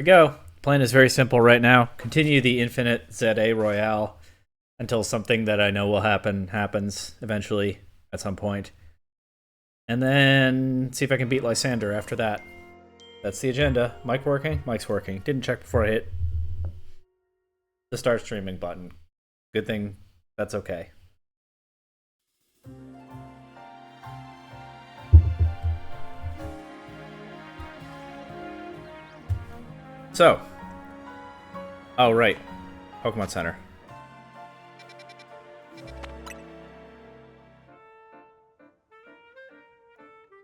we go. Plan is very simple right now. Continue the infinite ZA Royale until something that I know will happen happens eventually at some point. And then see if I can beat Lysander after that. That's the agenda. Mic working? Mic's working. Didn't check before I hit the start streaming button. Good thing that's okay. So. Oh, right. Pokemon Center.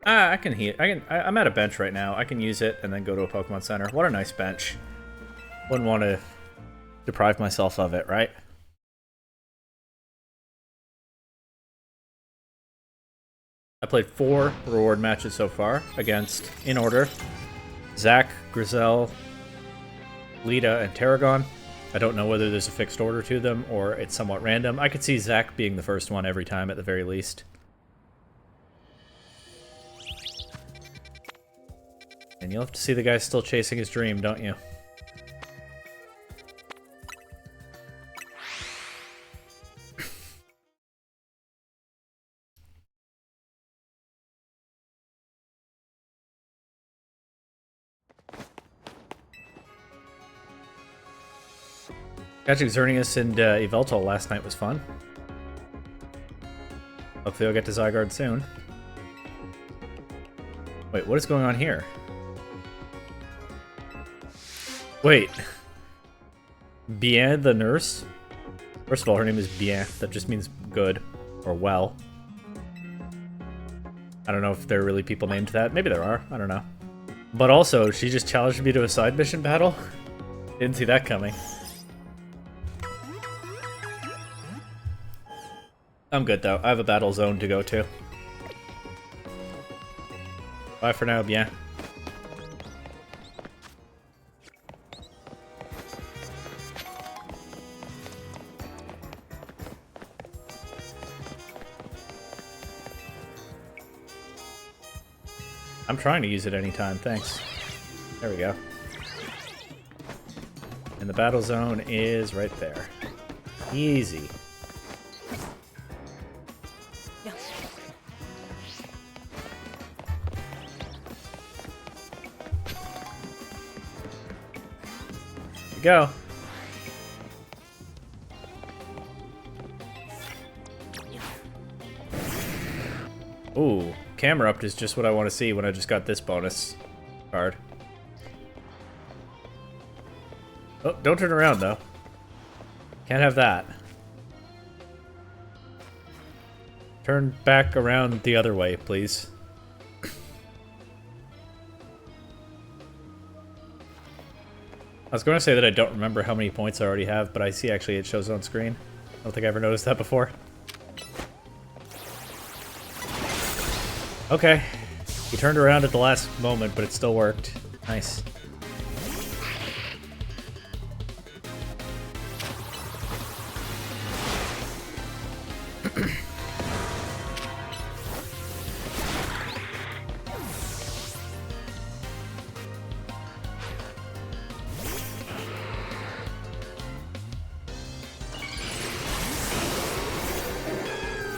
I can heal. I'm at a bench right now. I can use it and then go to a Pokemon Center. What a nice bench. Wouldn't want to deprive myself of it, right? I played 4 reward matches so far against, in order, Zach, Grizel, Lita, and Tarragon. I don't know whether there's a fixed order to them or it's somewhat random. I could see Zach being the first one every time at the very least. And you'll have to see the guy still chasing his dream, don't you? Catching Xerneas and Yveltal last night was fun. Hopefully I'll get to Zygarde soon. Wait, what is going on here? Wait. Bien the nurse? First of all, her name is Bien. That just means good. Or well. I don't know if there are really people named that. Maybe there are. I don't know. But also, she just challenged me to a side mission battle? Didn't see that coming. I'm good, though. I have a battle zone to go to. Bye for now, Bien. I'm trying to use it anytime, thanks. There we go. And the battle zone is right there. Easy. Go. Ooh, camera up is just what I want to see when I just got this bonus card. Oh, don't turn around though. Can't have that. Turn back around the other way, please. I was going to say that I don't remember how many points I already have, but I see actually it shows on screen. I don't think I ever noticed that before. Okay. He turned around at the last moment, but it still worked. Nice.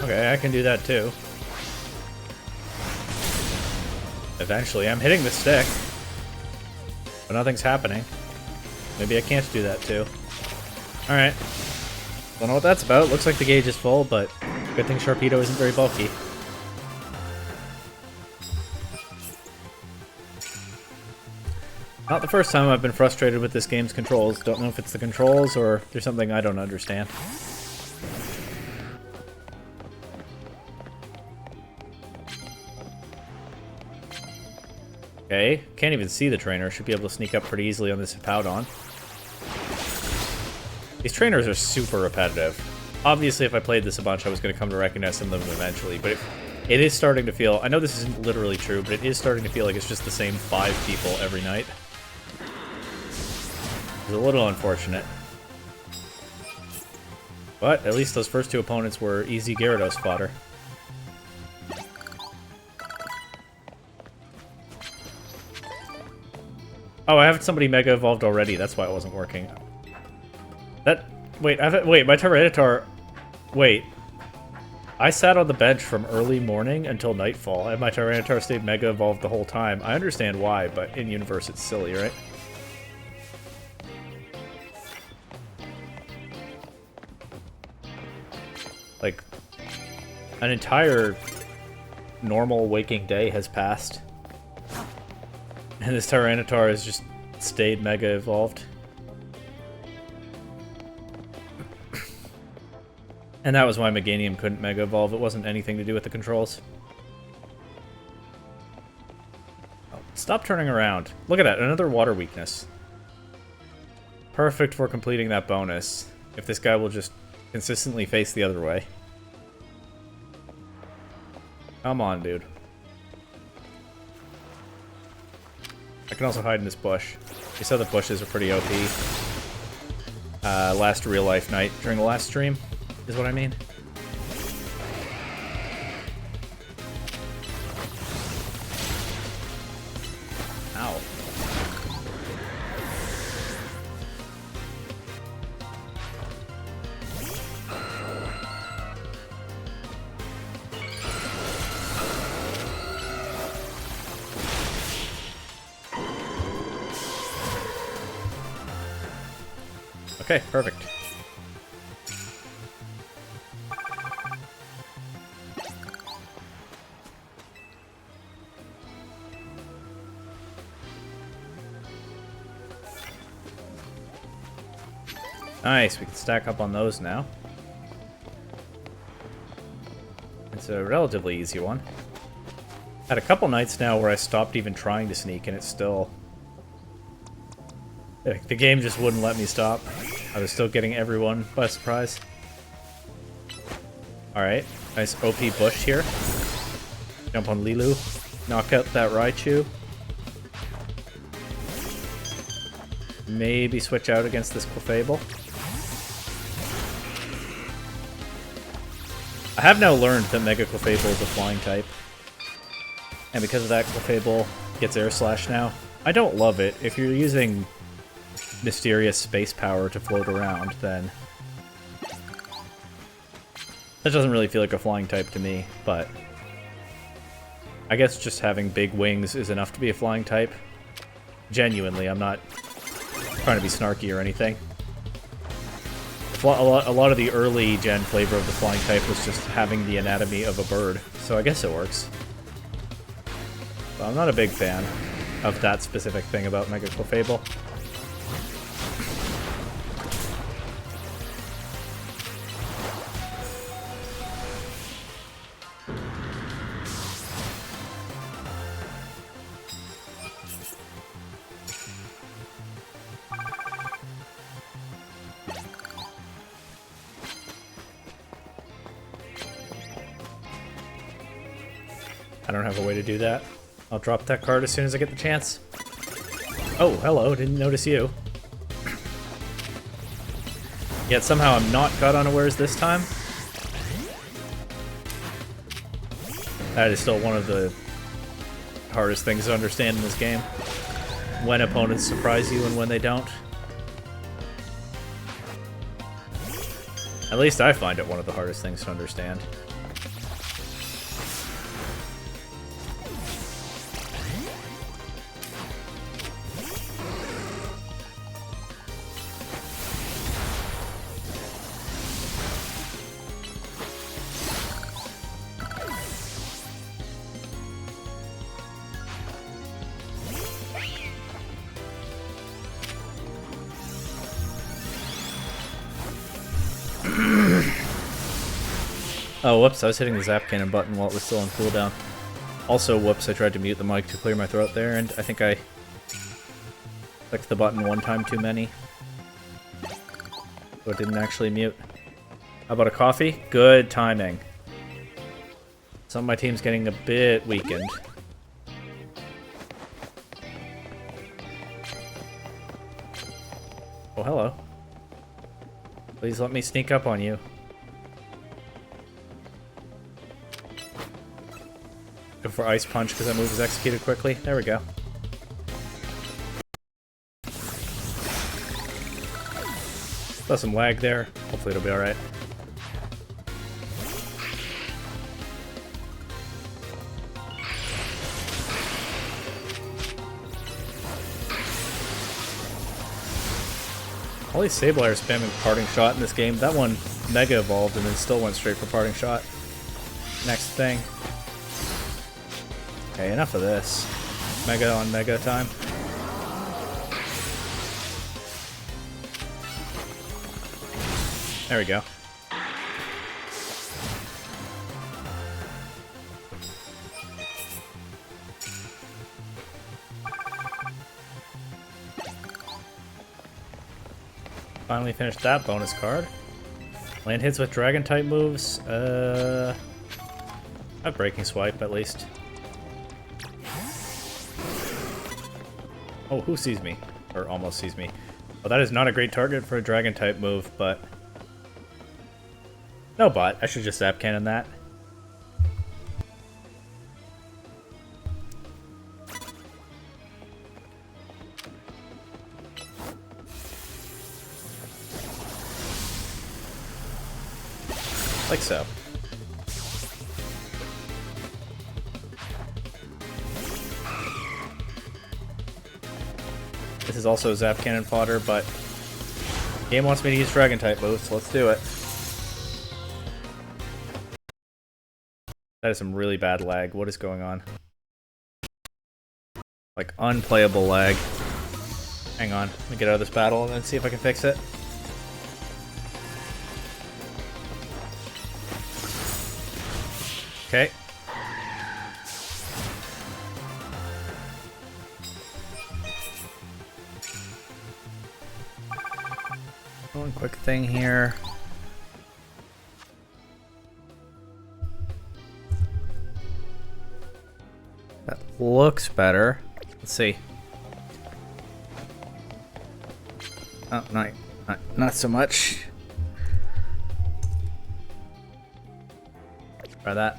Okay, I can do that too. Eventually, I'm hitting the stick. But nothing's happening. Maybe I can't do that too. Alright. Don't know what that's about. Looks like the gauge is full, but good thing Sharpedo isn't very bulky. Not the first time I've been frustrated with this game's controls. Don't know if it's the controls or there's something I don't understand. Okay, can't even see the trainer. Should be able to sneak up pretty easily on this Hippowdon. These trainers are super repetitive. Obviously, if I played this a bunch, I was going to come to recognize some of them eventually, but it is starting to feel... I know this isn't literally true, but it is starting to feel like it's just the same 5 people every night. It's a little unfortunate. But at least those first 2 opponents were easy Gyarados fodder. Oh, I have somebody Mega Evolved already. That's why it wasn't working. Wait, my Tyranitar... Wait. I sat on the bench from early morning until nightfall, and my Tyranitar stayed Mega Evolved the whole time. I understand why, but in universe it's silly, right? Like, an entire normal waking day has passed. And this Tyranitar has just stayed Mega Evolved. And that was why Meganium couldn't Mega Evolve. It wasn't anything to do with the controls. Oh, stop turning around. Look at that, another water weakness. Perfect for completing that bonus. If this guy will just consistently face the other way. Come on, dude. I can also hide in this bush. You saw the bushes are pretty OP. Last real-life night during the last stream, is what I mean. Ow. Okay, perfect. Nice, we can stack up on those now. It's a relatively easy one. Had a couple nights now where I stopped even trying to sneak and it's still... The game just wouldn't let me stop. I was still getting everyone by surprise. Alright, nice OP bush here. Jump on Lilu. Knock out that Raichu. Maybe switch out against this Clefable. I have now learned that Mega Clefable is a flying type. And because of that, Clefable gets Air Slash now. I don't love it. If you're using mysterious space power to float around, then that doesn't really feel like a flying type to me, but I guess just having big wings is enough to be a flying type. Genuinely, I'm not trying to be snarky or anything. A lot of the early gen flavor of the flying type was just having the anatomy of a bird, so I guess it works. But I'm not a big fan of that specific thing about Mega Clefable. I don't have a way to do that. I'll drop that card as soon as I get the chance. Oh, hello, didn't notice you. Yet somehow I'm not caught unawares this time. That is still one of the hardest things to understand in this game. When opponents surprise you and when they don't. At least I find it one of the hardest things to understand. Oh, whoops, I was hitting the Zap Cannon button while it was still on cooldown. Also, whoops, I tried to mute the mic to clear my throat there, and I think I clicked the button one time too many. So it didn't actually mute. How about a coffee? Good timing. Some of my team's getting a bit weakened. Oh, hello. Please let me sneak up on you. Go for Ice Punch because that move is executed quickly. There we go. Saw some lag there. Hopefully it'll be alright. All these Sableye are spamming Parting Shot in this game. That one Mega evolved and then still went straight for Parting Shot. Next thing. Okay, enough of this. Mega on Mega time. There we go. Finally finished that bonus card. Land hits with dragon type moves. A breaking swipe at least. Oh, who sees me? Or almost sees me. Well, that is not a great target for a dragon type move, but no bot. I should just zap cannon that. Like so. This is also zap cannon fodder, but the game wants me to use dragon type moves, so let's do it. That is some really bad lag. What is going on? Like unplayable lag. Hang on, let me get out of this battle and then see if I can fix it. Okay. One quick thing here. That looks better. Let's see. Oh, not so much. Try that.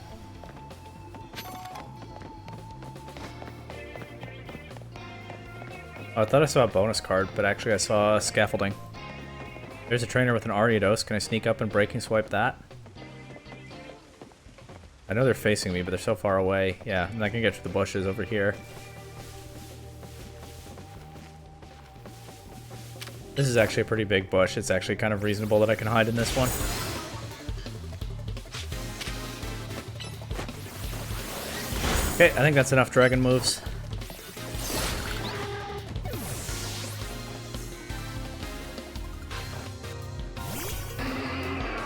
Oh, I thought I saw a bonus card, but actually I saw scaffolding. There's a trainer with an Ariados. Can I sneak up and breaking swipe that? I know they're facing me, but they're so far away. Yeah, and I can get to the bushes over here. This is actually a pretty big bush. It's actually kind of reasonable that I can hide in this one. Okay, I think that's enough dragon moves.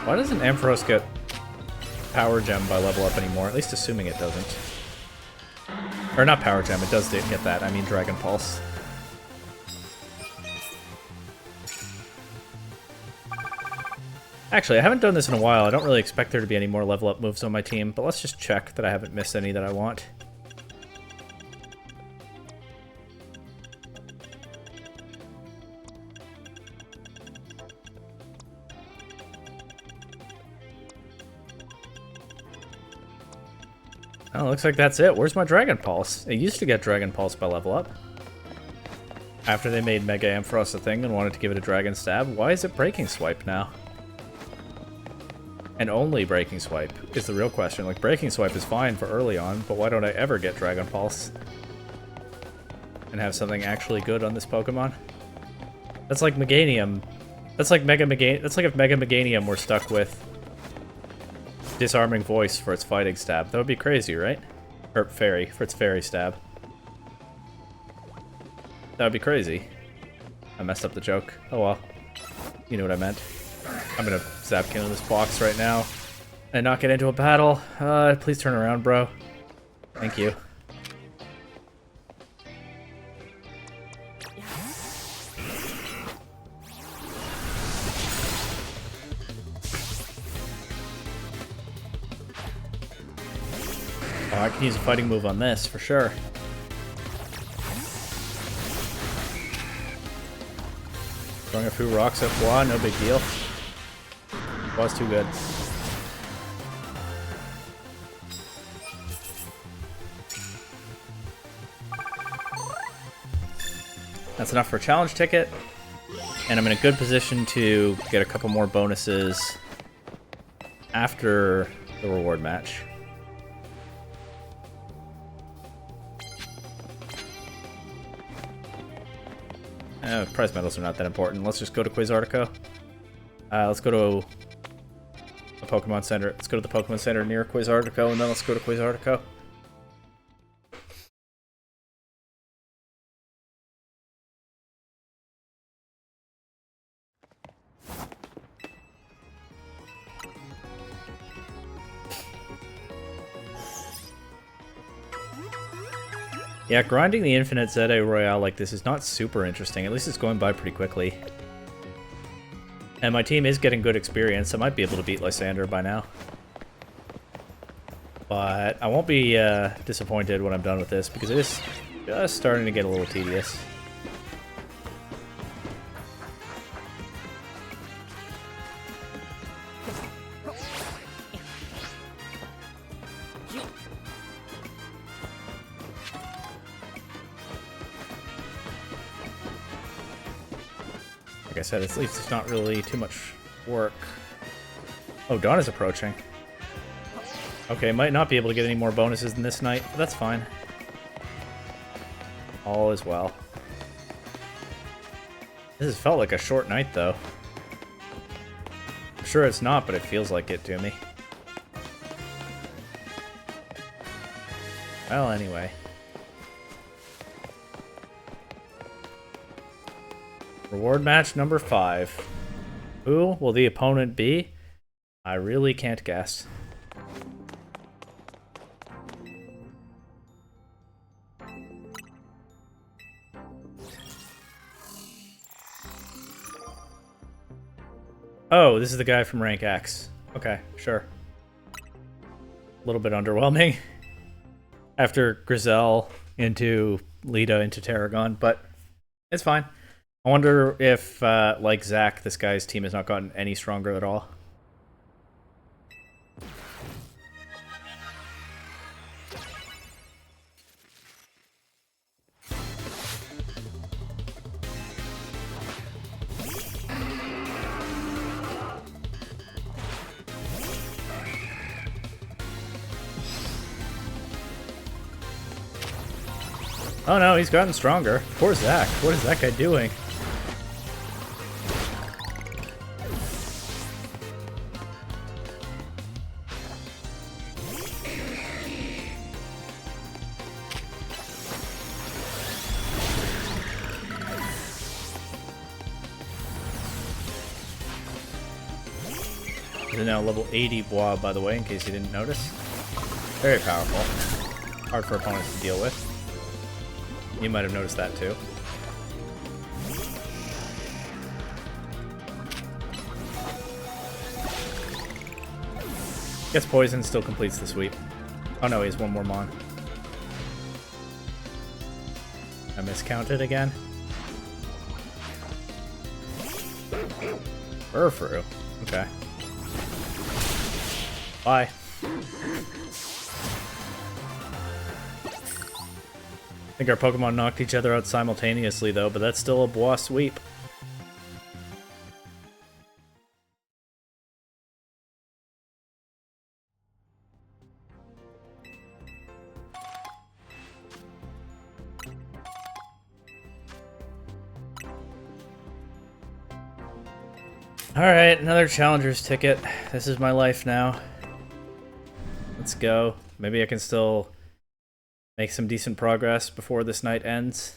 Why doesn't Ampharos get Power Gem by level up anymore? At least assuming it doesn't. Or not Power Gem, it does get that. I mean Dragon Pulse. Actually, I haven't done this in a while. I don't really expect there to be any more level up moves on my team, but let's just check that I haven't missed any that I want. Oh, looks like that's it. Where's my Dragon Pulse? It used to get Dragon Pulse by level up. After they made Mega Ampharos a thing and wanted to give it a Dragon Stab, why is it Breaking Swipe now? And only Breaking Swipe is the real question. Like, Breaking Swipe is fine for early on, but why don't I ever get Dragon Pulse? And have something actually good on this Pokemon? That's like Meganium. That's like That's like if Mega Meganium were stuck with Disarming Voice for its fighting stab. That would be crazy, right? Or Fairy, for its Fairy stab. That would be crazy. I messed up the joke. Oh well. You know what I meant. I'm gonna zap kill this box right now and not get into a battle. Please turn around, bro. Thank you. Oh, I can use a fighting move on this for sure. Throwing a few rocks at Bois, no big deal. Was too good. That's enough for a challenge ticket. And I'm in a good position to get a couple more bonuses after the reward match. Prize medals are not that important. Let's just go to Quasartico. Let's go to the Pokemon Center. Let's go to the Pokemon Center near Quasartico, and then let's go to Quasartico. Yeah, grinding the Infinite ZA Royale like this is not super interesting. At least it's going by pretty quickly. And my team is getting good experience. I might be able to beat Lysander by now. But I won't be disappointed when I'm done with this, because it is just starting to get a little tedious. Like I said, at least it's not really too much work. Oh, Dawn is approaching. Okay, might not be able to get any more bonuses than this night, but that's fine. All is well. This has felt like a short night, though. I'm sure it's not, but it feels like it to me. Well, anyway. Reward match number 5. Who will the opponent be? I really can't guess. Oh, this is the guy from rank X. Okay, sure. A little bit underwhelming. After Grizel into Lita into Tarragon, but it's fine. I wonder if, like Zach, this guy's team has not gotten any stronger at all. Oh no, he's gotten stronger. Poor Zach. What is that guy doing? He's now level 80 Bois, by the way, in case you didn't notice. Very powerful. Hard for opponents to deal with. You might have noticed that too. Gets poison, still completes the sweep. Oh no, he has one more Mon. I miscounted again. Furfru. Okay. Bye. I think our Pokemon knocked each other out simultaneously, though, but that's still a Bois sweep. Alright, another Challenger's ticket. This is my life now. Let's go. Maybe I can still make some decent progress before this night ends.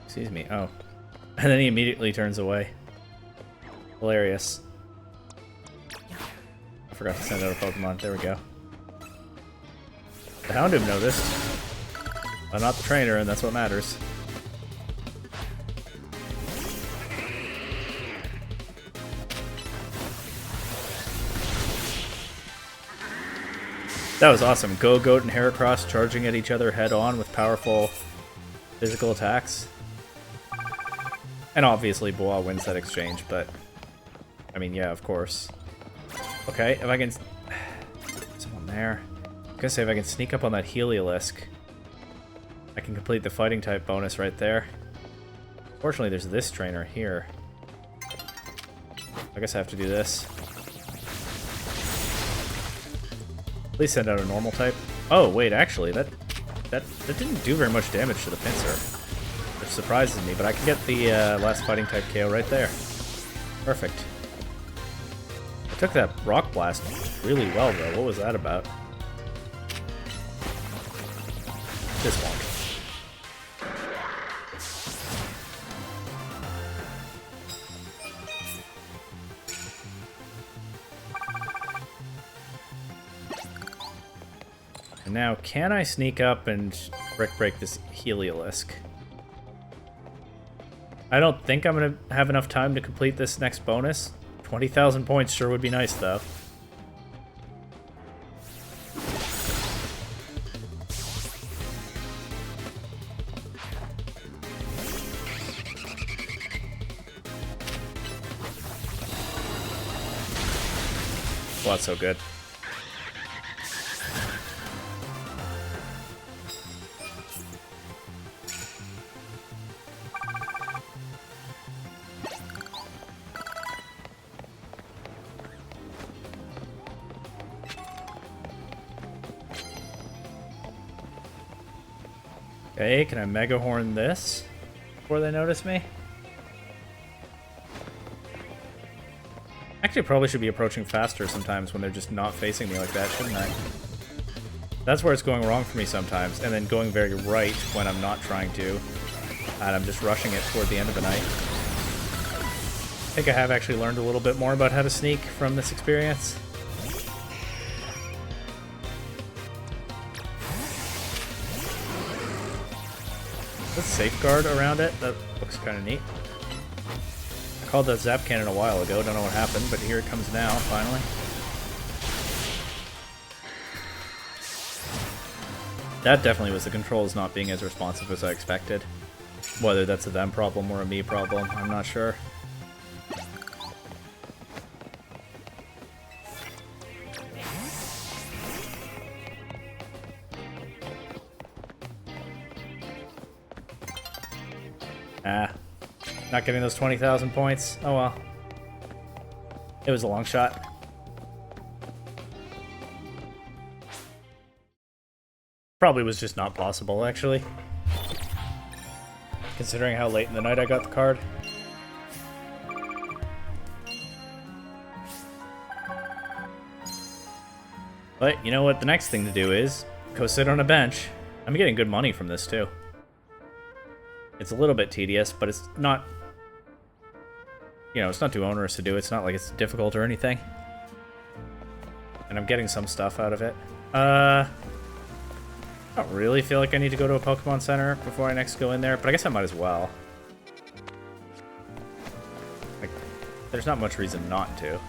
Excuse me. Oh. And then he immediately turns away. Hilarious. I forgot to send out a Pokemon. There we go. The Houndoom noticed. But not the trainer, and that's what matters. That was awesome. Go-Goat and Heracross charging at each other head-on with powerful physical attacks. And obviously Boa wins that exchange, but... I mean, yeah, of course. Okay, if I can... Someone there. I'm gonna say if I can sneak up on that Heliolisk, I can complete the fighting type bonus right there. Fortunately, there's this trainer here. I guess I have to do this. Please send out a normal type. Oh, wait, actually, that didn't do very much damage to the Pinsir, which surprises me, but I can get the last fighting type KO right there. Perfect. I took that Rock Blast really well, though. What was that about? This one. Now, can I sneak up and brick break this Heliolisk? I don't think I'm going to have enough time to complete this next bonus. 20,000 points sure would be nice, though. Well, that's so good. Okay, can I Mega Horn this before they notice me? Actually, probably should be approaching faster sometimes when they're just not facing me like that, shouldn't I? That's where it's going wrong for me sometimes, and then going very right when I'm not trying to, and I'm just rushing it toward the end of the night. I think I have actually learned a little bit more about how to sneak from this experience. Let's safeguard around it. That looks kind of neat. I called that Zap Cannon a while ago. Don't know what happened, but here it comes now, finally. That definitely was the controls not being as responsive as I expected. Whether that's a them problem or a me problem, I'm not sure. Ah, not getting those 20,000 points. Oh well. It was a long shot. Probably was just not possible, actually. Considering how late in the night I got the card. But you know what the next thing to do is? Go sit on a bench. I'm getting good money from this too. It's a little bit tedious, but it's not, you know, it's not too onerous to do. It's not like it's difficult or anything. And I'm getting some stuff out of it. I don't really feel like I need to go to a Pokemon Center before I next go in there, but I guess I might as well. Like, there's not much reason not to.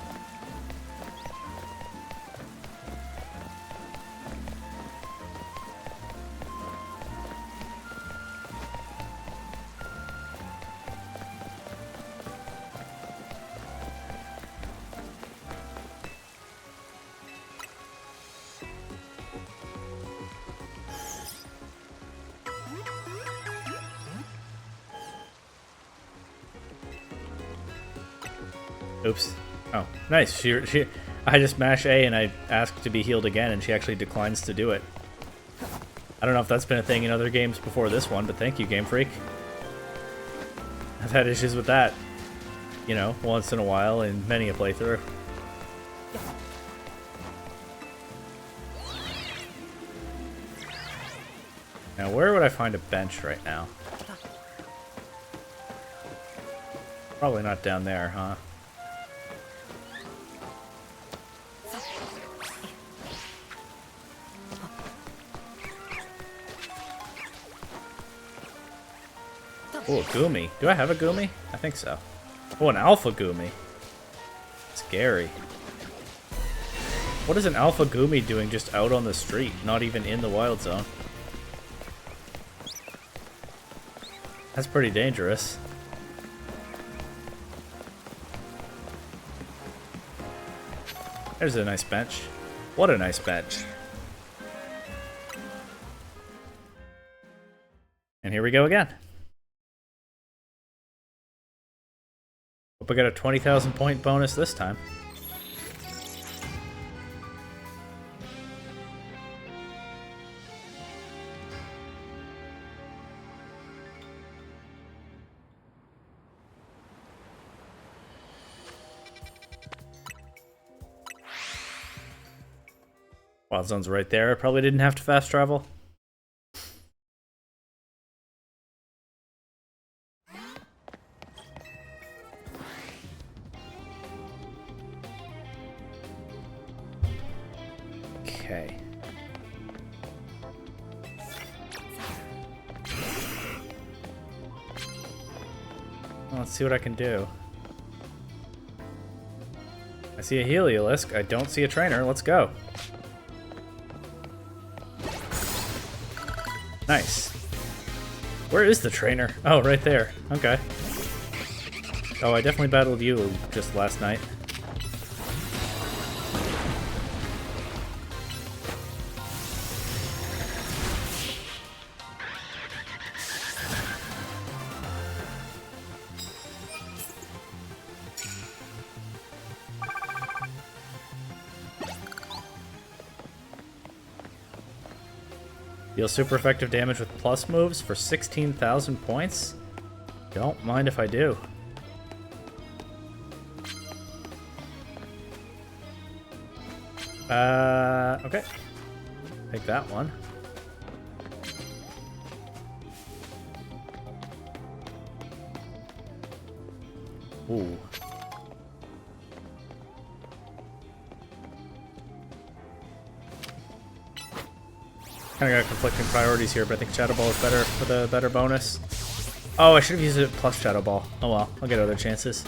Oops. Oh, nice. I just mash A and I ask to be healed again, and she actually declines to do it. I don't know if that's been a thing in other games before this one, but thank you, Game Freak. I've had issues with that, you know, once in a while in many a playthrough. Now, where would I find a bench right now? Probably not down there, huh? Oh, a Goomy. Do I have a Goomy? I think so. Oh, an Alpha Goomy. Scary. What is an Alpha Gumi doing just out on the street, not even in the wild zone? That's pretty dangerous. There's a nice bench. What a nice bench. And here we go again. Hope I got a 20,000 point bonus this time. Wild zone's right there. I probably didn't have to fast travel. Okay. Well, let's see what I can do. I see a Heliolisk. I don't see a trainer. Let's go. Nice. Where is the trainer? Oh, right there. Okay. Oh, I definitely battled you just last night. Deal super effective damage with plus moves for 16,000 points. Don't mind if I do. Okay. Take that one. Ooh. Kind of got conflicting priorities here, but I think Shadow Ball is better for the better bonus. Oh, I should have used it plus Shadow Ball. Oh well, I'll get other chances.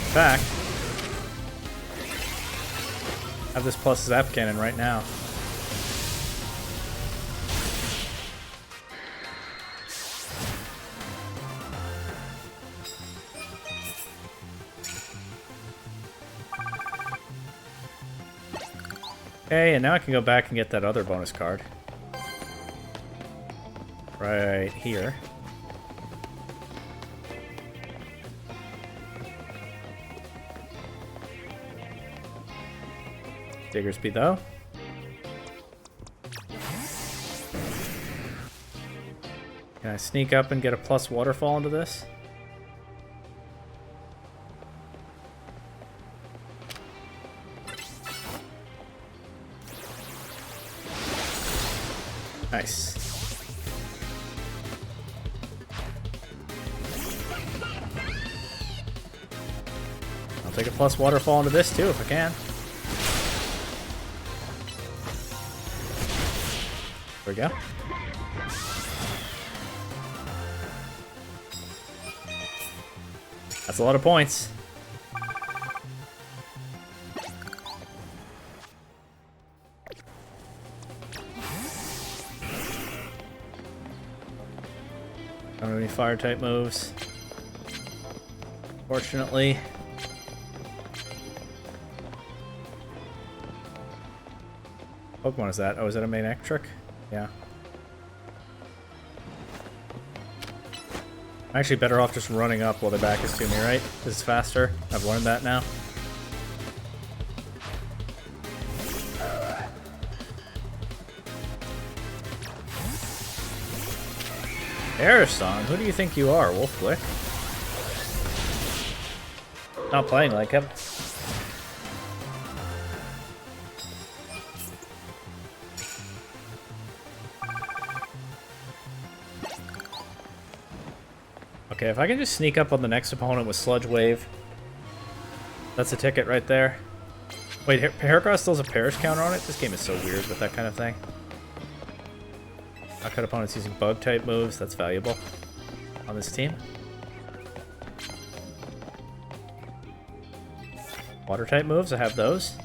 In fact, I have this plus Zap Cannon right now. Okay, and now I can go back and get that other bonus card. Right here. Diggersby though. Can I sneak up and get a plus waterfall into this? Nice. I'll take a plus waterfall into this too if I can. There we go. That's a lot of points. Don't have any fire type moves. Fortunately. Pokemon is that? Oh, is that a main act trick? Yeah. I'm actually better off just running up while their back is to me, right? This is faster. I've learned that now. Aerosong, who do you think you are, Wolfglick? Not playing like him. Okay, if I can just sneak up on the next opponent with Sludge Wave, that's a ticket right there. Wait, Heracross still has a Perish counter on it? This game is so weird with that kind of thing. Knockout opponents using bug type moves, that's valuable on this team. Water type moves, I have those.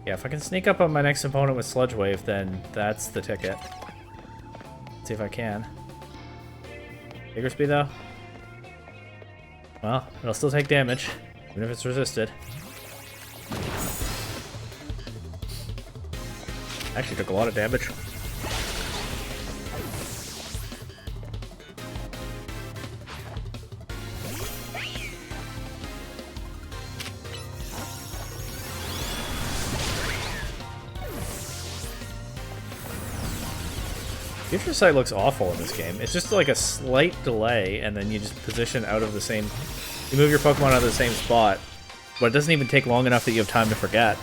Yeah, if I can sneak up on my next opponent with Sludge Wave, then that's the ticket. Let's see if I can. Bigger speed though? Well, it'll still take damage, even if it's resisted. Actually took a lot of damage. Future Sight looks awful in this game. It's just like a slight delay, and then you just position out of the same... You move your Pokemon out of the same spot, but it doesn't even take long enough that you have time to forget.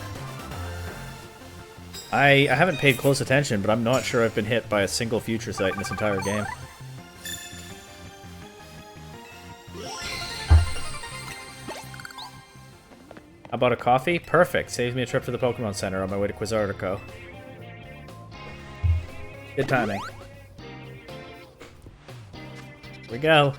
I haven't paid close attention, but I'm not sure I've been hit by a single Future Sight in this entire game. How about a coffee? Perfect. Saves me a trip to the Pokemon Center on my way to Quizartico. Good timing. Here we go.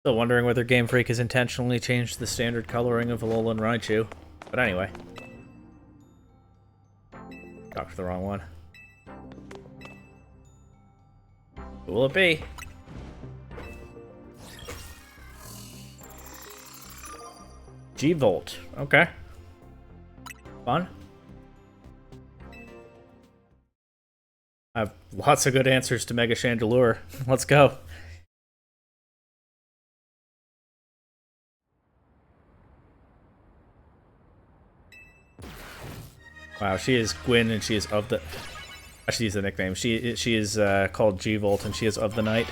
Still wondering whether Game Freak has intentionally changed the standard coloring of Alolan Raichu. But anyway. Talked to the wrong one. Who will it be? G-Volt. Okay. Fun. I have lots of good answers to Mega Chandelure. Let's go. Wow, she is Gwyn, and she is of the... I should use the nickname. She is called G-Volt, and she is of the night.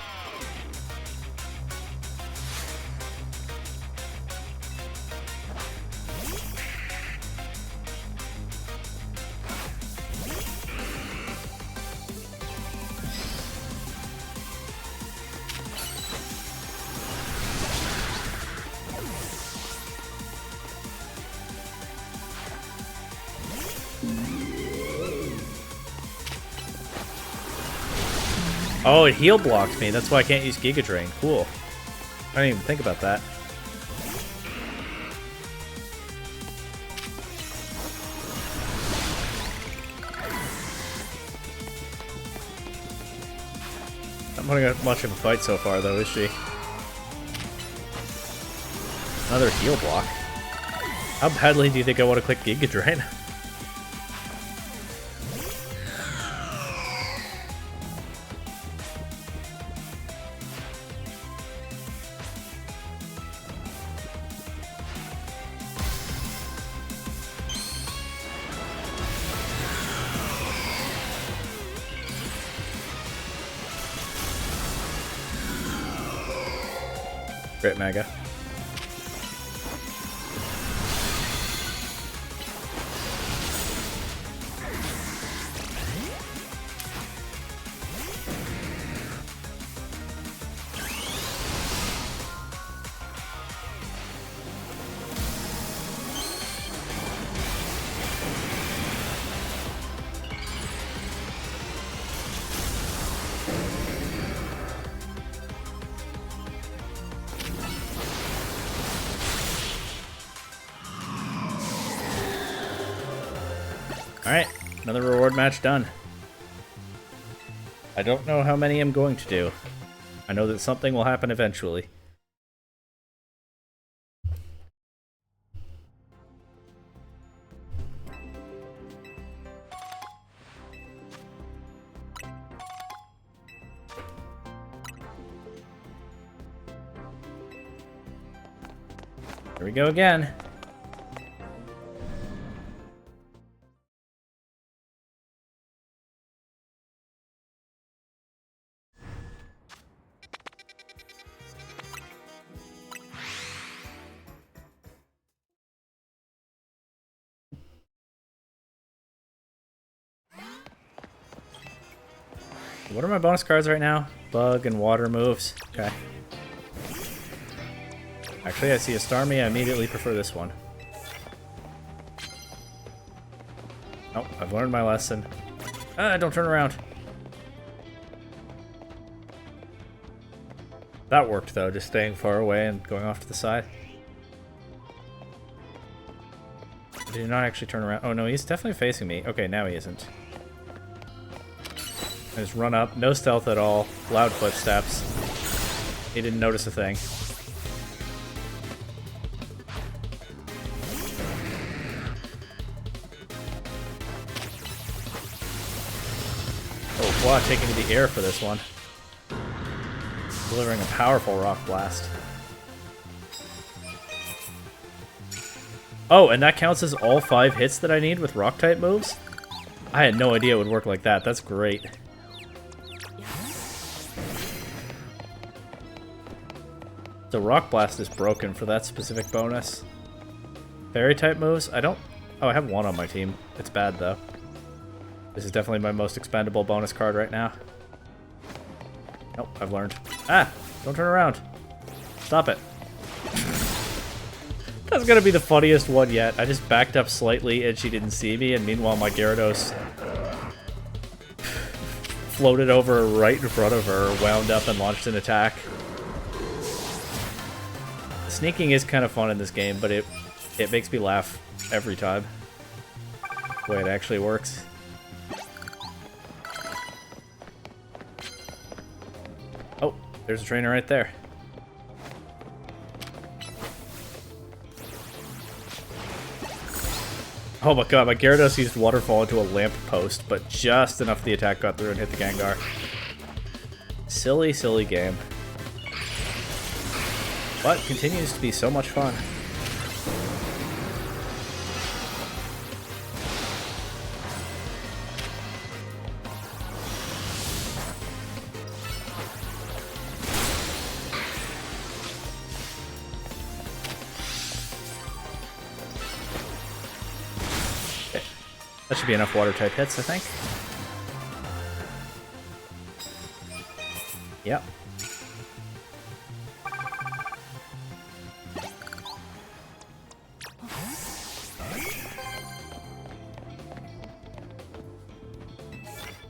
Oh, it heal blocked me. That's why I can't use Giga Drain. Cool. I didn't even think about that. Not putting up much of a fight so far, though, is she? Another heal block. How badly do you think I want to click Giga Drain? Crit Mega. Alright, another reward match done. I don't know how many I'm going to do. I know that something will happen eventually. Here we go again. What are my bonus cards right now? Bug and water moves. Okay. Actually, I see a Starmie. I immediately prefer this one. Oh, I've learned my lesson. Ah, don't turn around. That worked, though, just staying far away and going off to the side. Did he not actually turn around? Oh, no, he's definitely facing me. Okay, now he isn't. I just run up. No stealth at all. Loud footsteps. He didn't notice a thing. Oh, wow, taking to the air for this one. Delivering a powerful rock blast. Oh, and that counts as all 5 hits that I need with rock type moves? I had no idea it would work like that. That's great. The rock blast is broken for that specific bonus. Fairy type moves? I don't... Oh, I have 1 on my team. It's bad, though. This is definitely my most expendable bonus card right now. Nope, I've learned. Ah! Don't turn around. Stop it. That's gonna be the funniest one yet. I just backed up slightly and she didn't see me, and meanwhile my Gyarados floated over right in front of her, wound up and launched an attack. Sneaking is kind of fun in this game, but it makes me laugh every time. The way it actually works. Oh, there's a trainer right there. Oh my god, my Gyarados used Waterfall into a lamp post, but just enough the attack got through and hit the Gengar. Silly, silly game. But continues to be so much fun. That should be enough water type hits, I think. Yep.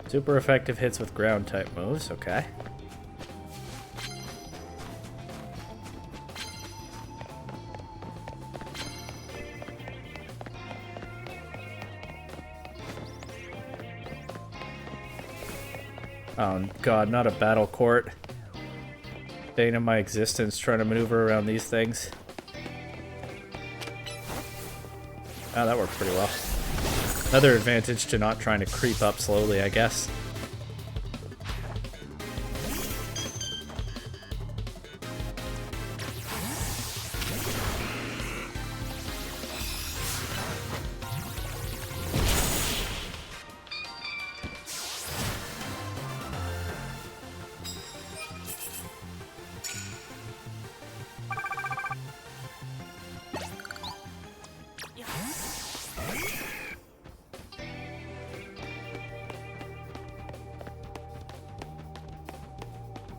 Super effective hits with ground type moves, okay. Oh god, not a battle court. Bane of my existence trying to maneuver around these things. Oh, that worked pretty well. Another advantage to not trying to creep up slowly, I guess.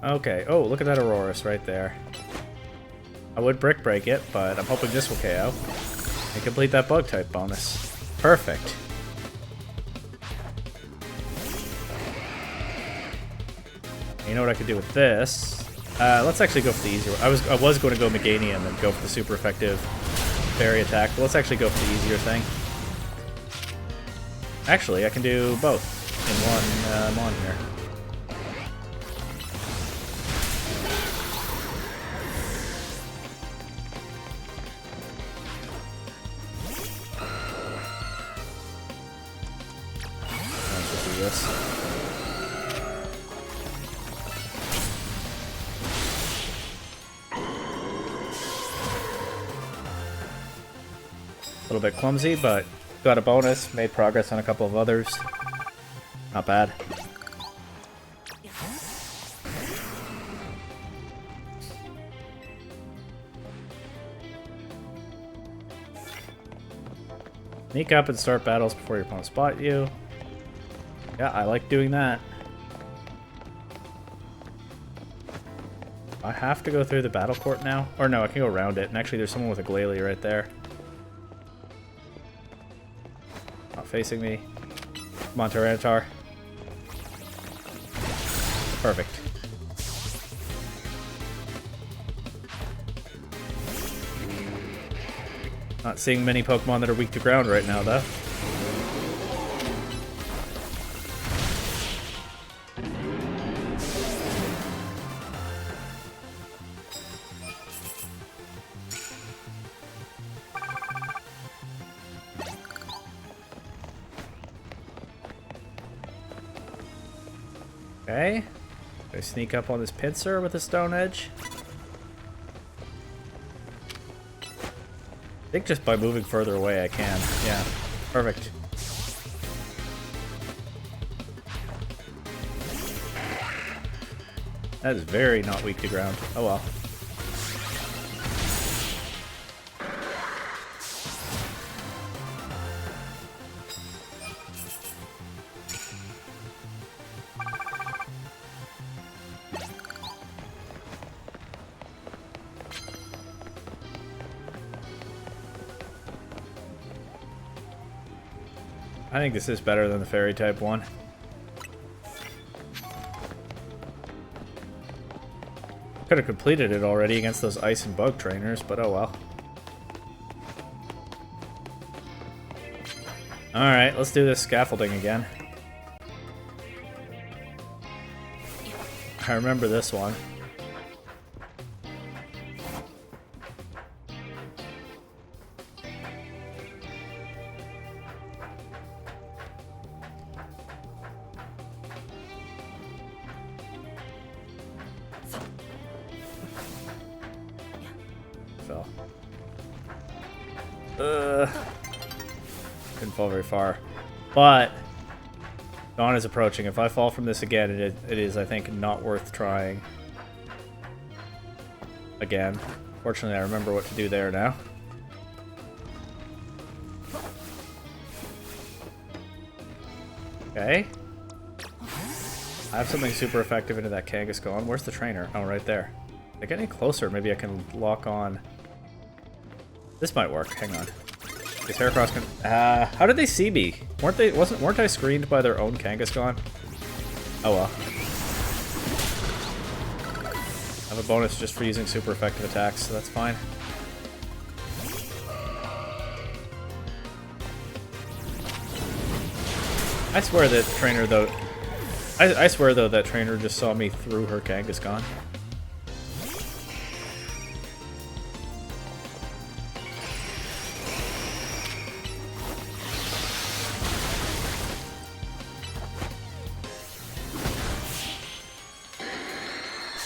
Okay, oh, look at that Aurorus right there. I would Brick Break it, but I'm hoping this will KO. And complete that bug type bonus. Perfect. You know what I could do with this? Let's actually go for the easier one. I was going to go Meganium and go for the super effective fairy attack, but let's actually go for the easier thing. Actually, I can do both in one mon here. A little bit clumsy, but got a bonus, made progress on a couple of others. Not bad. Sneak up and start battles before your opponent spot you. Yeah, I like doing that. I have to go through the battle court now? Or no, I can go around it. And actually, there's someone with a glalie right there. Not facing me. Come on, Tyranitar. Perfect. Not seeing many Pokemon that are weak to ground right now, though. Okay. Do I sneak up on this Pinsir with a Stone Edge? I think just by moving further away I can. Yeah. Perfect. That is very not weak to ground. Oh well. I think this is better than the Fairy type one. Could have completed it already against those Ice and Bug trainers, but oh well. Alright, let's do this scaffolding again. I remember this one. Fell. Couldn't fall very far. But dawn is approaching. If I fall from this again, it is, I think, not worth trying. Again. Fortunately, I remember what to do there now. Okay. I have something super effective into that Kangaskhan. Where's the trainer? Oh, right there. If I get any closer, maybe I can lock on. This might work. Hang on. Is Heracross can? How did they see me? Weren't I screened by their own Kangaskhan? Oh well. I have a bonus just for using super effective attacks, so that's fine. I swear that trainer though. I swear though that trainer just saw me through her Kangaskhan.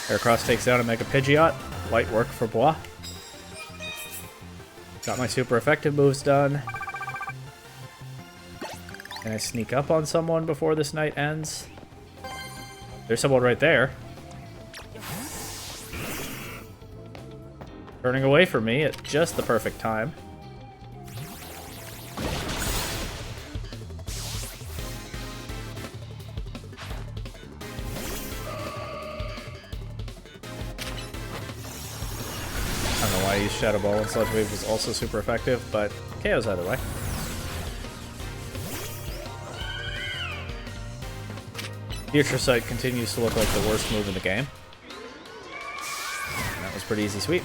Heracross takes down a Mega Pidgeot. Light work for Bois. Got my super effective moves done. Can I sneak up on someone before this night ends? There's someone right there. Turning away from me at just the perfect time. I don't know why I used Shadow Ball when Sludge Wave was also super effective, but KO's either way. Future Sight continues to look like the worst move in the game. And that was pretty easy sweep.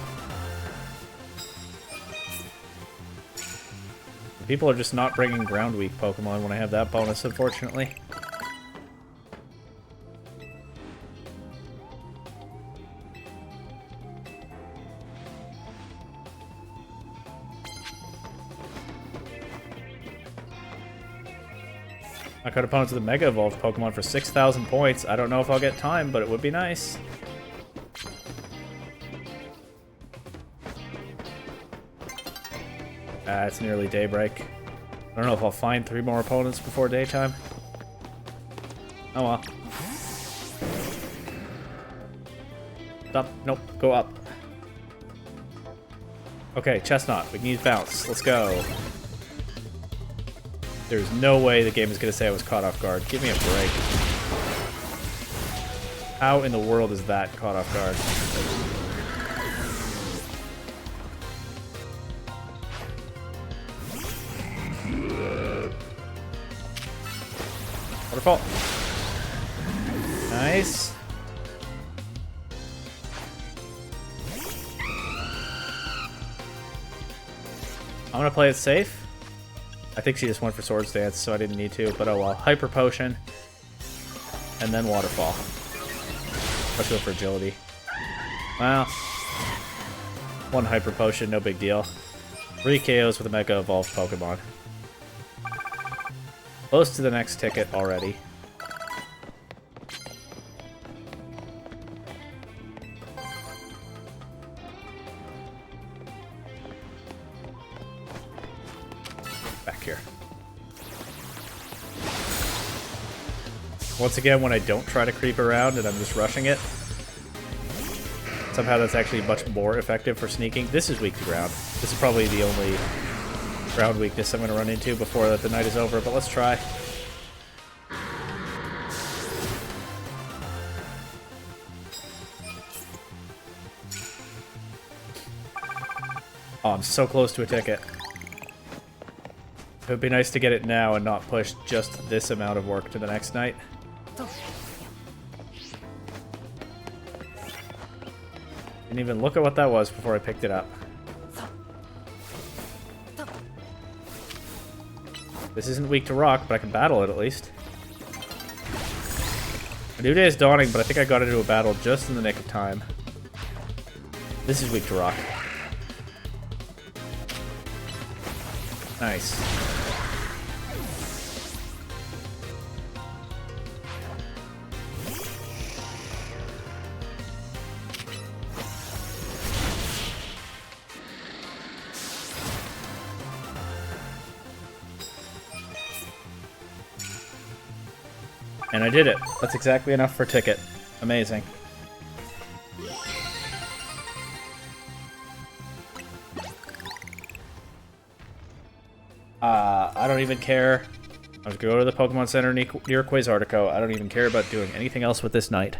People are just not bringing ground weak Pokemon when I have that bonus, unfortunately. I could opponents with a Mega Evolved Pokemon for 6,000 points. I don't know if I'll get time, but it would be nice. It's nearly daybreak. I don't know if I'll find 3 more opponents before daytime. Oh well. Stop. Nope. Go up. Okay, Chestnut. We can use Bounce. Let's go. There's no way the game is going to say I was caught off guard. Give me a break. How in the world is that caught off guard? Waterfall. Nice. I'm gonna play it safe. I think she just went for Swords Dance, so I didn't need to, but oh well. Hyper Potion. And then Waterfall. Let's go for Agility. Well, one Hyper Potion, no big deal. 3 KOs with a Mega Evolved Pokemon. Close to the next ticket already. Back here. Once again, when I don't try to creep around and I'm just rushing it, somehow that's actually much more effective for sneaking. This is weak to ground. This is probably the only ground weakness I'm going to run into before the night is over, but let's try. Oh, I'm so close to a ticket. It would be nice to get it now and not push just this amount of work to the next night. Didn't even look at what that was before I picked it up. This isn't weak to rock, but I can battle it at least. A new day is dawning, but I think I got into a battle just in the nick of time. This is weak to rock. Nice. And I did it. That's exactly enough for a ticket. Amazing. I don't even care. I'm going to go to the Pokemon Center near Quasartico. I don't even care about doing anything else with this night.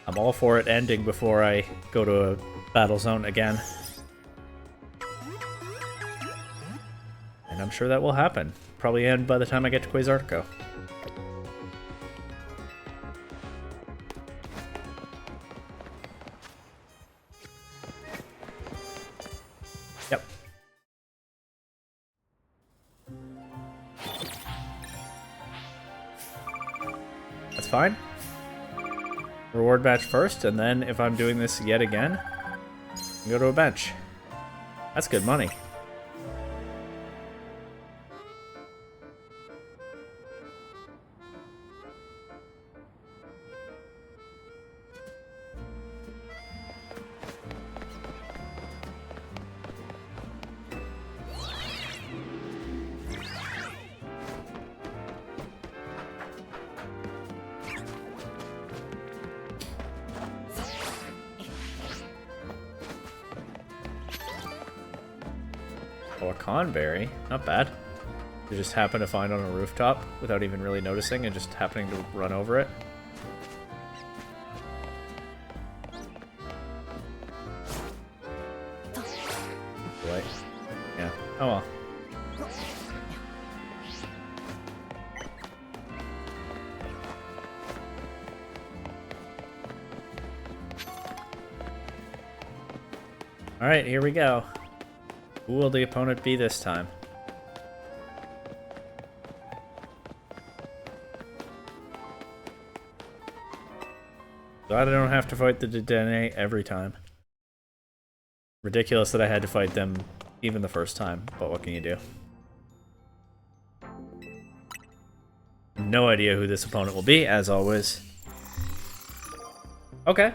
I'm all for it ending before I go to a battle zone again. And I'm sure that will happen. Probably end by the time I get to Quasartico. Yep. That's fine. Reward match first, and then if I'm doing this yet again, go to a bench. That's good money. Oh, a Conberry. Not bad. You just happen to find on a rooftop without even really noticing and just happening to run over it. Boy. Yeah. Oh well. Alright, here we go. Who will the opponent be this time? Glad I don't have to fight the Dedenne every time. Ridiculous that I had to fight them even the first time, but what can you do? No idea who this opponent will be, as always. Okay.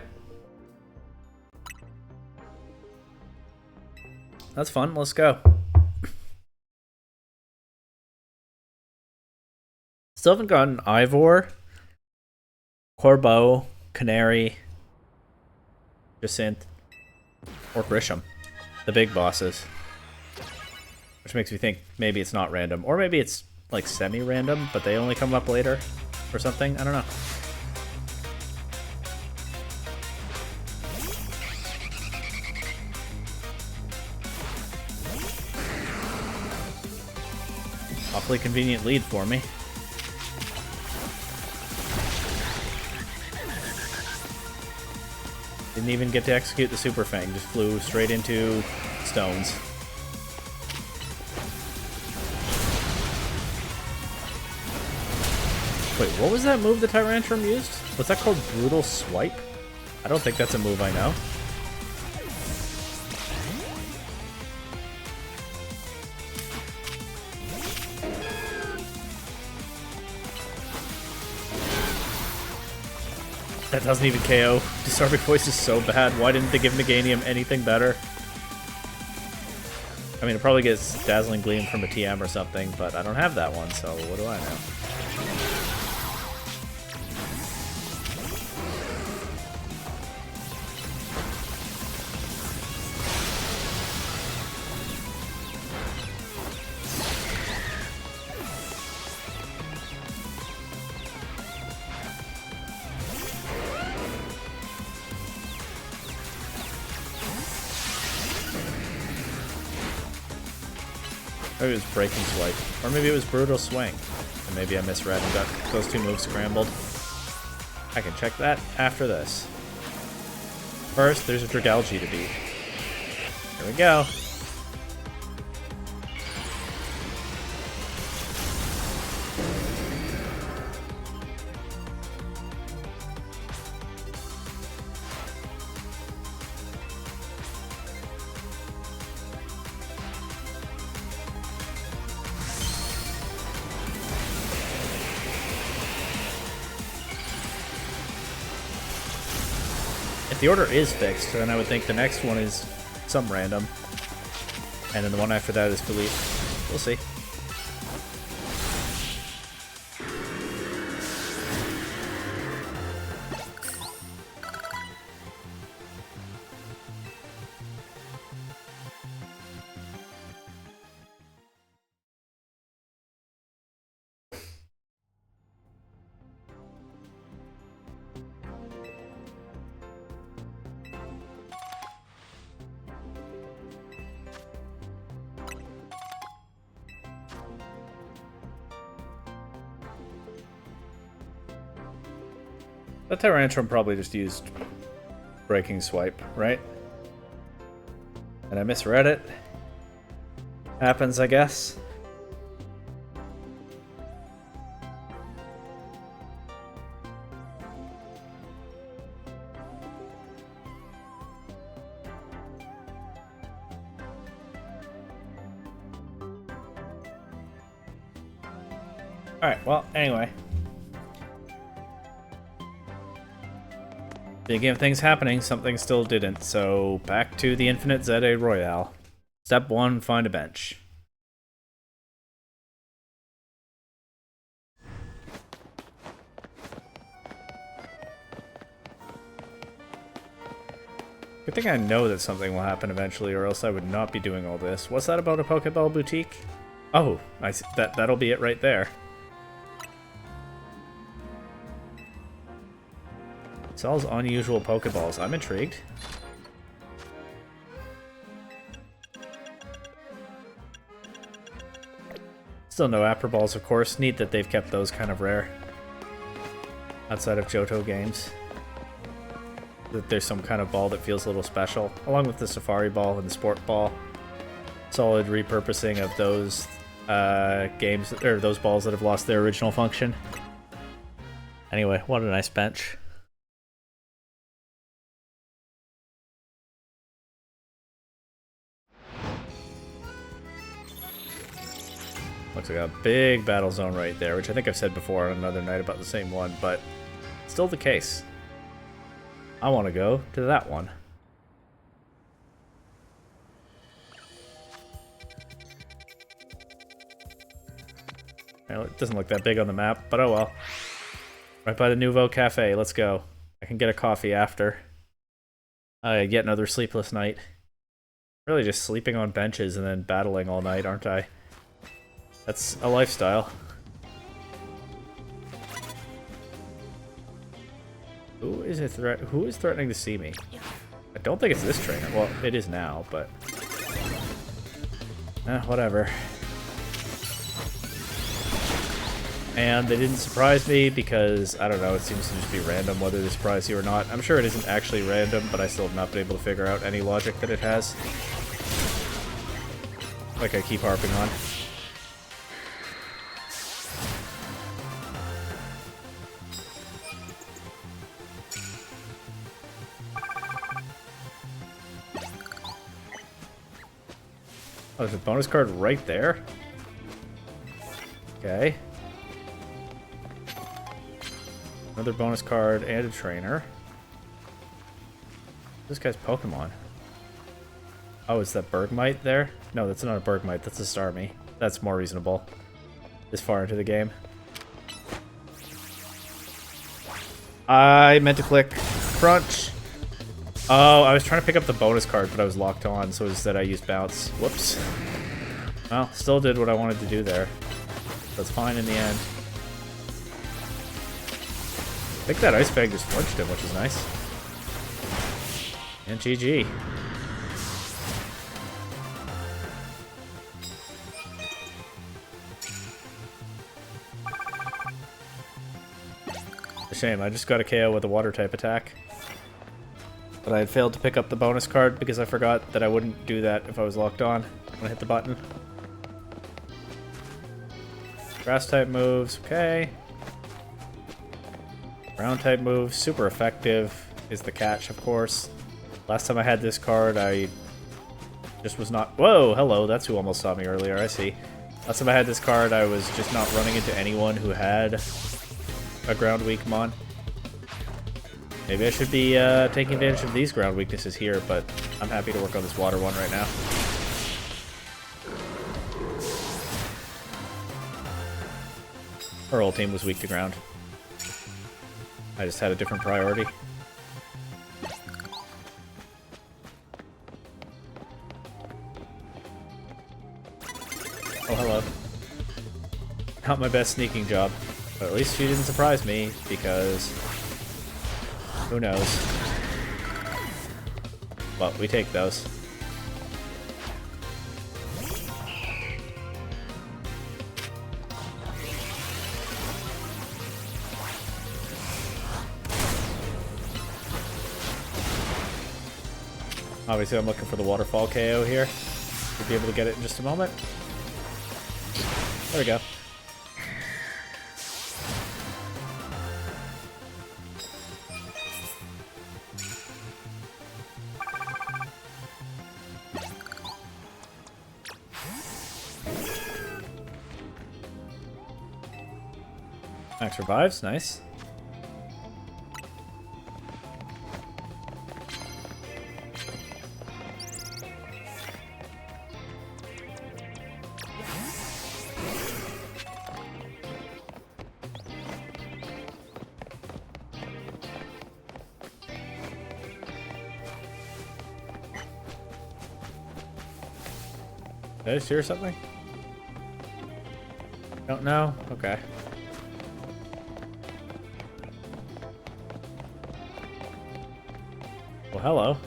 That's fun, let's go. Still haven't gotten Ivor, Corbeau, Canary, Jacinthe, or Grisham. The big bosses. Which makes me think maybe it's not random. Or maybe it's like semi-random, but they only come up later or something. I don't know. Awfully convenient lead for me. Didn't even get to execute the Super Fang, just flew straight into stones. Wait, what was that move the Tyrantrum used? Was that called Brutal Swipe? I don't think that's a move I know. That doesn't even KO. Disarming Voice is so bad. Why didn't they give Meganium anything better? I mean, it probably gets Dazzling Gleam from a TM or something, but I don't have that one, so what do I know? Maybe it was Breaking Swipe. Or maybe it was Brutal Swing. And maybe I misread and got those two moves scrambled. I can check that after this. First, there's a Dragalge to beat. Here we go. If the order is fixed, then I would think the next one is some random. And then the one after that is Philippe. We'll see. The Tyrantrum probably just used Breaking Swipe, right? And I misread it. Happens, I guess. Alright, well, anyway. Speaking of things happening, something still didn't, so back to the Infinite ZA Royale. Step 1, find a bench. Good thing I know that something will happen eventually, or else I would not be doing all this. What's that about a Pokeball boutique? Oh, I see. That'll be it right there. Sells unusual Pokeballs. I'm intrigued. Still no Apper Balls, of course. Neat that they've kept those kind of rare. Outside of Johto games. That there's some kind of ball that feels a little special. Along with the Safari Ball and the Sport Ball. Solid repurposing of those games, or those balls that have lost their original function. Anyway, what a nice bench. Looks like a big battle zone right there, which I think I've said before on another night about the same one, but still the case. I want to go to that one. Well, it doesn't look that big on the map, but oh well. Right by the Nouveau Cafe, let's go. I can get a coffee after. Yet another sleepless night. Really just sleeping on benches and then battling all night, aren't I? That's a lifestyle. Who is threatening to see me? I don't think it's this trainer. Well, it is now, but whatever. And they didn't surprise me because, I don't know, it seems to just be random whether they surprise you or not. I'm sure it isn't actually random, but I still have not been able to figure out any logic that it has. Like I keep harping on. Oh, there's a bonus card right there? Okay. Another bonus card and a trainer. This guy's Pokemon. Oh, is that Bergmite there? No, that's not a Bergmite, that's a Starmie. That's more reasonable. This far into the game. I meant to click crunch. Oh, I was trying to pick up the bonus card, but I was locked on, so instead I used bounce. Whoops. Well, still did what I wanted to do there. That's fine in the end. I think that ice bag just flinched him, which is nice. And GG. A shame, I just got a KO with a water type attack. But I had failed to pick up the bonus card because I forgot that I wouldn't do that if I was locked on when I hit the button. Grass type moves, okay. Ground type moves, super effective is the catch, of course. Last time I had this card, I just was not... Whoa, hello, that's who almost saw me earlier, I see. Last time I had this card, I was just not running into anyone who had a ground weak mon. Maybe I should be taking advantage of these ground weaknesses here, but I'm happy to work on this water one right now. Our whole team was weak to ground. I just had a different priority. Oh, hello. Not my best sneaking job, but at least she didn't surprise me, because who knows. But we take those. Obviously, I'm looking for the waterfall KO here. We'll be able to get it in just a moment. There we go. Max revives, nice. Did I just hear something? Don't know? Okay. Well, hello.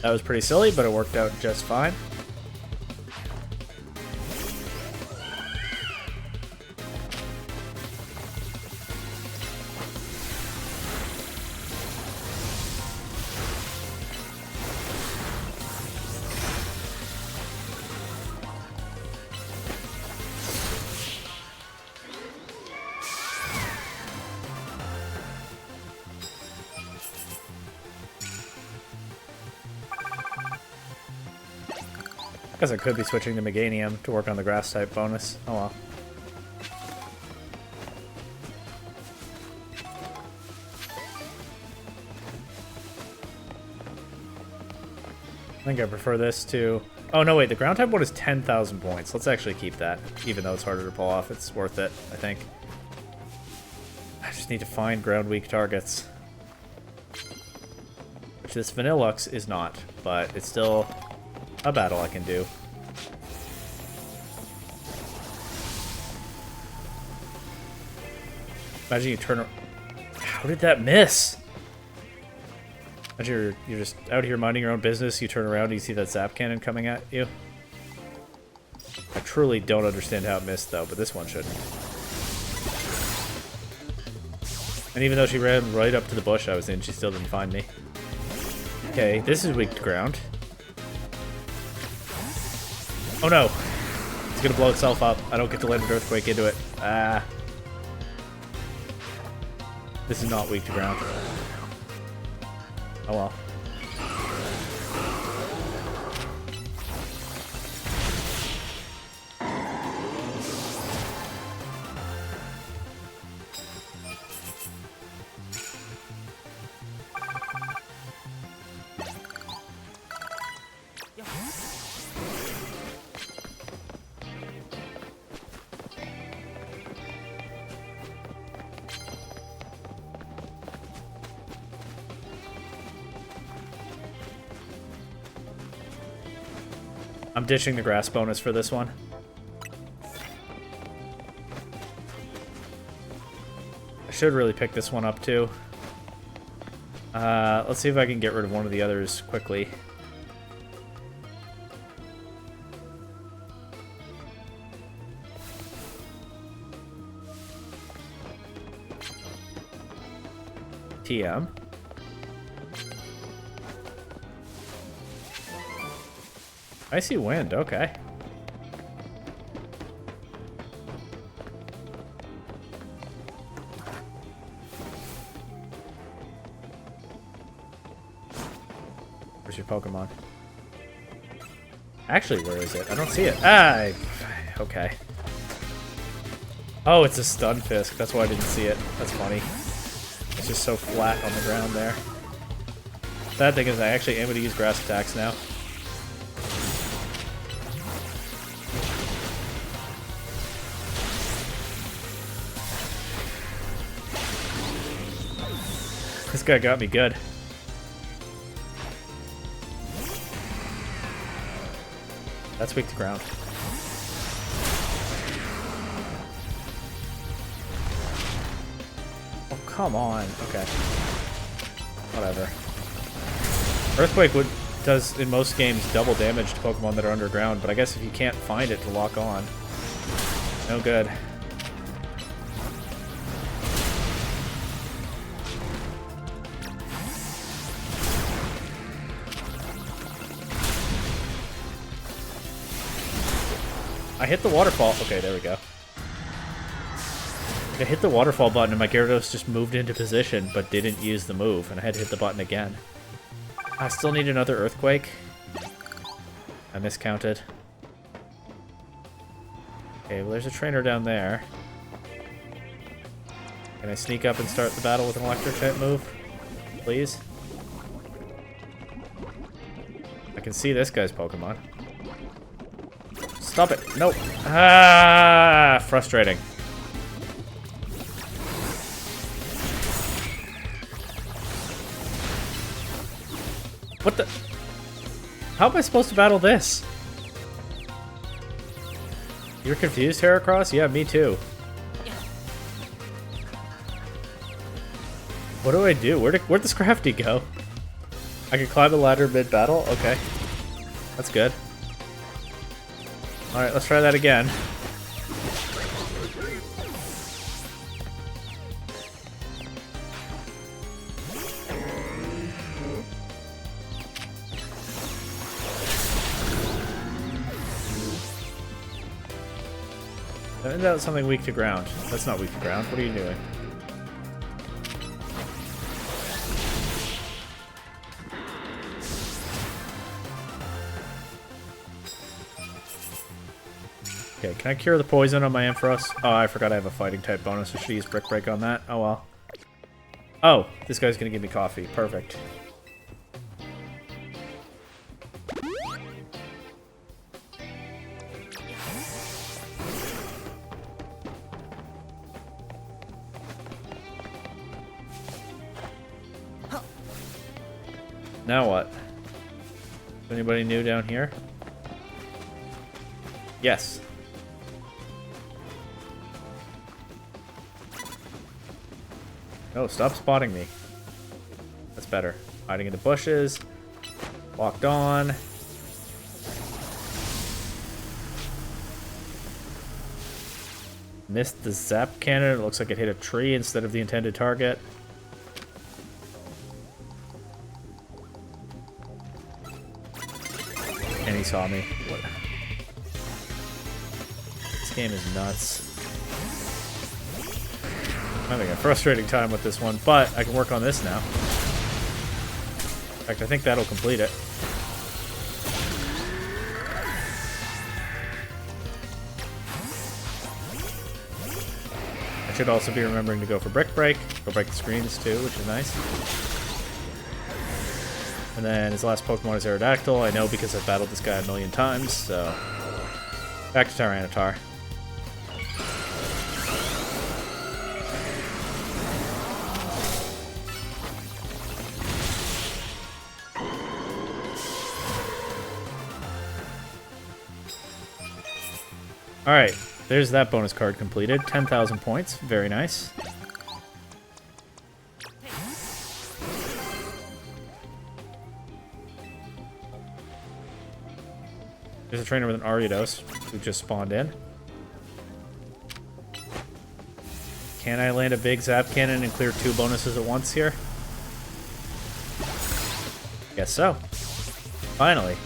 That was pretty silly, but it worked out just fine. I guess I could be switching to Meganium to work on the grass type bonus. Oh well. I think I prefer this to Oh, no, wait. The ground type one is 10,000 points. Let's actually keep that. Even though it's harder to pull off, it's worth it, I think. I just need to find ground weak targets. Which this Vanillux is not, but it's still a battle I can do. Imagine you turn... How did that miss? Imagine you're just out here minding your own business, you turn around and you see that zap cannon coming at you. I truly don't understand how it missed, though, but this one should. And even though she ran right up to the bush I was in, she still didn't find me. Okay, this is weak to ground. Oh no! It's gonna blow itself up. I don't get to land an earthquake into it. Ah. This is not weak to ground. Oh well. I'm ditching the grass bonus for this one. I should really pick this one up too. Let's see if I can get rid of one of the others quickly. TM. Icy wind, okay. Where's your Pokemon? Actually, where is it? I don't see it. Ah, okay. Oh, it's a Stunfisk. That's why I didn't see it. That's funny. It's just so flat on the ground there. Bad thing is I actually am going to use grass attacks now. This guy got me good. That's weak to ground. Oh, come on. Okay. Whatever. Earthquake does, in most games, double damage to Pokemon that are underground, but I guess if you can't find it to lock on, no good. I hit the waterfall. Okay, there we go. I hit the waterfall button and my Gyarados just moved into position, but didn't use the move, and I had to hit the button again. I still need another Earthquake. I miscounted. Okay, well there's a trainer down there. Can I sneak up and start the battle with an electric type move? Please? I can see this guy's Pokemon. Stop it. Nope. Ah, frustrating. What the? How am I supposed to battle this? You're confused, Heracross? Yeah, me too. What do I do? Where'd the Scrafty go? I can climb the ladder mid-battle? Okay. That's good. Alright, let's try that again. That ended out something weak to ground. That's not weak to ground. What are you doing? Okay, can I cure the poison on my Ampharos? Oh, I forgot I have a fighting type bonus. I should use Brick Break on that. Oh well. Oh, this guy's gonna give me coffee. Perfect. Now what? Anybody new down here? Yes. Oh, stop spotting me. That's better. Hiding in the bushes. Walked on. Missed the zap cannon. It looks like it hit a tree instead of the intended target. And he saw me. What? This game is nuts. I'm having a frustrating time with this one, but I can work on this now. In fact, I think that'll complete it. I should also be remembering to go for Brick Break. Go break the screens too, which is nice. And then his last Pokemon is Aerodactyl. I know because I've battled this guy a million times, so... Back to Tyranitar. Alright, there's that bonus card completed. 10,000 points. Very nice. There's a trainer with an Ariados who just spawned in. Can I land a big Zap Cannon and clear 2 bonuses at once here? Guess so. Finally.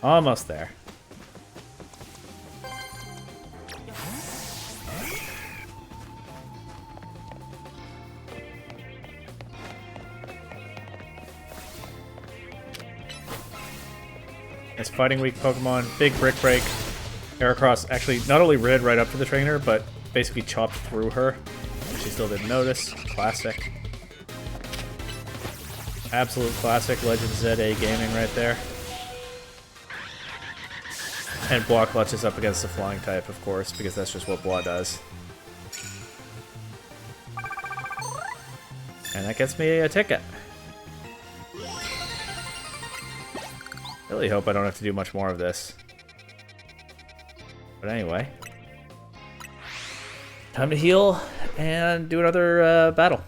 Almost there. Nice fighting weak Pokemon. Big Brick Break. Heracross actually not only rid right up to the trainer, but basically chopped through her. She still didn't notice. Classic. Absolute classic Legend ZA gaming right there. And block clutches up against the flying type, of course, because that's just what Blah does. And that gets me a ticket. Really hope I don't have to do much more of this. But anyway. Time to heal and do another battle.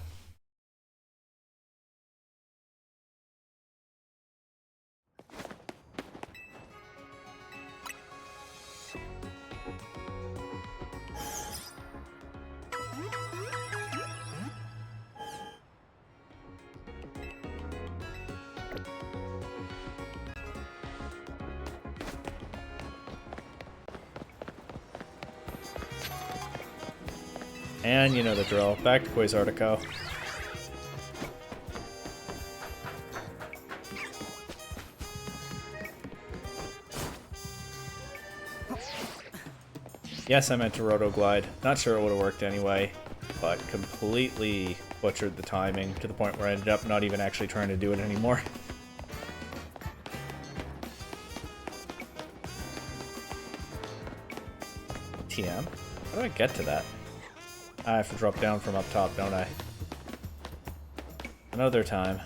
And you know the drill. Back to Quasartico. Yes, I meant to Rotoglide. Not sure it would have worked anyway, but completely butchered the timing to the point where I ended up not even actually trying to do it anymore. TM? How do I get to that? I have to drop down from up top, don't I? Another time.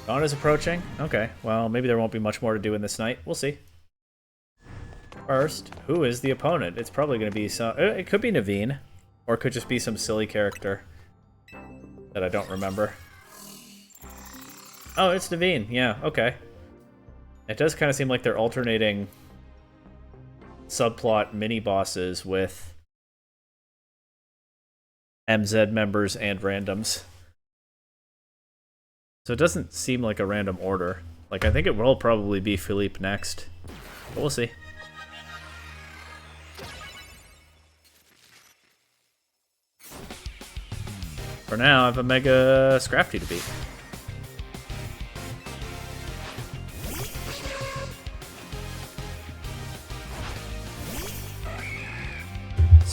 Dawn is approaching? Okay, well, maybe there won't be much more to do in this night. We'll see. First, who is the opponent? It's probably going to be some... It could be Naveen. Or it could just be some silly character that I don't remember. Oh, it's Naveen. Yeah, okay. It does kind of seem like they're alternating subplot mini-bosses with MZ members and randoms. So it doesn't seem like a random order. Like, I think it will probably be Philippe next. But we'll see. For now, I have a Mega Scrafty to beat.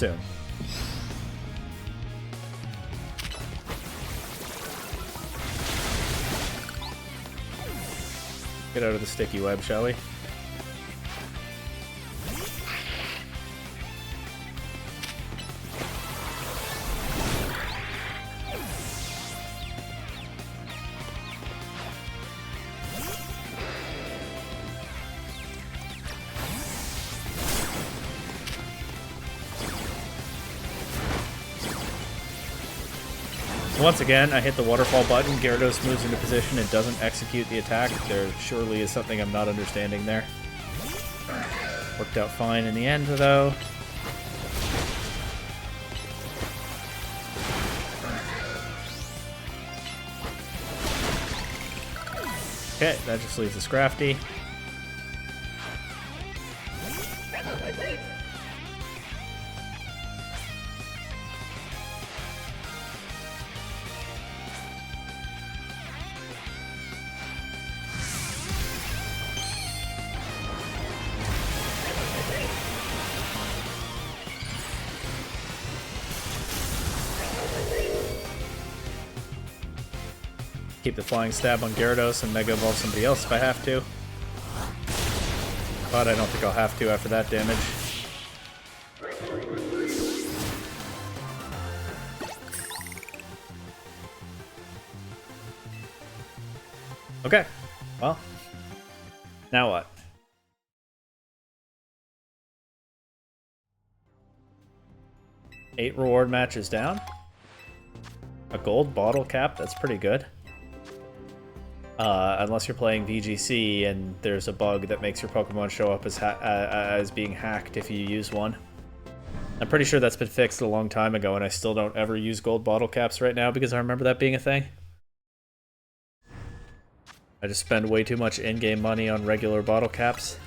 soon. Get out of the sticky web, shall we? Once again, I hit the waterfall button, Gyarados moves into position and doesn't execute the attack. There surely is something I'm not understanding there. Worked out fine in the end, though. Okay, that just leaves the Scrafty. Keep the Flying Stab on Gyarados and Mega Evolve somebody else if I have to. But I don't think I'll have to after that damage. Okay, well, now what? Eight reward matches down. A gold bottle cap, that's pretty good. Unless you're playing VGC and there's a bug that makes your Pokemon show up as being hacked if you use one. I'm pretty sure that's been fixed a long time ago, and I still don't ever use gold bottle caps right now because I remember that being a thing. I just spend way too much in-game money on regular bottle caps.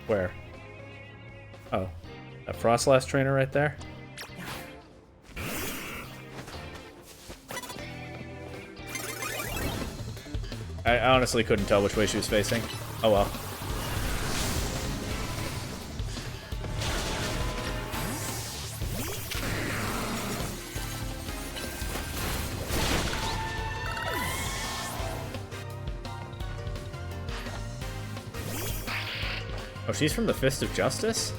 Where? Oh, that Frostlass trainer right there? I honestly couldn't tell which way she was facing. Oh well. Oh, she's from the Fist of Justice?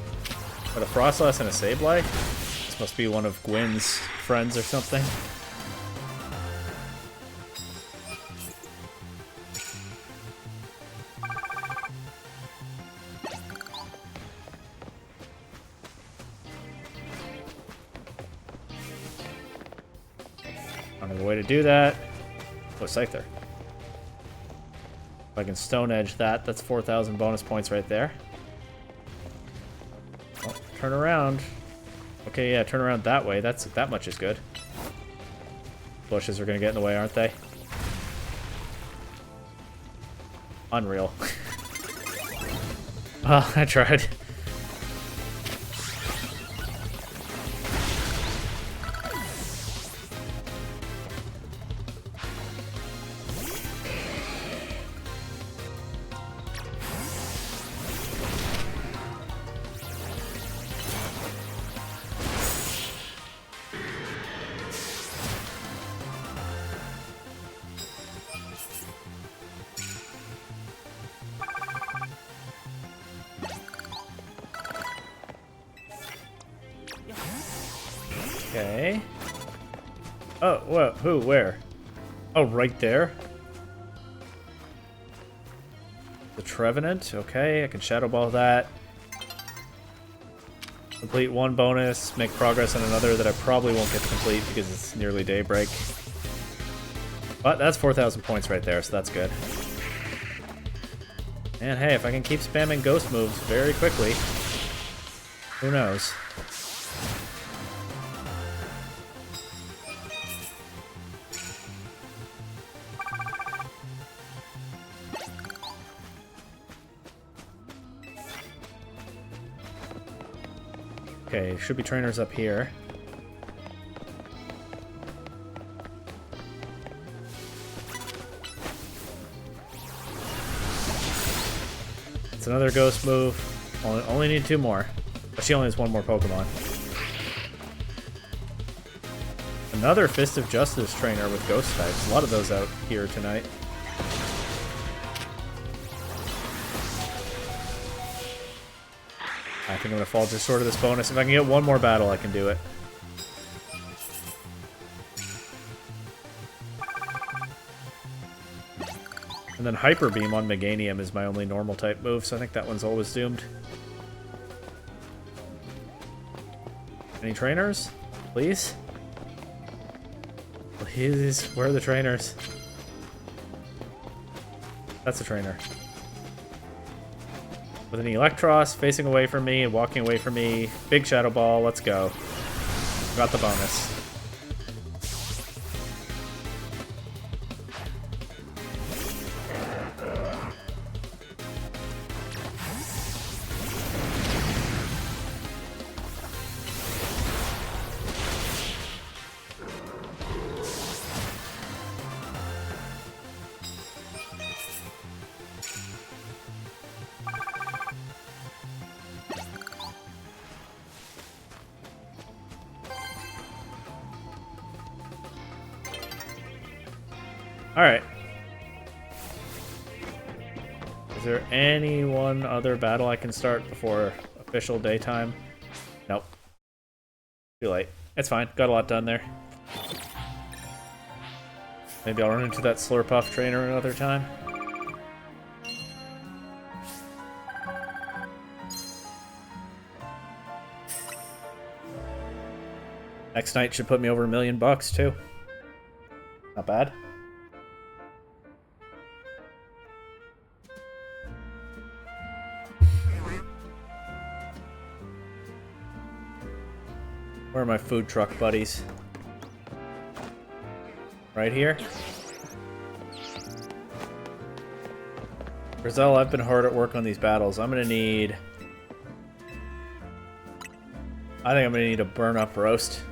With a Frostlass and a Sableye? This must be one of Gwyn's friends or something. Another way to do that. Oh, Scyther. If I can Stone Edge that, that's 4,000 bonus points right there. Oh, turn around. Okay, yeah, turn around that way. That much is good. Bushes are gonna get in the way, aren't they? Unreal. Oh, I tried. Okay. Oh, what? Who? Where? Oh, right there. The Trevenant. Okay, I can Shadow Ball that. Complete one bonus, make progress on another that I probably won't get to complete because it's nearly daybreak. But that's 4,000 points right there, so that's good. And hey, if I can keep spamming ghost moves very quickly, who knows? Okay, should be trainers up here. It's another ghost move. Only need 2 more. But she only has 1 more Pokemon. Another Fist of Justice trainer with ghost types. A lot of those out here tonight. I think I'm going to fall just short of this bonus. If I can get 1 more battle, I can do it. And then Hyper Beam on Meganium is my only normal type move, so I think that one's always doomed. Any trainers? Please? Please, where are the trainers? That's a trainer. With an Electros facing away from me and walking away from me. Big Shadow Ball, let's go. Got the bonus. Alright. Is there any one other battle I can start before official daytime? Nope. Too late. It's fine. Got a lot done there. Maybe I'll run into that Slurpuff trainer another time. Next night should put me over $1 million too. Not bad. Where are my food truck buddies? Right here? Brazil, I've been hard at work on these battles. I'm gonna need... I think I'm gonna need a burn-up roast.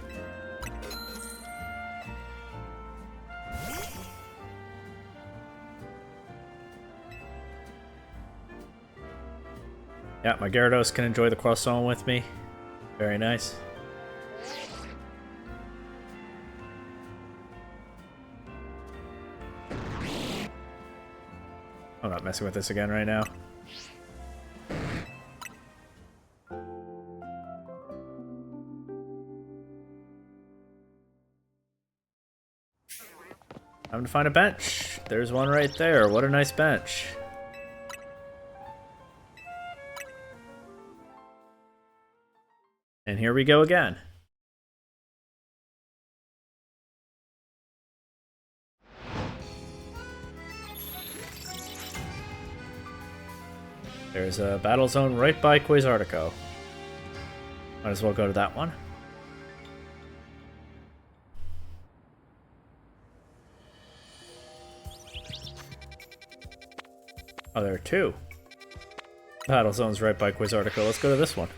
Yeah, my Gyarados can enjoy the croissant with me. Very nice. I'm not messing with this again right now. Time to find a bench. There's one right there. What a nice bench. And here we go again. There's a battle zone right by Quasartico. Might as well go to that one. Oh, there are 2 battle zones right by Quasartico. Let's go to this one.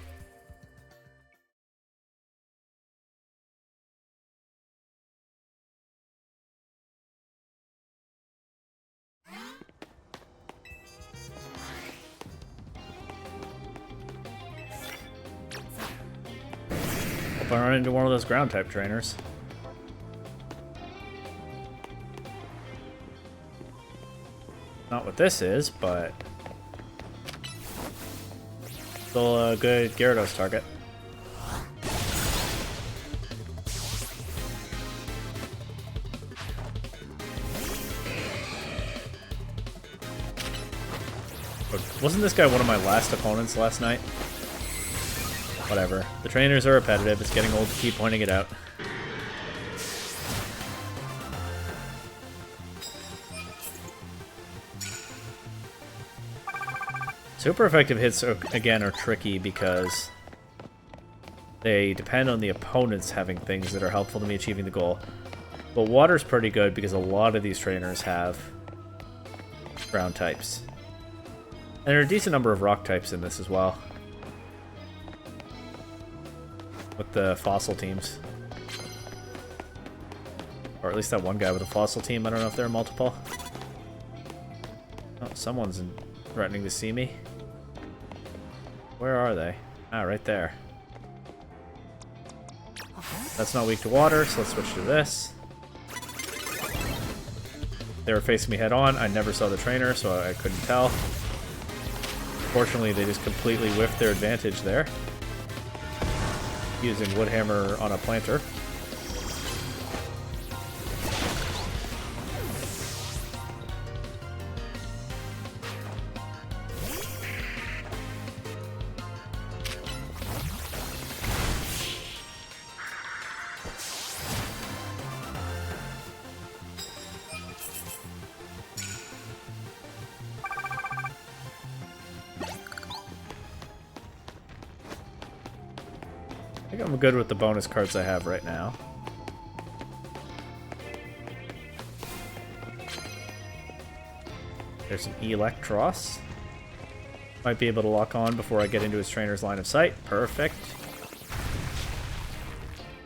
Hope I run into one of those ground type trainers. Not what this is, but still a good Gyarados target. But wasn't this guy one of my last opponents last night? Whatever. The trainers are repetitive. It's getting old to keep pointing it out. Super effective hits, again, are tricky because they depend on the opponents having things that are helpful to me achieving the goal. But water's pretty good because a lot of these trainers have ground types. And there are a decent number of rock types in this as well. with the fossil teams. Or at least that one guy with a fossil team. I don't know if they're multiple. Oh, someone's threatening to see me. Where are they? Ah, right there. That's not weak to water, so let's switch to this. They were facing me head on. I never saw the trainer, so I couldn't tell. Fortunately, they just completely whiffed their advantage there. Using Woodhammer on a planter. I think I'm good with the bonus cards I have right now. There's an Electros. Might be able to lock on before I get into his trainer's line of sight. Perfect.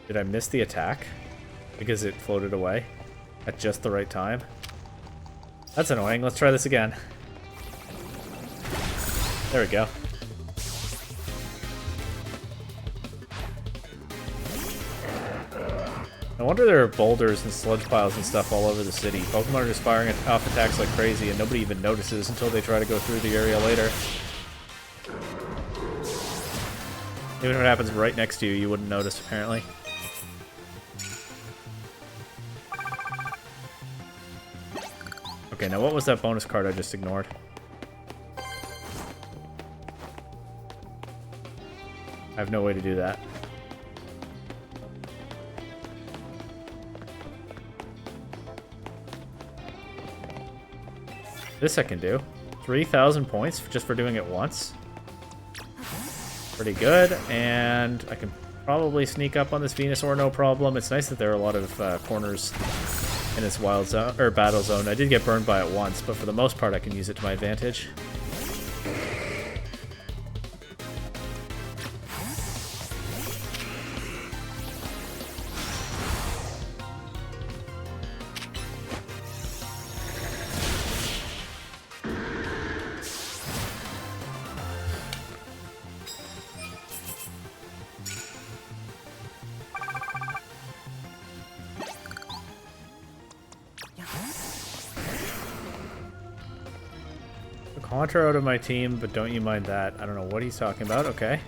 Did I miss the attack? Because it floated away at just the right time. That's annoying. Let's try this again. There we go. No wonder there are boulders and sludge piles and stuff all over the city. Pokemon are just firing off attacks like crazy and nobody even notices until they try to go through the area later. Even if it happens right next to you, you wouldn't notice, apparently. Okay, now what was that bonus card I just ignored? I have no way to do that. This I can do. 3,000 points just for doing it once. Pretty good, and I can probably sneak up on this Venusaur, no problem. It's nice that there are a lot of corners in its wild zone, or battle zone. I did get burned by it once, but for the most part I can use it to my advantage. Contra out of my team, but don't you mind that. I don't know what he's talking about. Okay.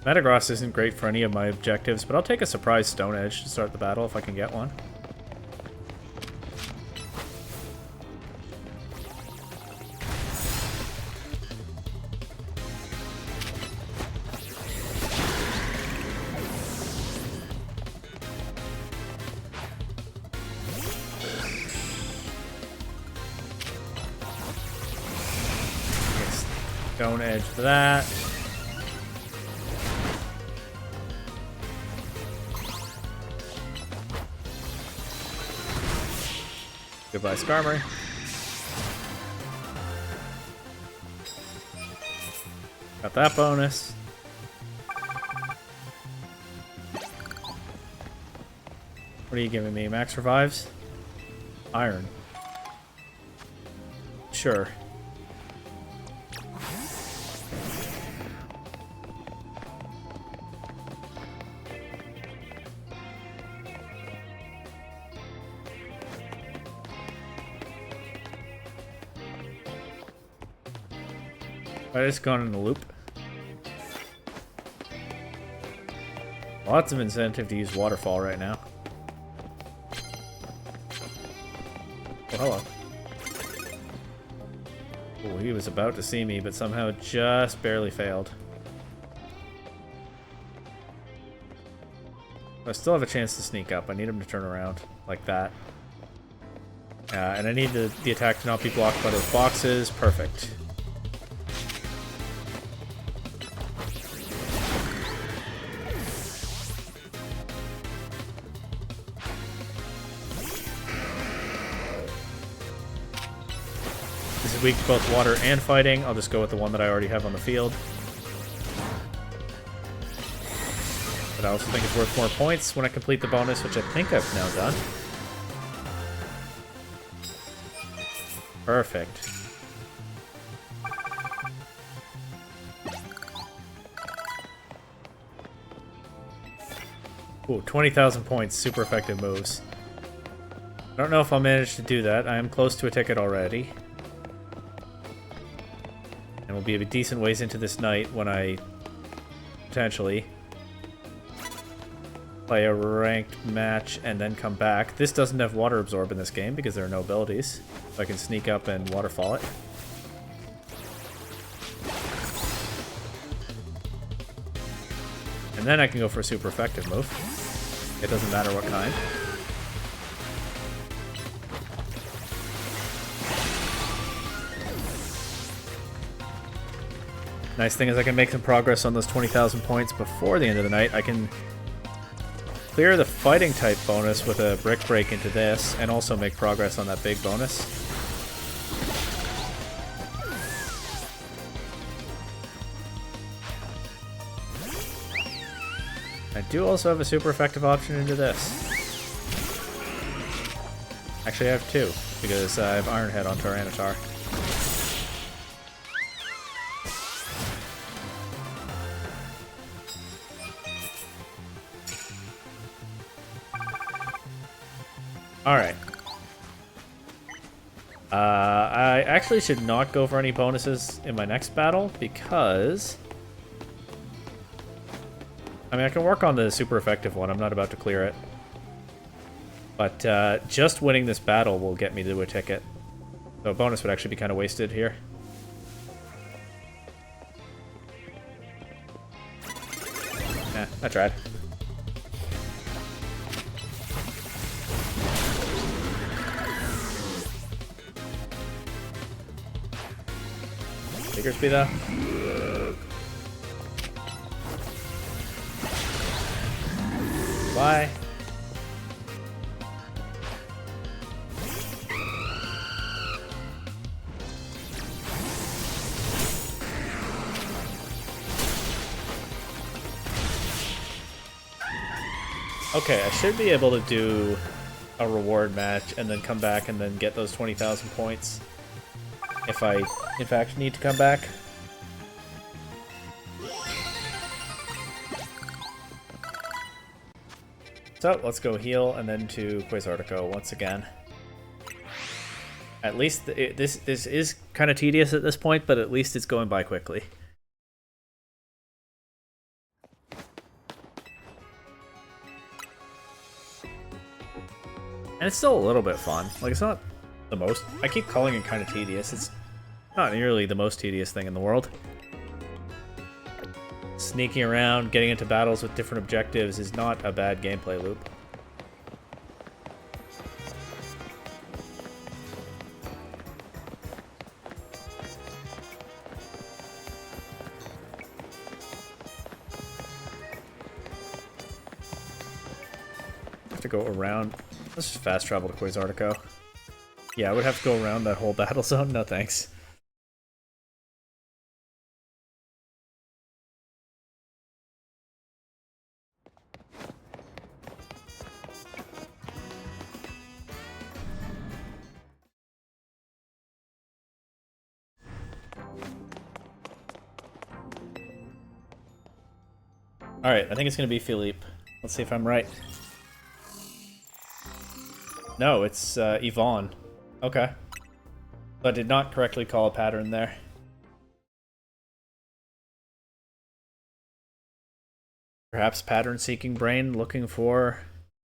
Metagross isn't great for any of my objectives, but I'll take a surprise Stone Edge to start the battle if I can get one. Stone Edge for that. Goodbye, Skarmory. Got that bonus. What are you giving me? Max revives? Iron. Sure. I just gone in a loop. Lots of incentive to use Waterfall right now. Oh, hello. Oh, he was about to see me, but somehow just barely failed. I still have a chance to sneak up. I need him to turn around like that. And I need the attack to not be blocked by those boxes. Perfect. this is weak to both water and fighting. I'll just go with the one that I already have on the field. But I also think it's worth more points when I complete the bonus, which I think I've now done. Perfect. Ooh, 20,000 points, super effective moves. I don't know if I'll manage to do that. I am close to a ticket already. And we'll be a decent ways into this night when I potentially play a ranked match and then come back. This doesn't have water absorb in this game because there are no abilities. So I can sneak up and waterfall it. And then I can go for a super effective move. It doesn't matter what kind. Nice thing is I can make some progress on those 20,000 points before the end of the night. I can clear the fighting type bonus with a brick break into this and also make progress on that big bonus. I do also have a super effective option into this. Actually, I have two, because I have Iron Head on Tyranitar. Alright. I actually should not go for any bonuses in my next battle, because I mean, I can work on the super effective one. I'm not about to clear it. But just winning this battle will get me to a ticket. So a bonus would actually be kind of wasted here. Eh, I tried. Diggersby though. Why? Okay, I should be able to do a reward match and then come back and then get those 20,000 points if I, in fact, need to come back. So, let's go heal and then to Quasartico once again. At least this is kind of tedious at this point, but at least it's going by quickly. And it's still a little bit fun. Like, it's not the most... I keep calling it kind of tedious. It's not nearly the most tedious thing in the world. Sneaking around, getting into battles with different objectives is not a bad gameplay loop. Have to go around. Let's just fast travel to Quasartico. Yeah, I would have to go around that whole battle zone. No thanks. Alright, I think it's going to be Philippe. Let's see if I'm right. No, it's Yvonne. Okay. So I did not correctly call a pattern there. Perhaps pattern-seeking brain looking for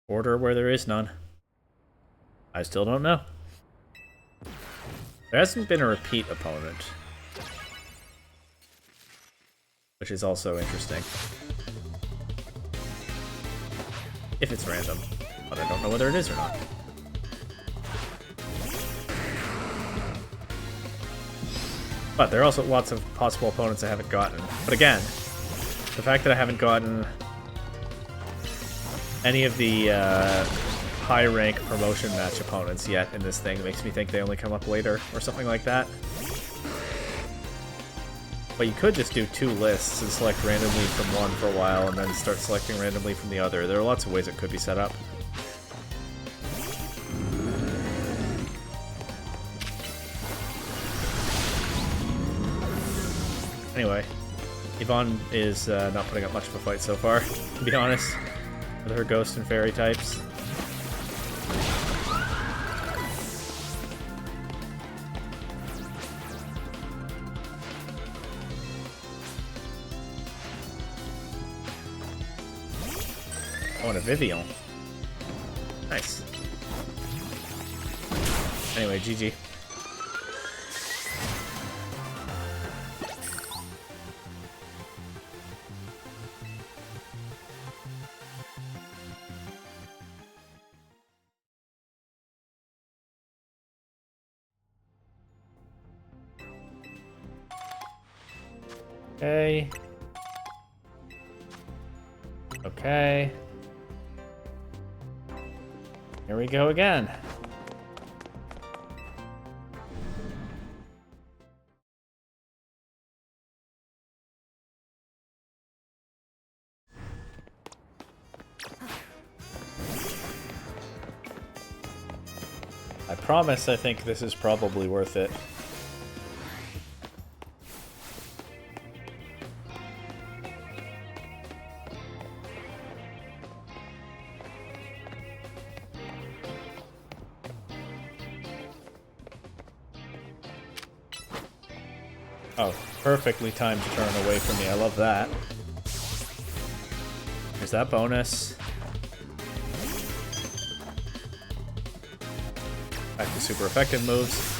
order where there is none. I still don't know. There hasn't been a repeat opponent, which is also interesting. If it's random, but I don't know whether it is or not. But there are also lots of possible opponents I haven't gotten. But again, the fact that I haven't gotten any of the high rank promotion match opponents yet in this thing. It makes me think they only come up later or something like that. But you could just do 2 lists and select randomly from one for a while and then start selecting randomly from the other. There are lots of ways it could be set up. Anyway, Yvonne is not putting up much of a fight so far, to be honest, with her ghost and fairy types. Oh, and a Vivian. Nice. Anyway, GG. Okay. Okay. Here we go again. I promise I think this is probably worth it. Oh, perfectly timed to turn away from me. I love that. There's that bonus. Back to super effective moves.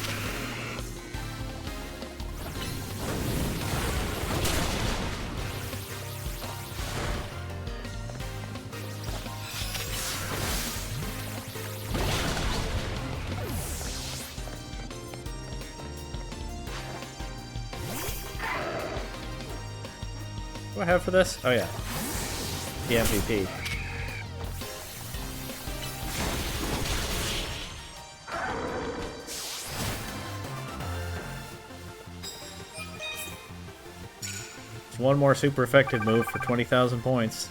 What do I have for this? Oh yeah. The MVP. It's one more super effective move for 20,000 points.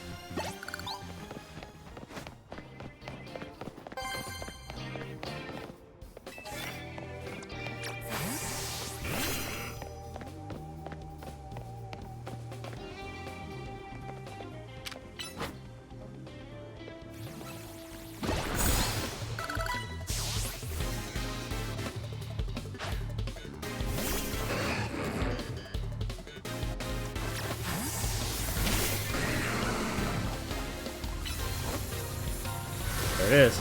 There it is.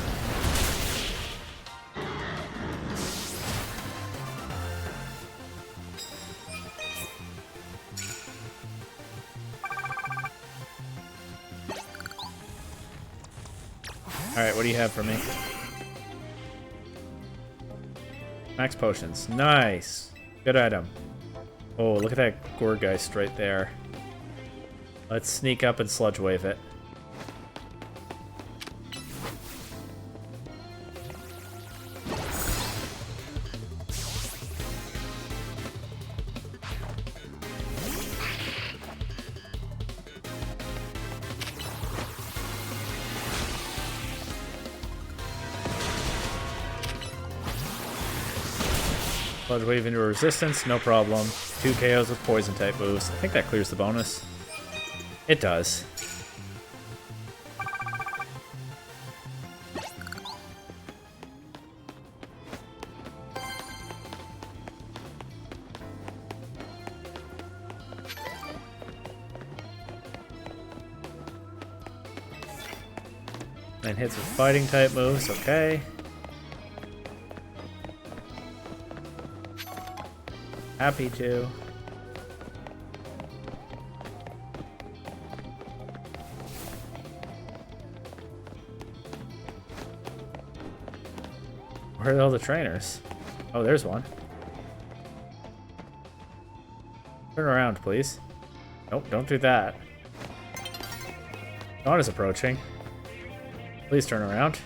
Alright, what do you have for me? Max potions. Nice. Good item. Oh, look at that Gorgeist right there. Let's sneak up and sludge wave it. Sludge wave into resistance, no problem. 2 KOs with poison type moves. I think that clears the bonus. It does. And hits with fighting type moves, okay. Happy to. Where are all the trainers? Oh, there's one. Turn around, please. Nope, don't do that. Dawn is approaching. Please turn around.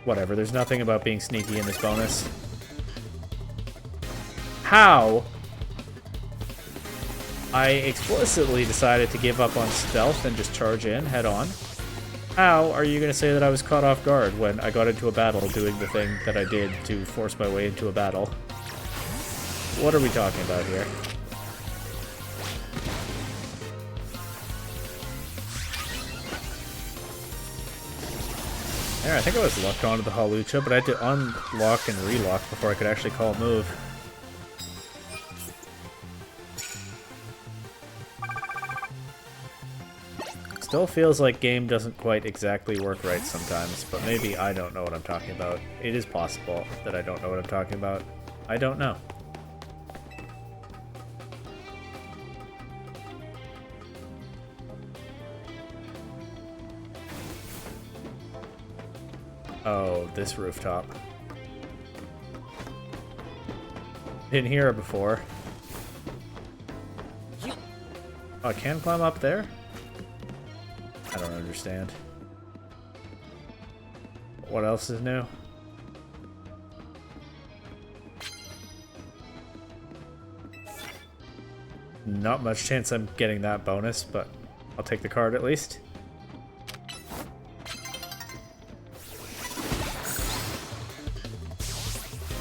Whatever, there's nothing about being sneaky in this bonus. How? I explicitly decided to give up on stealth and just charge in head on. How are you going to say that I was caught off guard when I got into a battle doing the thing that I did to force my way into a battle? What are we talking about here? There, I think I was locked onto the Halucha, but I had to unlock and relock before I could actually call a move. Still feels like game doesn't quite exactly work right sometimes, but maybe I don't know what I'm talking about. It is possible that I don't know what I'm talking about. I don't know. Oh, this rooftop. Didn't hear it before. Oh, I can climb up there? I don't understand. What else is new? Not much chance I'm getting that bonus, but I'll take the card at least.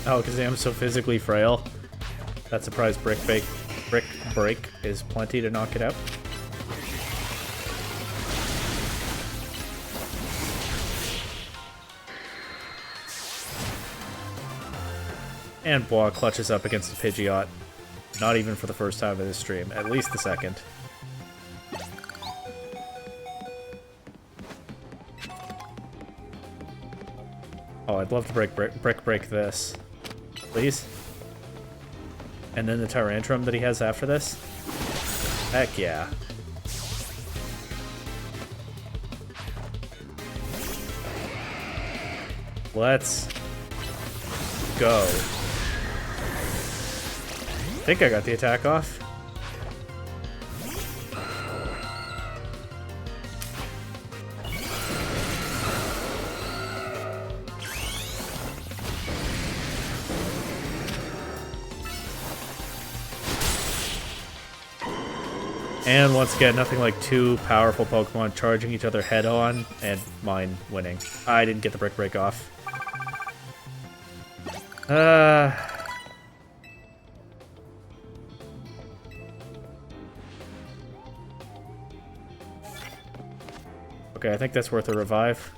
Oh, because I'm so physically frail. That surprise brick break is plenty to knock it out. And Bois clutches up against a Pidgeot. Not even for the first time in this stream, at least the second. Oh, I'd love to break this. Please? And then the Tyrantrum that he has after this? Heck yeah. Let's go. I think I got the attack off. And once again, nothing like two powerful Pokemon charging each other head on and mine winning. I didn't get the brick break off. Okay, I think that's worth a revive.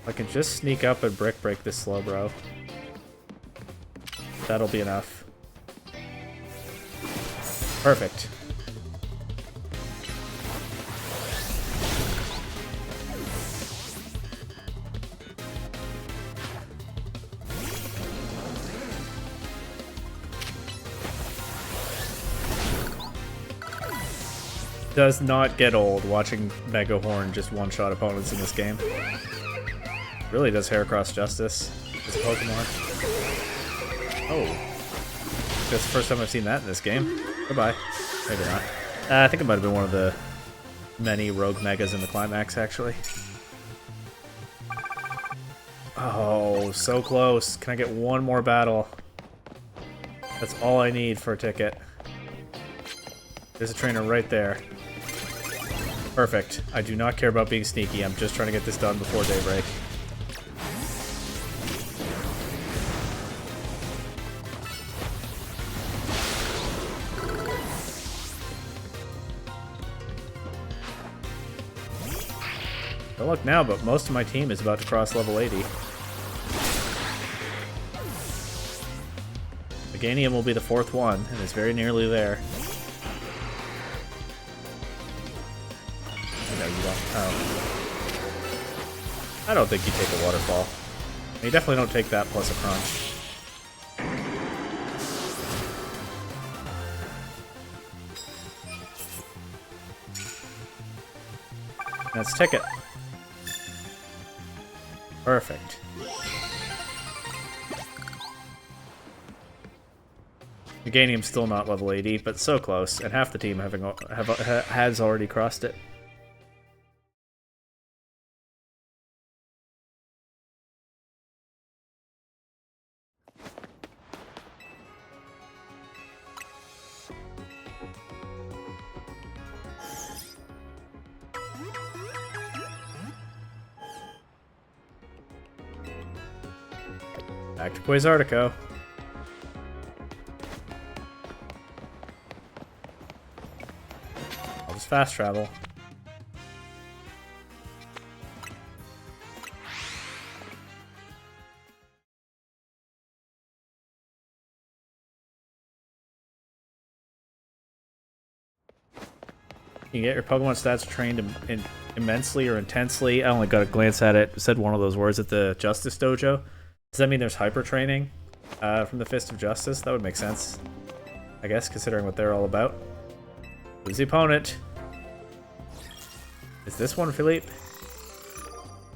I can just sneak up and brick break this Slowbro. That'll be enough. Perfect. Does not get old watching Mega Horn just one-shot opponents in this game. Really does Heracross justice as a Pokemon. Oh. That's the first time I've seen that in this game. Goodbye. Maybe not. I think it might have been one of the many Rogue Megas in the Climax, actually. Oh, so close. Can I get one more battle? That's all I need for a ticket. There's a trainer right there. Perfect. I do not care about being sneaky. I'm just trying to get this done before daybreak. Don't look now, but most of my team is about to cross level 80. Meganium will be the fourth one, and is very nearly there. No, you don't. Oh. I don't think you take a waterfall. You definitely don't take that plus a crunch. That's ticket. Perfect. Meganium's still not level 80, but so close, and half the team has already crossed it. Back to Quasartico. I'll just fast travel. You get your Pokemon stats trained immensely or intensely. I only got a glance at it. It said one of those words at the Justice Dojo. Does that mean there's hyper training from the Fist of Justice? That would make sense, I guess, considering what they're all about. Who's the opponent? Is this one Philippe?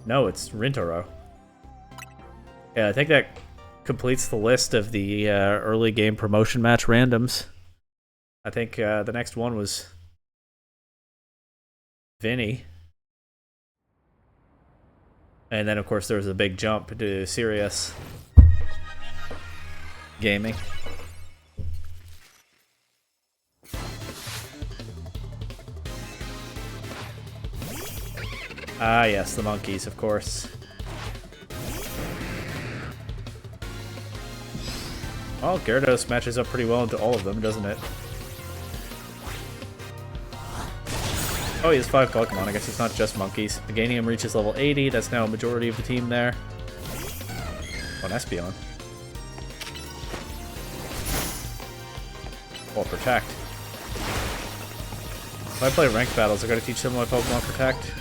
No, it's Rintaro. Yeah, I think that completes the list of the early game promotion match randoms. I think the next one was Vinny. And then, of course, there was a big jump to Sirius Gaming. Ah, yes, the monkeys, of course. Well, Gyarados matches up pretty well into all of them, doesn't it? Oh, he has 5 Pokemon. I guess it's not just monkeys. Meganium reaches level 80. That's now a majority of the team there. Oh, an Espeon. Oh, Protect. If I play ranked battles, I gotta teach some of my Pokemon Protect.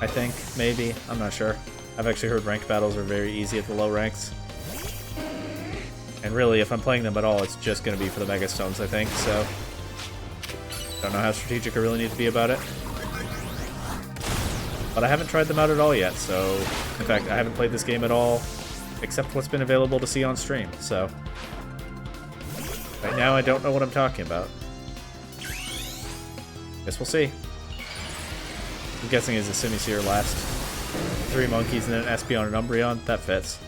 I think. Maybe. I'm not sure. I've actually heard ranked battles are very easy at the low ranks. And really, if I'm playing them at all, it's just gonna be for the Mega Stones, I think, so... Don't know how strategic I really need to be about it. But I haven't tried them out at all yet, so... In fact, I haven't played this game at all, except what's been available to see on stream, so... Right now, I don't know what I'm talking about. Guess we'll see. I'm guessing it's a Simisear last. 3 monkeys and then an Espeon and Umbreon, that fits.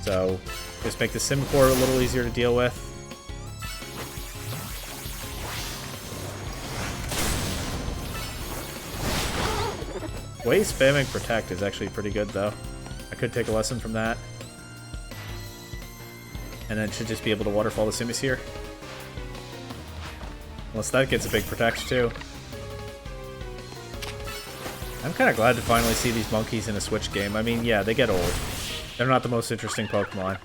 So, just make the Simipour a little easier to deal with. Way spamming Protect is actually pretty good, though. I could take a lesson from that. And then should just be able to Waterfall the Simisear. Unless that gets a big Protect, too. I'm kind of glad to finally see these monkeys in a Switch game. I mean, yeah, they get old. They're not the most interesting Pokemon.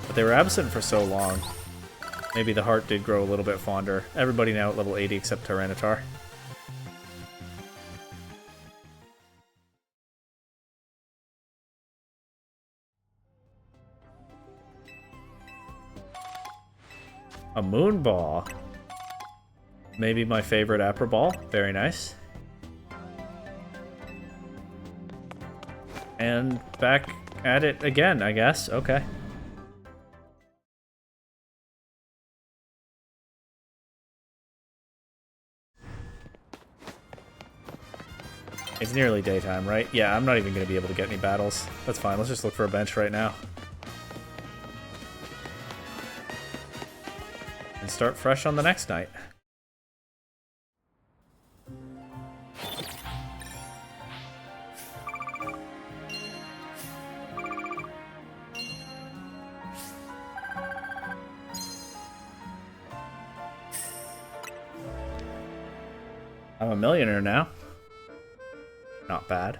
But they were absent for so long. Maybe the heart did grow a little bit fonder. Everybody now at level 80 except Tyranitar. A Moonball. Maybe my favorite Apra Ball. Very nice. And back at it again, I guess. Okay. It's nearly daytime, right? Yeah, I'm not even going to be able to get any battles. That's fine. Let's just look for a bench right now. And start fresh on the next night. I'm a millionaire now. Not bad.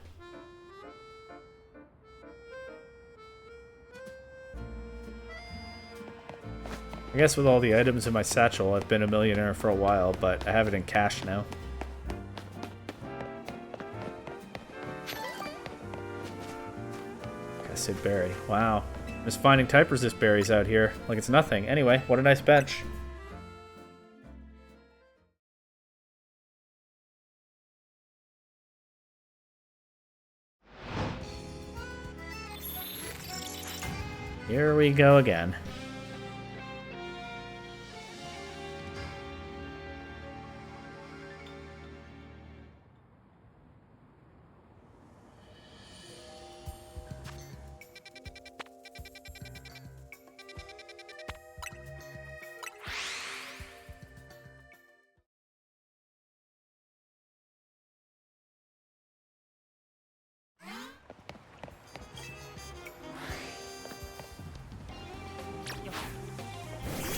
I guess with all the items in my satchel, I've been a millionaire for a while, but I have it in cash now. Acid berry. Wow. Just finding type resist berries out here like it's nothing. Anyway, what a nice bench. Here we go again.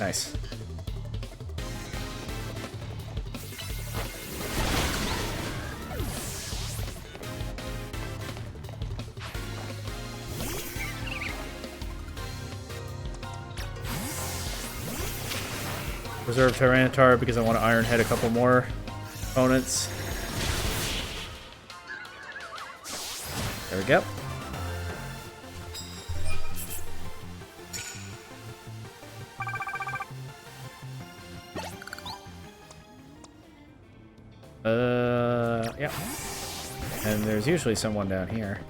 Nice. Reserve Tyranitar because I want to Iron Head a couple more opponents. There we go. Yeah. And there's usually someone down here.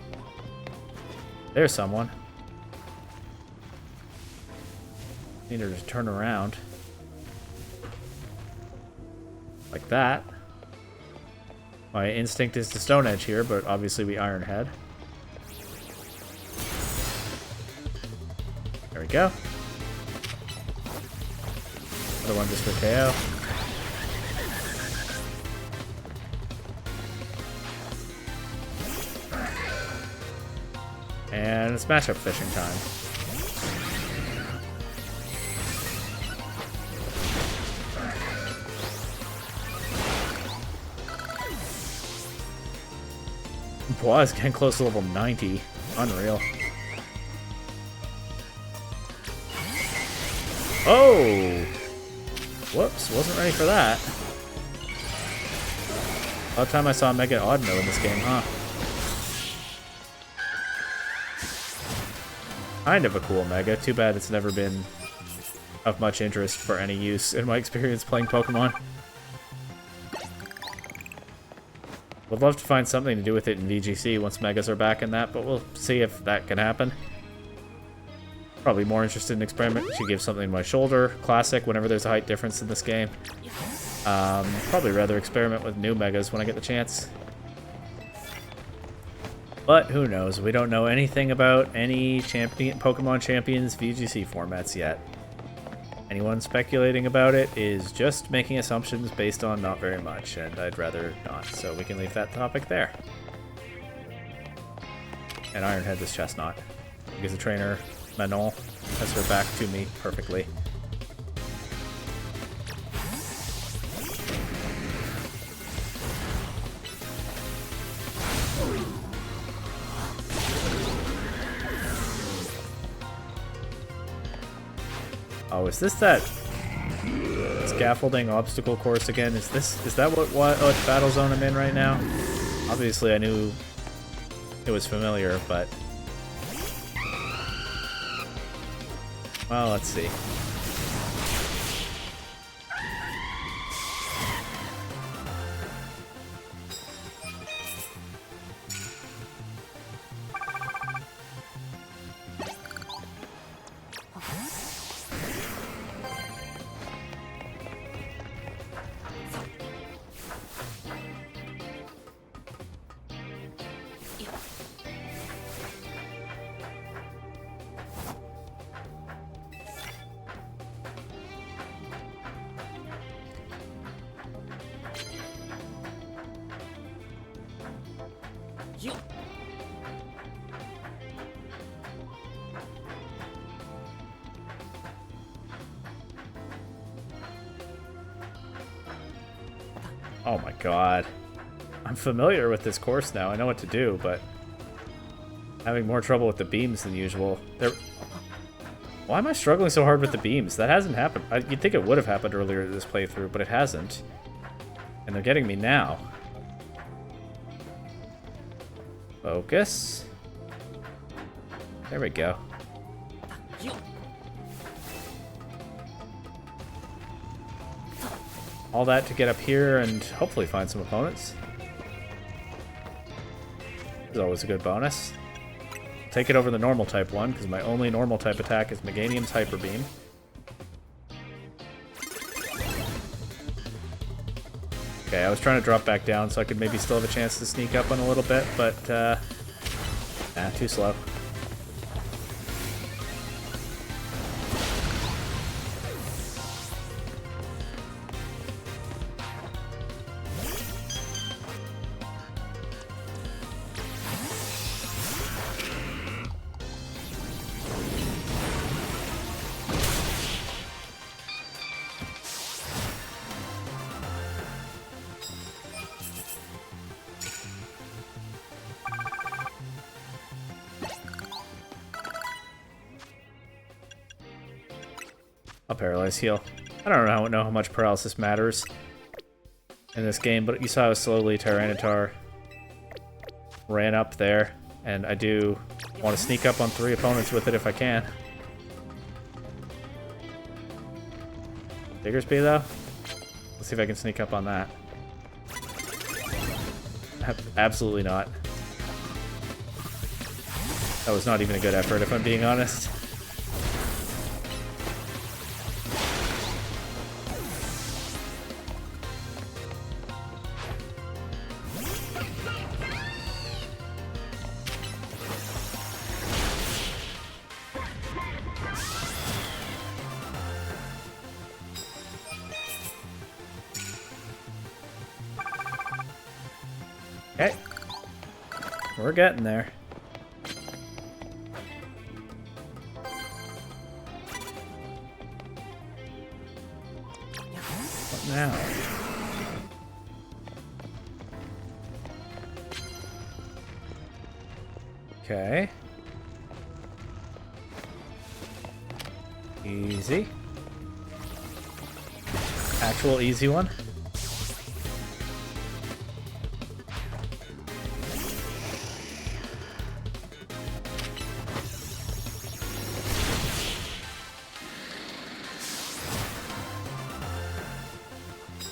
There's someone. Need her to turn around. Like that. My instinct is to Stone Edge here, but obviously we Iron Head. There we go. Another one just for KO. And it's matchup fishing time. Boy, it's getting close to level 90. Unreal. Oh! Whoops, wasn't ready for that. About time I saw Mega Audino in this game, huh? Kind of a cool Mega. Too bad it's never been of much interest for any use in my experience playing Pokemon. Would love to find something to do with it in VGC once Megas are back in that, but we'll see if that can happen. Probably more interested in Experiment. She gives something to my shoulder. Classic, whenever there's a height difference in this game. Probably rather experiment with new Megas when I get the chance. But who knows? We don't know anything about any Pokemon Champions VGC formats yet. Anyone speculating about it is just making assumptions based on not very much, and I'd rather not, so we can leave that topic there. And Iron Head this Chestnut, because the trainer, Manon, has her back to me perfectly. Oh, is this that scaffolding obstacle course again? Is that what battle zone I'm in right now? Obviously I knew it was familiar, but well, let's see. Oh my god. I'm familiar with this course now. I know what to do, but having more trouble with the beams than usual. Why am I struggling so hard with the beams? That hasn't happened. You'd think it would have happened earlier in this playthrough, but it hasn't. And they're getting me now. Focus. There we go. All that to get up here and hopefully find some opponents. Is always a good bonus. Take it over the normal type one, because my only normal type attack is Meganium's Hyper Beam. Okay, I was trying to drop back down so I could maybe still have a chance to sneak up on a little bit, but too slow. I'll paralyze heal. I don't know how much paralysis matters in this game, but you saw how slowly Tyranitar ran up there, and I do want to sneak up on 3 opponents with it if I can. Diggersby, though? Let's see if I can sneak up on that. Absolutely not. That was not even a good effort, if I'm being honest. Okay. We're getting there. What now? Okay. Easy. Actual easy one.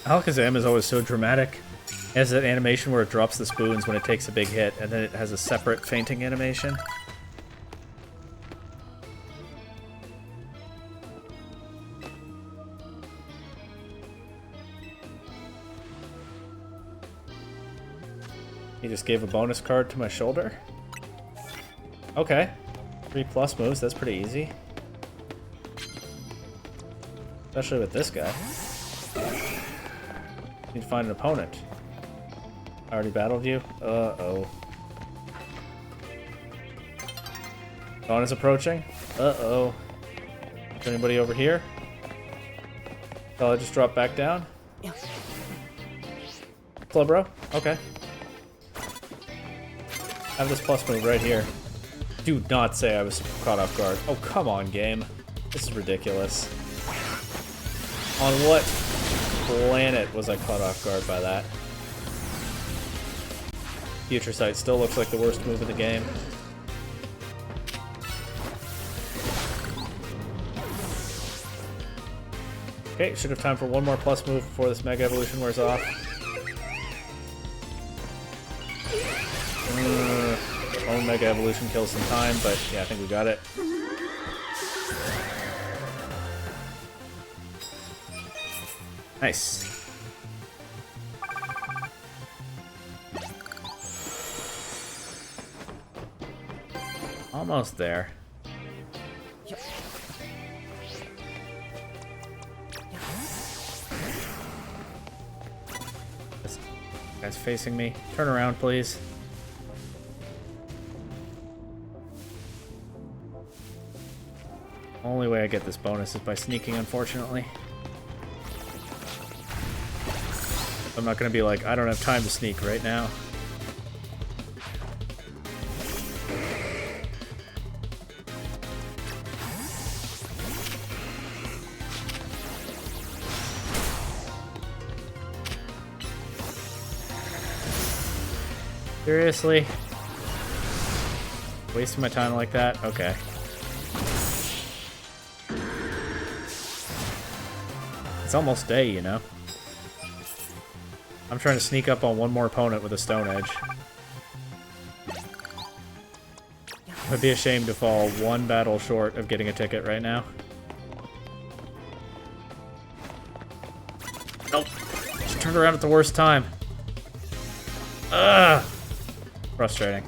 Alakazam is always so dramatic. It has that animation where it drops the spoons when it takes a big hit, and then it has a separate fainting animation. He just gave a bonus card to my shoulder. Okay. 3+ moves, that's pretty easy. Especially with this guy. Need to find an opponent. I already battled you? Uh-oh. Dawn is approaching? Uh-oh. Is anybody over here? Oh, I just dropped back down? Clubro? Okay. I have this plus move right here. Do not say I was caught off guard. Oh, come on, game. This is ridiculous. On what planet was I caught off guard by that? Future Sight still looks like the worst move in the game. Okay, should have time for one more plus move before this Mega Evolution wears off. Own Mega Evolution kills some time, but yeah, I think we got it. Nice. Almost there. This guy's facing me. Turn around, please. Only way I get this bonus is by sneaking, unfortunately. I'm not gonna be like, I don't have time to sneak right now. Seriously? Wasting my time like that? Okay. It's almost day, you know? I'm trying to sneak up on one more opponent with a Stone Edge. I'd be ashamed to fall one battle short of getting a ticket right now. Nope. Just turned around at the worst time. Ugh! Frustrating.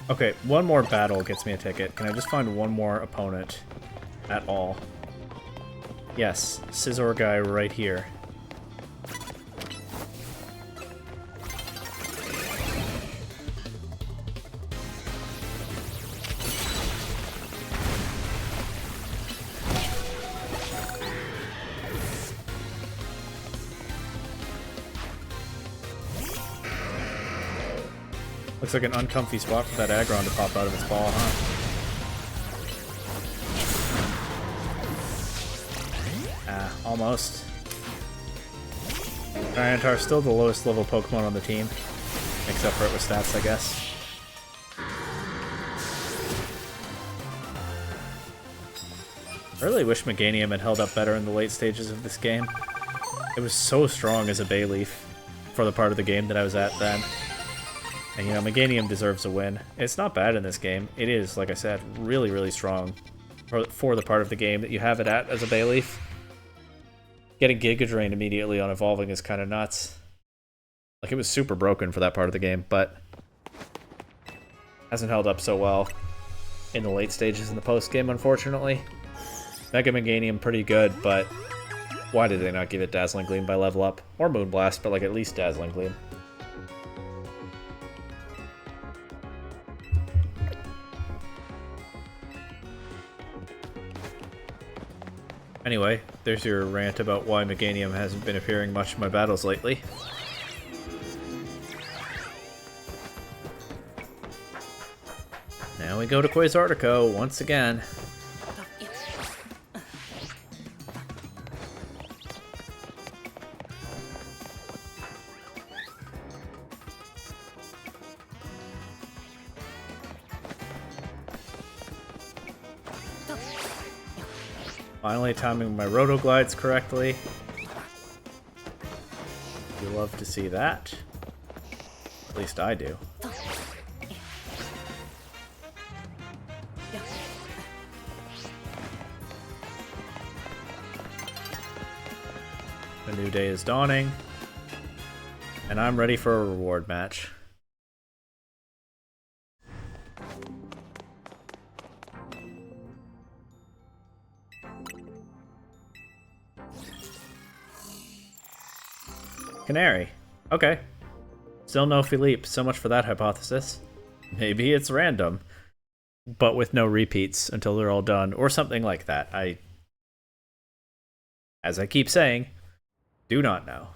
Okay, one more battle gets me a ticket. Can I just find one more opponent at all? Yes, Scizor guy right here. Looks like an uncomfy spot for that Aggron to pop out of its ball, huh? Ah, almost. Tyranitar's still the lowest level Pokemon on the team. Except for it with stats, I guess. I really wish Meganium had held up better in the late stages of this game. It was so strong as a Bayleaf for the part of the game that I was at then. And, you know, Meganium deserves a win. It's not bad in this game. It is, like I said, really, really strong for the part of the game that you have it at as a Bayleaf. Getting Giga Drain immediately on evolving is kind of nuts. Like, it was super broken for that part of the game, but hasn't held up so well in the late stages in the post-game, unfortunately. Mega Meganium pretty good, but why did they not give it Dazzling Gleam by level up? Or Moonblast, but like at least Dazzling Gleam. Anyway, there's your rant about why Meganium hasn't been appearing much in my battles lately. Now we go to Quasartico once again. Finally timing my Rotoglides correctly. You love to see that. At least I do. A new day is dawning, and I'm ready for a reward match. Canary. Okay. Still no Philippe. So much for that hypothesis. Maybe it's random, but with no repeats until they're all done, or something like that. As I keep saying, do not know.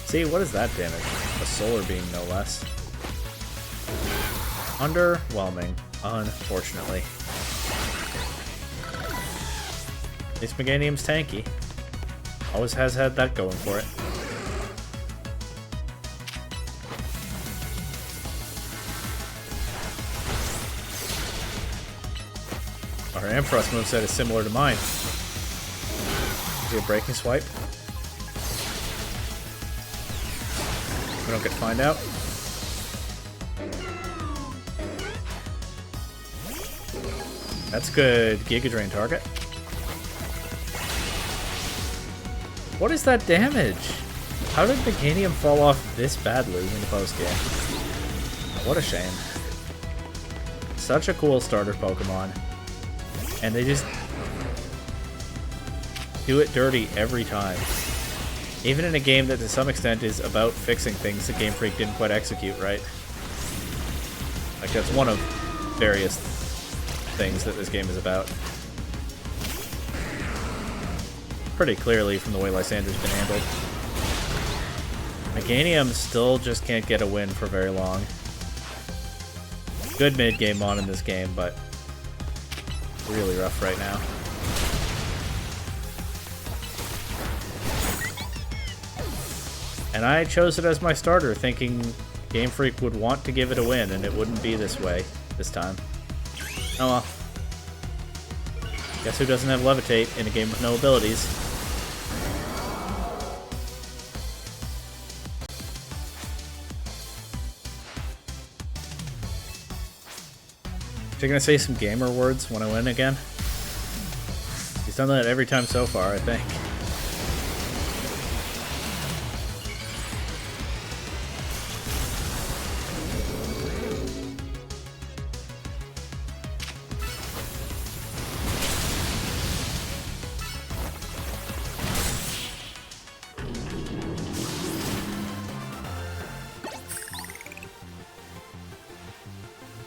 See, what is that damage? A solar beam, no less. Underwhelming, unfortunately. At least Meganium's tanky. Always has had that going for it. Our Ampharos moveset is similar to mine. Is he a breaking swipe? We don't get to find out. That's good. Giga Drain target. What is that damage? How did Meganium fall off this badly in the post-game? What a shame. Such a cool starter Pokemon. And they just do it dirty every time. Even in a game that to some extent is about fixing things that Game Freak didn't quite execute right. Like, that's one of various things that this game is about. Pretty clearly from the way Lysander's been handled. Meganium still just can't get a win for very long. Good mid-game on in this game, but really rough right now. And I chose it as my starter, thinking Game Freak would want to give it a win, and it wouldn't be this way this time. Oh well. Guess who doesn't have Levitate in a game with no abilities? You're gonna say some gamer words when I win again? He's done that every time so far, I think.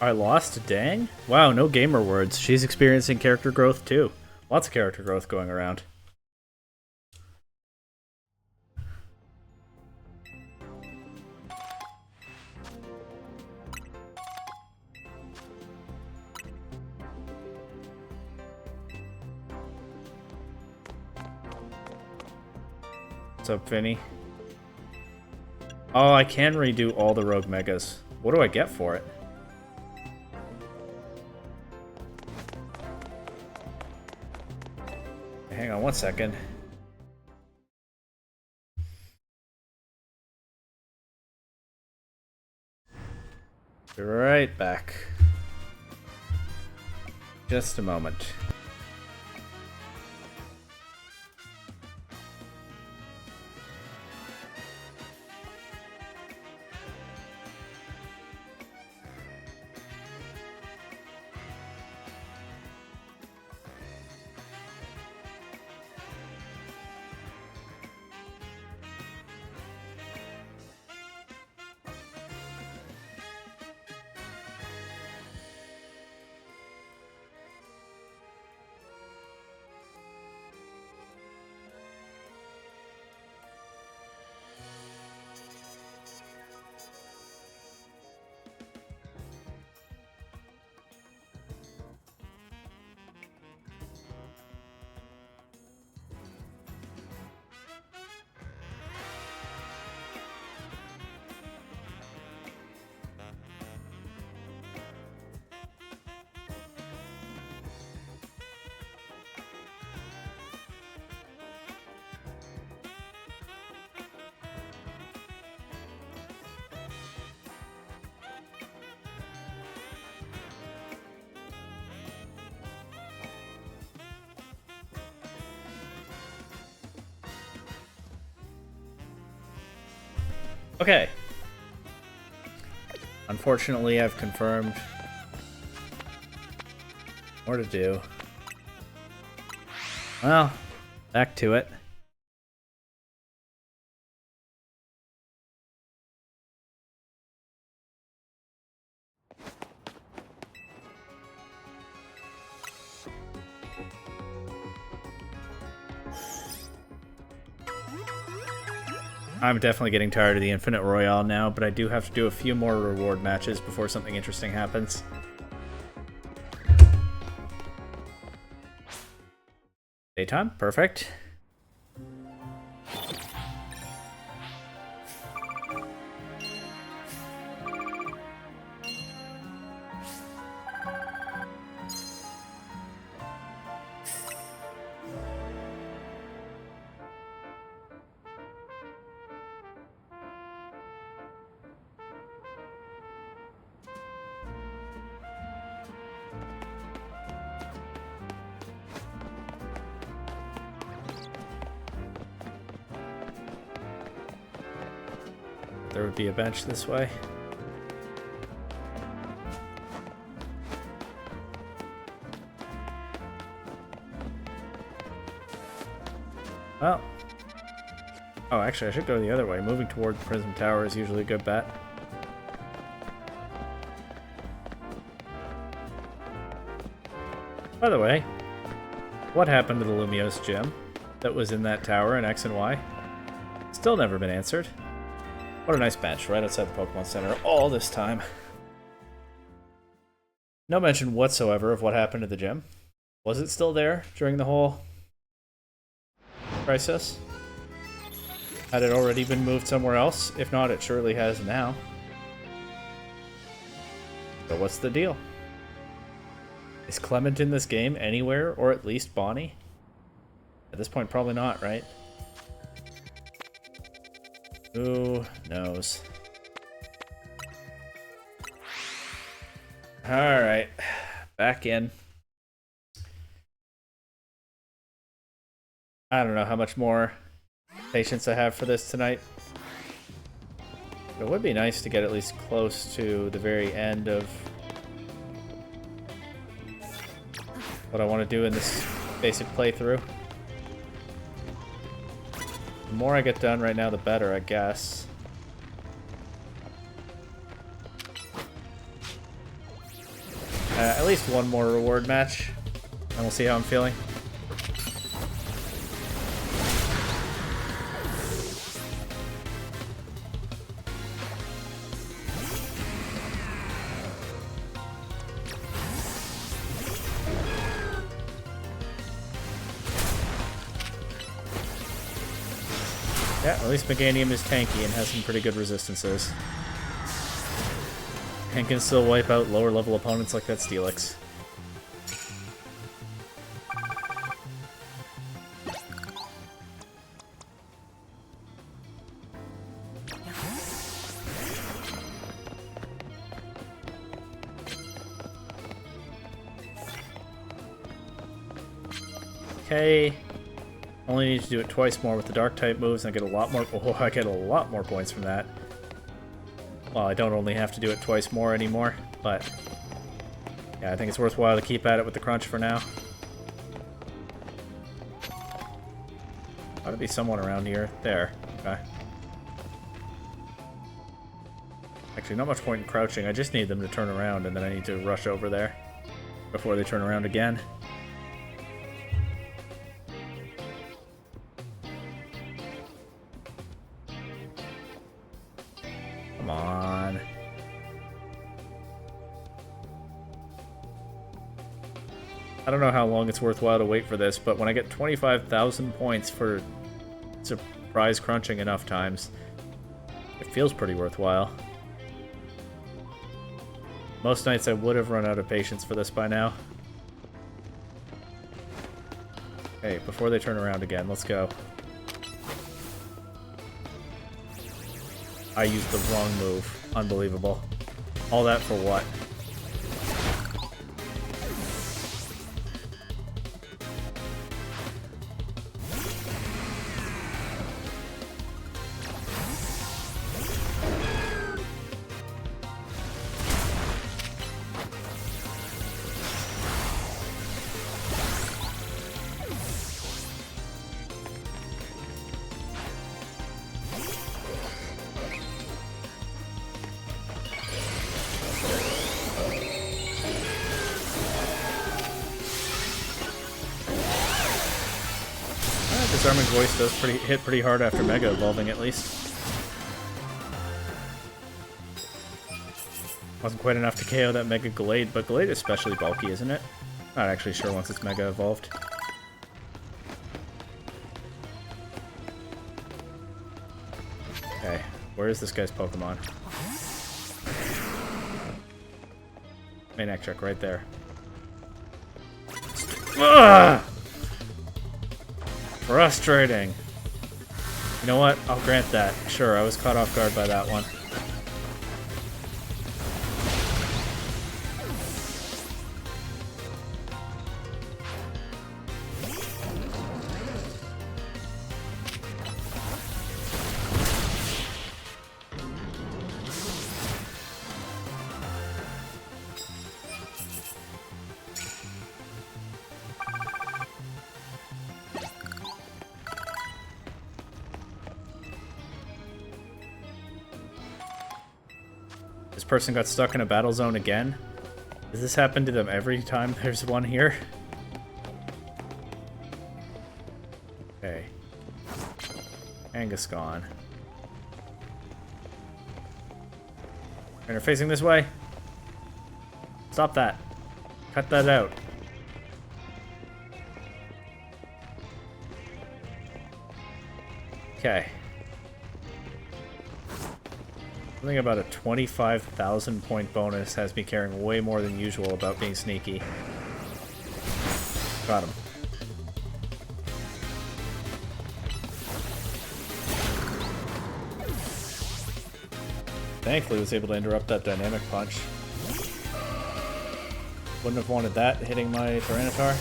I lost? Dang. Wow, no gamer words. She's experiencing character growth too. Lots of character growth going around. What's up, Vinny? Oh, I can redo all the Rogue Megas. What do I get for it? Hang on one second. Be right back. Just a moment. Okay. Unfortunately, I've confirmed more to do. Well, back to it. I'm definitely getting tired of the Infinite Royale now, but I do have to do a few more reward matches before something interesting happens. Daytime? Perfect. There would be a bench this way. Well. Oh, actually, I should go the other way. Moving toward the Prism Tower is usually a good bet. By the way, what happened to the Lumiose gem that was in that tower in X and Y? Still never been answered. What a nice bench right outside the Pokemon Center all this time. No mention whatsoever of what happened to the gym. Was it still there during the whole crisis? Had it already been moved somewhere else? If not, it surely has now. So what's the deal? Is Clement in this game anywhere, or at least Bonnie? At this point, probably not, right? Who knows? Alright. Back in. I don't know how much more patience I have for this tonight. But it would be nice to get at least close to the very end of what I want to do in this basic playthrough. The more I get done right now, the better, I guess. At least one more reward match, and we'll see how I'm feeling. Yeah, at least Meganium is tanky and has some pretty good resistances. And can still wipe out lower level opponents like that Steelix. Okay. Only need to do it twice more with the dark type moves and I get a lot more I get a lot more points from that. Well, I don't only have to do it twice more anymore, but yeah, I think it's worthwhile to keep at it with the crunch for now. Ought to be someone around here. There. Okay. Actually, not much point in crouching. I just need them to turn around, and then I need to rush over there before they turn around again. Come on. I don't know how long it's worthwhile to wait for this, but when I get 25,000 points for surprise crunching enough times, it feels pretty worthwhile. Most nights I would have run out of patience for this by now. Okay, before they turn around again, let's go. I used the wrong move. Unbelievable. All that for what? Disarming Voice does hit pretty hard after Mega Evolving, at least. Wasn't quite enough to KO that Mega Glade, but Glade is especially bulky, isn't it? Not actually sure once it's Mega Evolved. Okay, where is this guy's Pokemon? Main check right there. Ugh! Frustrating. You know what? I'll grant that. Sure, I was caught off guard by that one. This person got stuck in a battle zone again? Does this happen to them every time there's one here? Okay. Kangaskhan. They're facing this way. Stop that. Cut that out. Something about a 25,000 point bonus has me caring way more than usual about being sneaky. Got him. Thankfully, was able to interrupt that dynamic punch. Wouldn't have wanted that hitting my Tyranitar.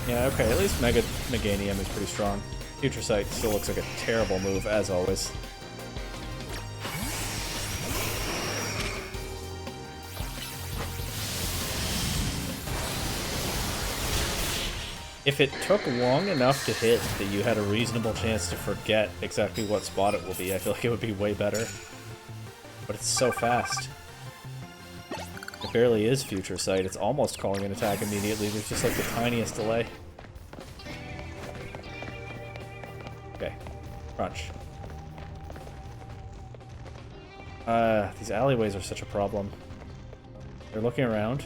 Yeah, okay, at least Mega Meganium is pretty strong. Future Sight still looks like a terrible move, as always. If it took long enough to hit that you had a reasonable chance to forget exactly what spot it will be, I feel like it would be way better. But it's so fast. It barely is Future Sight. It's almost calling an attack immediately. There's just like the tiniest delay. Okay. Crunch. These alleyways are such a problem. They're looking around.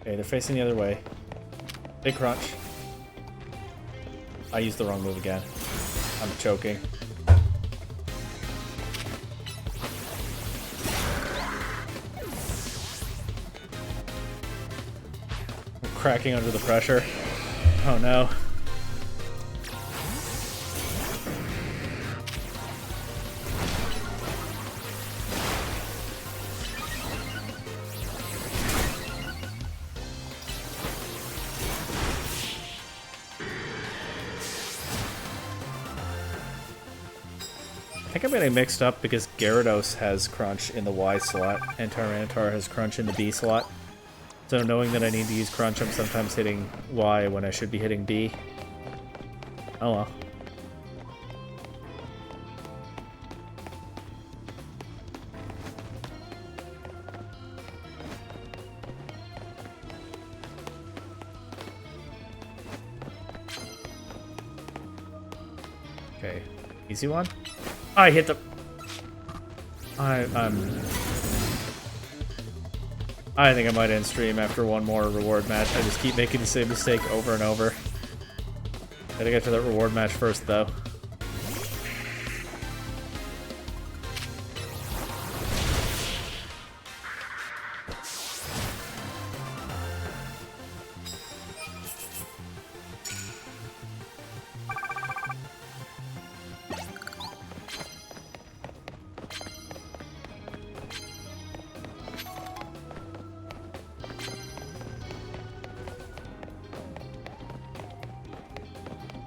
Okay, they're facing the other way. Big crunch. I used the wrong move again. I'm choking. I'm cracking under the pressure. Oh no. I think I'm getting mixed up because Gyarados has Crunch in the Y slot and Tyranitar has Crunch in the B slot. So knowing that I need to use Crunch, I'm sometimes hitting Y when I should be hitting B. Oh well. Okay, easy one. I hit the... I think I might end stream after one more reward match. I just keep making the same mistake over and over. Gotta get to that reward match first, though.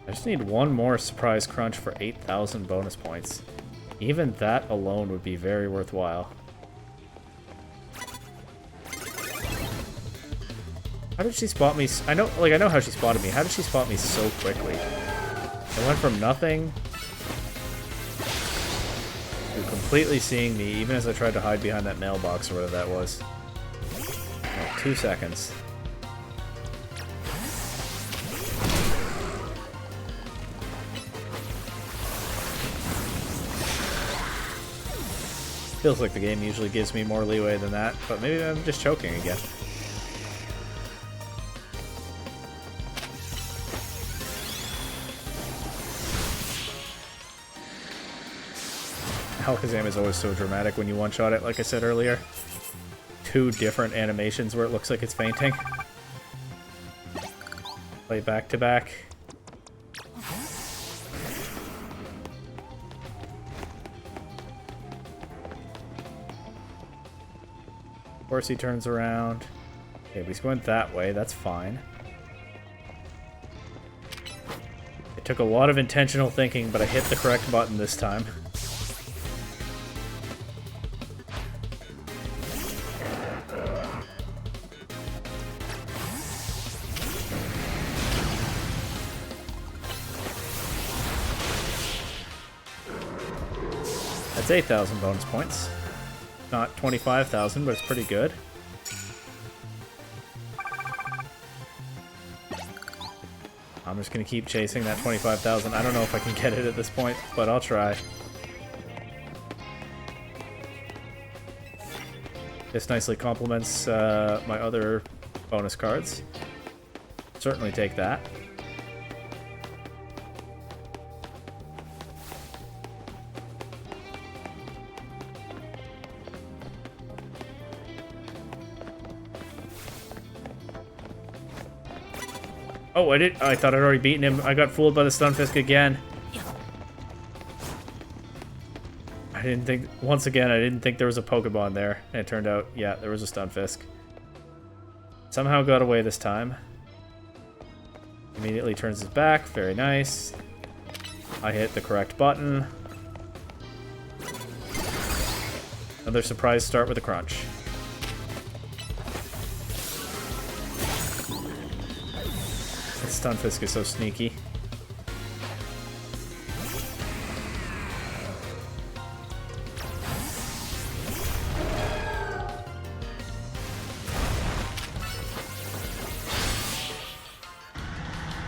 I just need one more surprise crunch for 8,000 bonus points. Even that alone would be very worthwhile. How did she spot me? I know how she spotted me. How did she spot me so quickly? I went from nothing to completely seeing me, even as I tried to hide behind that mailbox or whatever that was. Oh, 2 seconds. Feels like the game usually gives me more leeway than that, but maybe I'm just choking again. Alakazam is always so dramatic when you one-shot it, like I said earlier. 2 different animations where it looks like it's fainting. Play back-to-back. Of course he turns around. Okay, we went that way, that's fine. It took a lot of intentional thinking, but I hit the correct button this time. That's 8,000 bonus points. Not 25,000, but it's pretty good. I'm just gonna keep chasing that 25,000. I don't know if I can get it at this point, but I'll try. This nicely complements my other bonus cards. certainly take that. Oh, I thought I'd already beaten him. I got fooled by the Stunfisk again. Once again, I didn't think there was a Pokemon there. And it turned out, yeah, there was a Stunfisk. Somehow got away this time. Immediately turns his back. Very nice. I hit the correct button. Another surprise start with a crunch. Stunfisk is so sneaky.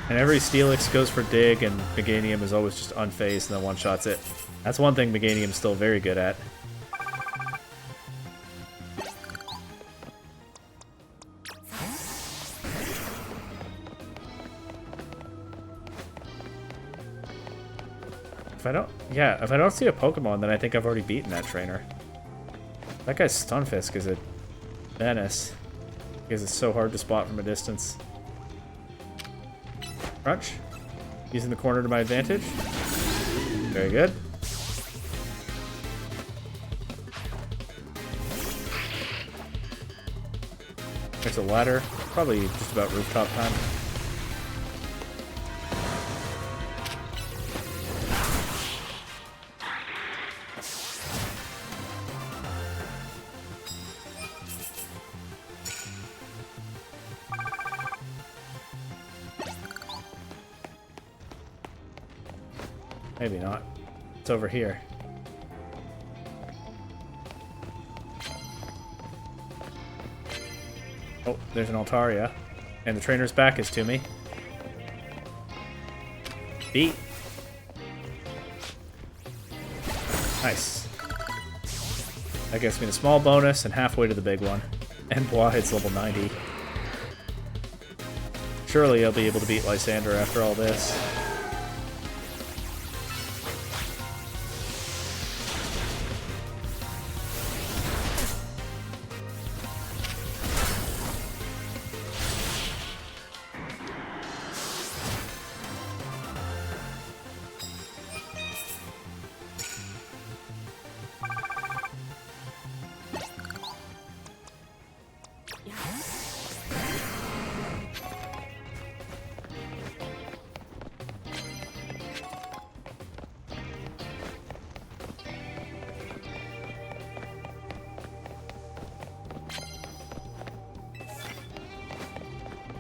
And every Steelix goes for dig, and Meganium is always just unfazed and then one-shots it. That's one thing Meganium's still very good at. If I don't see a Pokemon, then I think I've already beaten that trainer. That guy's Stunfisk is a menace because it's so hard to spot from a distance. Crunch. Using the corner to my advantage. Very good. There's a ladder. Probably just about rooftop time. Maybe not. It's over here. Oh, there's an Altaria. And the trainer's back is to me. Beat. Nice. That gets me the small bonus and halfway to the big one. And Bois level 90. Surely I'll be able to beat Lysander after all this.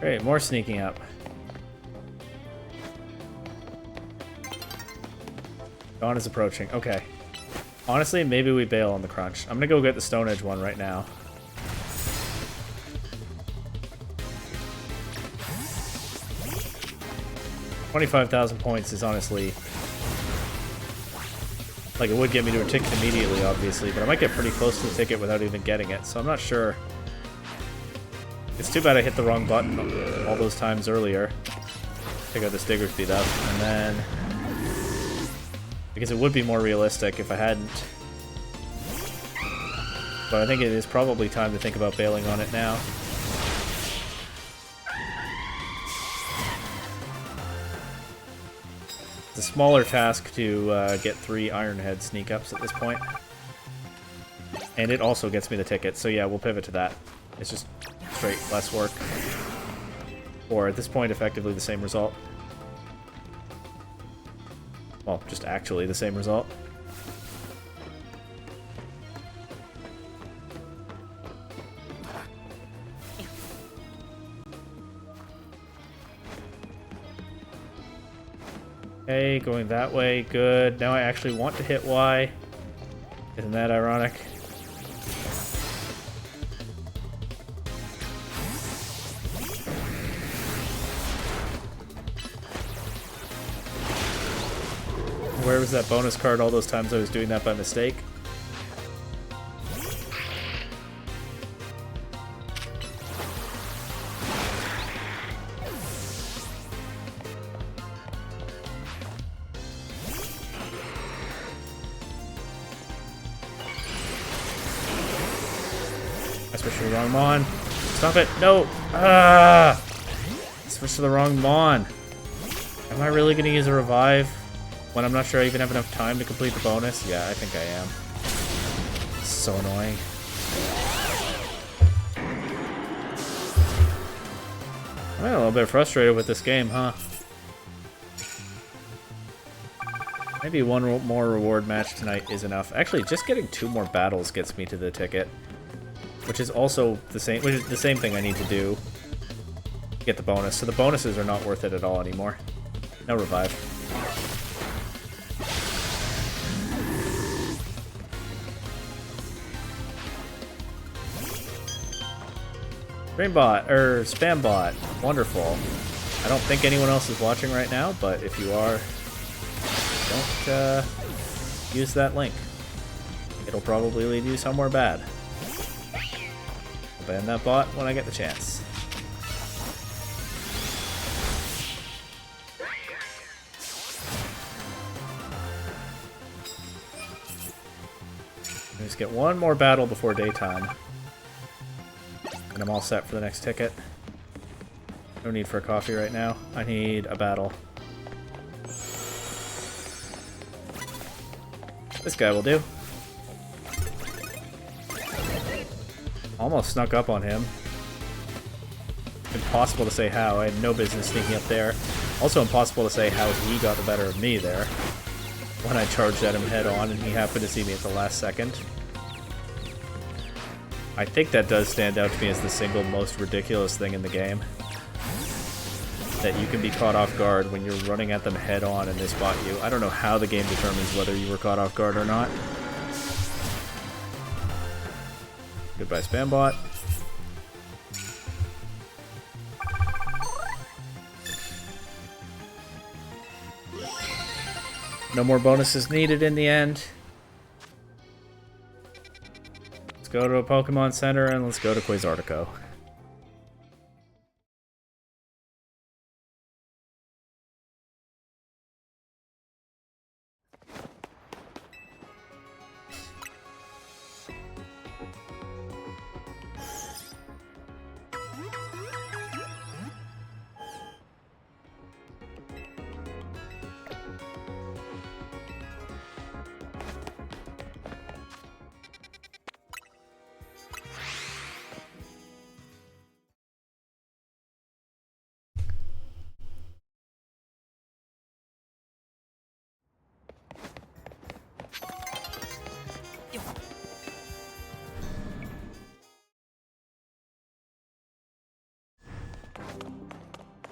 Great, more sneaking up. Dawn is approaching. Okay. Honestly, maybe we bail on the crunch. I'm gonna go get the Stone Edge one right now. $25,000 points is honestly... Like, it would get me to a ticket immediately, obviously, but I might get pretty close to the ticket without even getting it, so I'm not sure. It's too bad I hit the wrong button all those times earlier. Check out this Digger speed up, and then... Because it would be more realistic if I hadn't. But I think it is probably time to think about bailing on it now. It's a smaller task to get 3 Ironhead sneak-ups at this point. And it also gets me the ticket, so yeah, we'll pivot to that. It's just straight less work. Or at this point, effectively the same result. Well, just actually the same result. Okay, going that way, good. Now I actually want to hit Y. Isn't that ironic? Where was that bonus card all those times I was doing that by mistake? Switch to the wrong Mon. Stop it! No! Ah! Switch to the wrong Mon. Am I really gonna use a revive when I'm not sure I even have enough time to complete the bonus? Yeah, I think I am. It's so annoying. I'm a little bit frustrated with this game, huh? Maybe one more reward match tonight is enough. Actually, just getting 2 more battles gets me to the ticket, which is also the same. Which is the same thing I need to do to get the bonus. So the bonuses are not worth it at all anymore. No revive. Greenbot, or Spambot, wonderful. I don't think anyone else is watching right now, but if you are, don't use that link. It'll probably lead you somewhere bad. I'll ban that bot when I get the chance. Just get one more battle before daytime. And I'm all set for the next ticket. No need for a coffee right now. I need a battle. This guy will do. Almost snuck up on him. Impossible to say how. I had no business sneaking up there. Also impossible to say how he got the better of me there when I charged at him head on and he happened to see me at the last second. I think that does stand out to me as the single most ridiculous thing in the game. That you can be caught off guard when you're running at them head on and they spot you. I don't know how the game determines whether you were caught off guard or not. Goodbye, Spambot. No more bonuses needed in the end. Let's go to a Pokemon Center and let's go to Quasartico.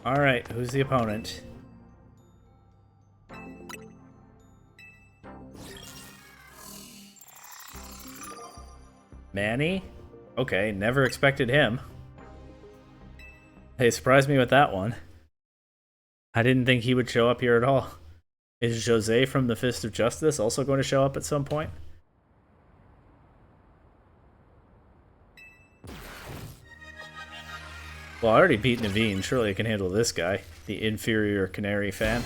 Alright, who's the opponent? Manny? Okay, never expected him. Hey, surprised me with that one. I didn't think he would show up here at all. Is Jose from the Fist of Justice also going to show up at some point? Well, I already beat Naveen. Surely I can handle this guy, the inferior Canary fan.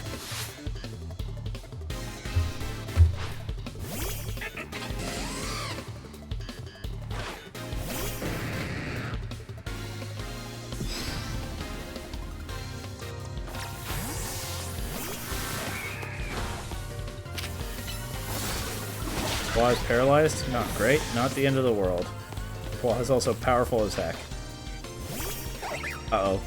Claw is paralyzed? Not great. Not the end of the world. Claw is also powerful as heck. Uh-oh.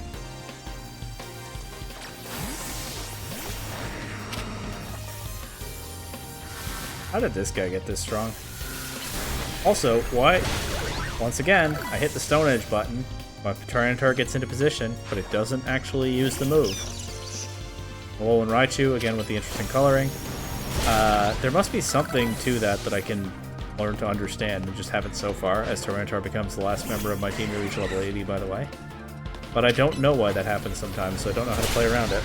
How did this guy get this strong? Also, why? Once again, I hit the Stone Edge button, my Tyranitar gets into position, but it doesn't actually use the move. Alolan Raichu, again with the interesting coloring. There must be something to that I can learn to understand, and just haven't so far, as Tyranitar becomes the last member of my team to reach level 80, by the way. But I don't know why that happens sometimes, so I don't know how to play around it.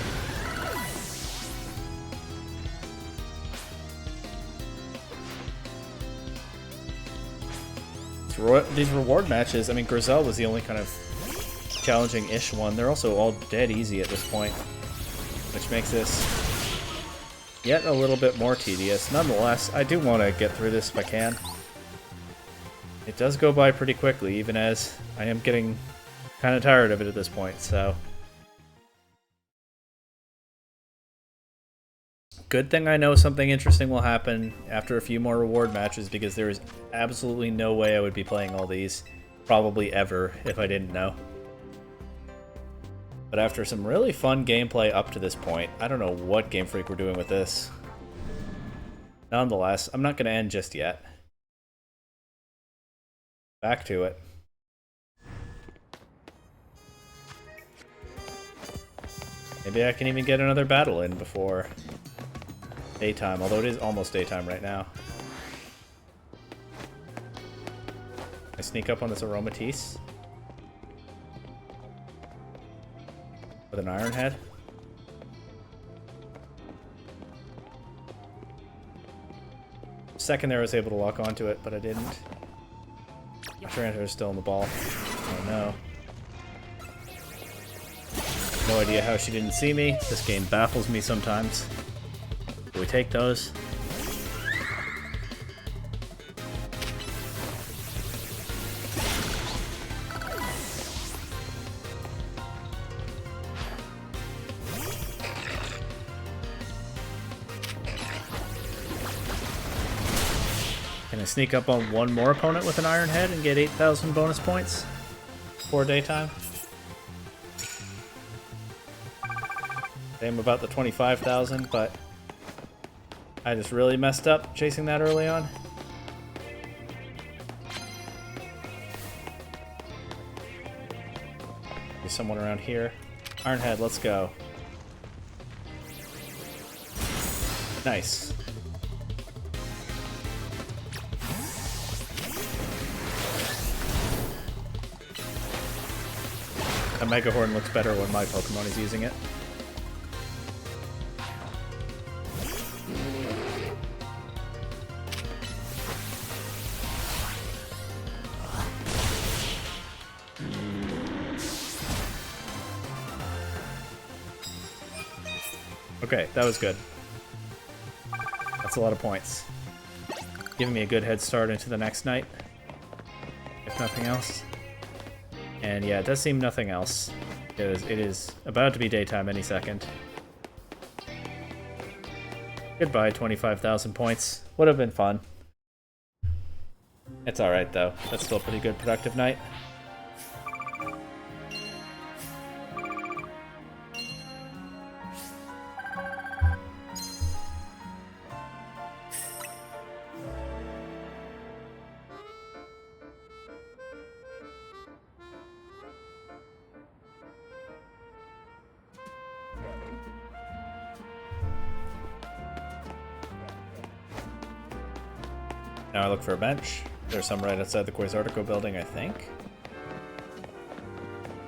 These reward matches, I mean, Grizel was the only kind of challenging-ish one. They're also all dead easy at this point, which makes this yet a little bit more tedious. Nonetheless, I do want to get through this if I can. It does go by pretty quickly, even as I am getting kind of tired of it at this point, so... Good thing I know something interesting will happen after a few more reward matches, because there is absolutely no way I would be playing all these, probably ever, if I didn't know. But after some really fun gameplay up to this point, I don't know what Game Freak we're doing with this. Nonetheless, I'm not going to end just yet. Back to it. Maybe I can even get another battle in before daytime, although it is almost daytime right now. I sneak up on this Aromatisse with an Iron Head. Second there I was able to lock onto it, but I didn't. Taranto is still in the ball. Oh no. No idea how she didn't see me. This game baffles me sometimes. Do we take those? Can I sneak up on one more opponent with an Iron Head and get 8,000 bonus points for daytime? I'm about the 25,000, but I just really messed up chasing that early on. There's someone around here. Iron Head, let's go. Nice. A Mega Horn looks better when my Pokemon is using it. Okay, that was good. That's a lot of points. Giving me a good head start into the next night, if nothing else. And yeah, it does seem nothing else, because it is about to be daytime any second. Goodbye, 25,000 points. Would have been fun. It's alright though. That's still a pretty good productive night. Now I look for a bench. There's some right outside the Quasartico building, I think.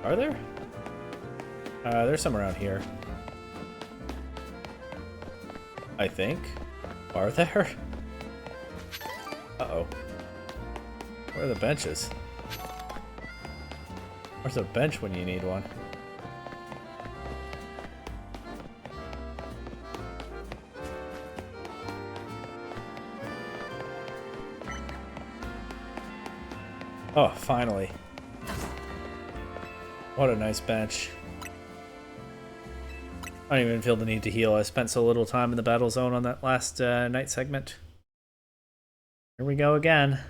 Are there? There's some around here. I think. Are there? Uh-oh. Where are the benches? Where's a bench when you need one? Oh, finally. What a nice bench. I don't even feel the need to heal. I spent so little time in the battle zone on that last night segment. Here we go again.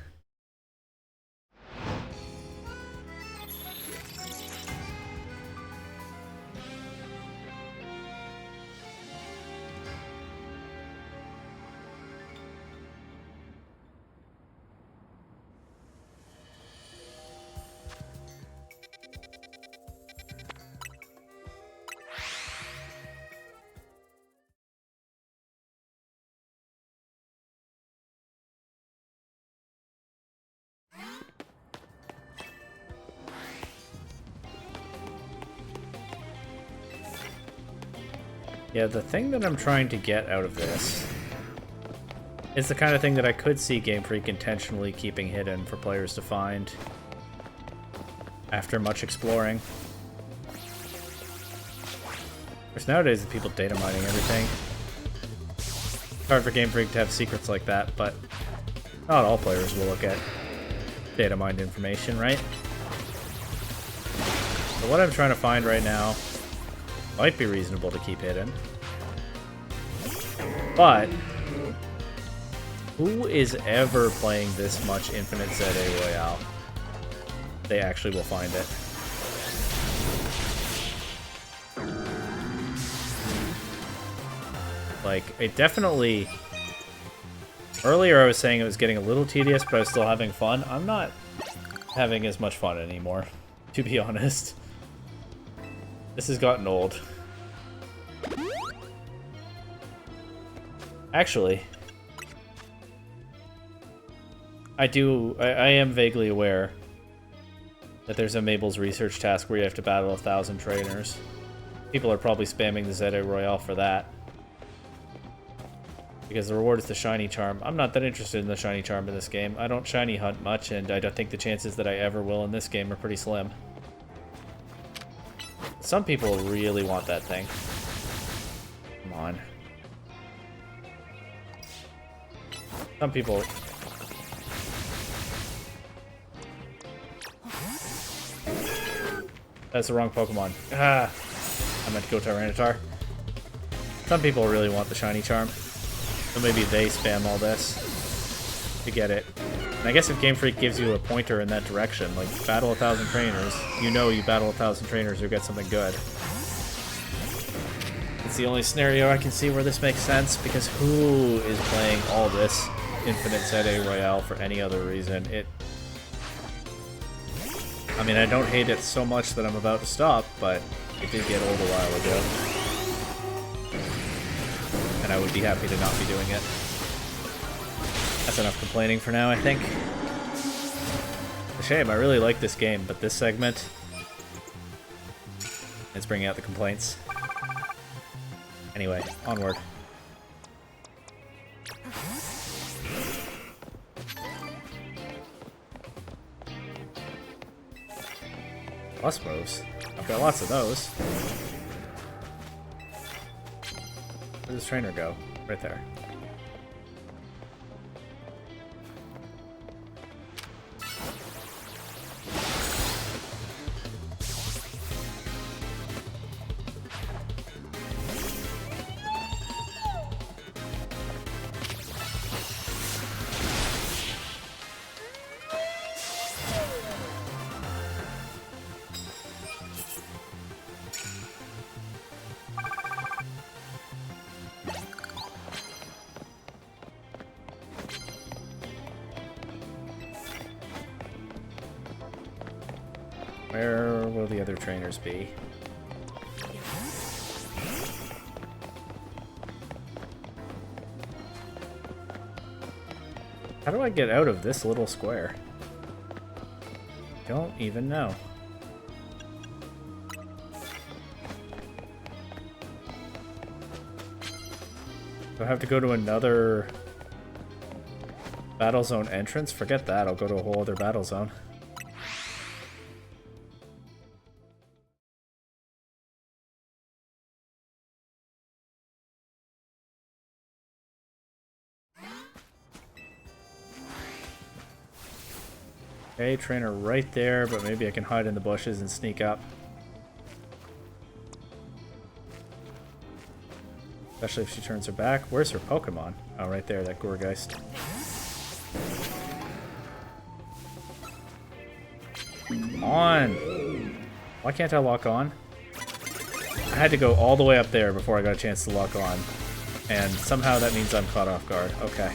Yeah, the thing that I'm trying to get out of this is the kind of thing that I could see Game Freak intentionally keeping hidden for players to find after much exploring. Of course, nowadays the people data mining everything. It's hard for Game Freak to have secrets like that, but not all players will look at data mined information, right? So what I'm trying to find right now might be reasonable to keep hidden. But who is ever playing this much Infinite ZA Royale? They actually will find it. Like, it definitely... Earlier I was saying it was getting a little tedious, but I was still having fun. I'm not having as much fun anymore, to be honest. This has gotten old. Actually, I am vaguely aware that there's a Mabel's research task where you have to battle 1,000 trainers. People are probably spamming the ZA Royale for that. Because the reward is the shiny charm. I'm not that interested in the shiny charm in this game. I don't shiny hunt much, and I don't think the chances that I ever will in this game are pretty slim. Some people really want that thing. Come on. Some people... That's the wrong Pokemon. Ah! I meant to go Tyranitar. Some people really want the shiny charm. So maybe they spam all this to get it. And I guess if Game Freak gives you a pointer in that direction, like battle 1,000 trainers, you know you battle 1,000 trainers, you'll get something good. It's the only scenario I can see where this makes sense, because who is playing all this Infinite ZA Royale for any other reason? I mean, I don't hate it so much that I'm about to stop, but it did get old a while ago. And I would be happy to not be doing it. That's enough complaining for now, I think. A shame, I really like this game, but this segment is bringing out the complaints. Anyway, onward. Plus moves. I've got lots of those. Where does trainer go? Right there. Where will the other trainers be? How do I get out of this little square? Don't even know. Do I have to go to another battle zone entrance? Forget that, I'll go to a whole other battle zone. Okay, trainer right there, but maybe I can hide in the bushes and sneak up. Especially if she turns her back. Where's her Pokemon? Oh, right there, that Gourgeist. Come on! Why can't I lock on? I had to go all the way up there before I got a chance to lock on. And somehow that means I'm caught off guard. Okay.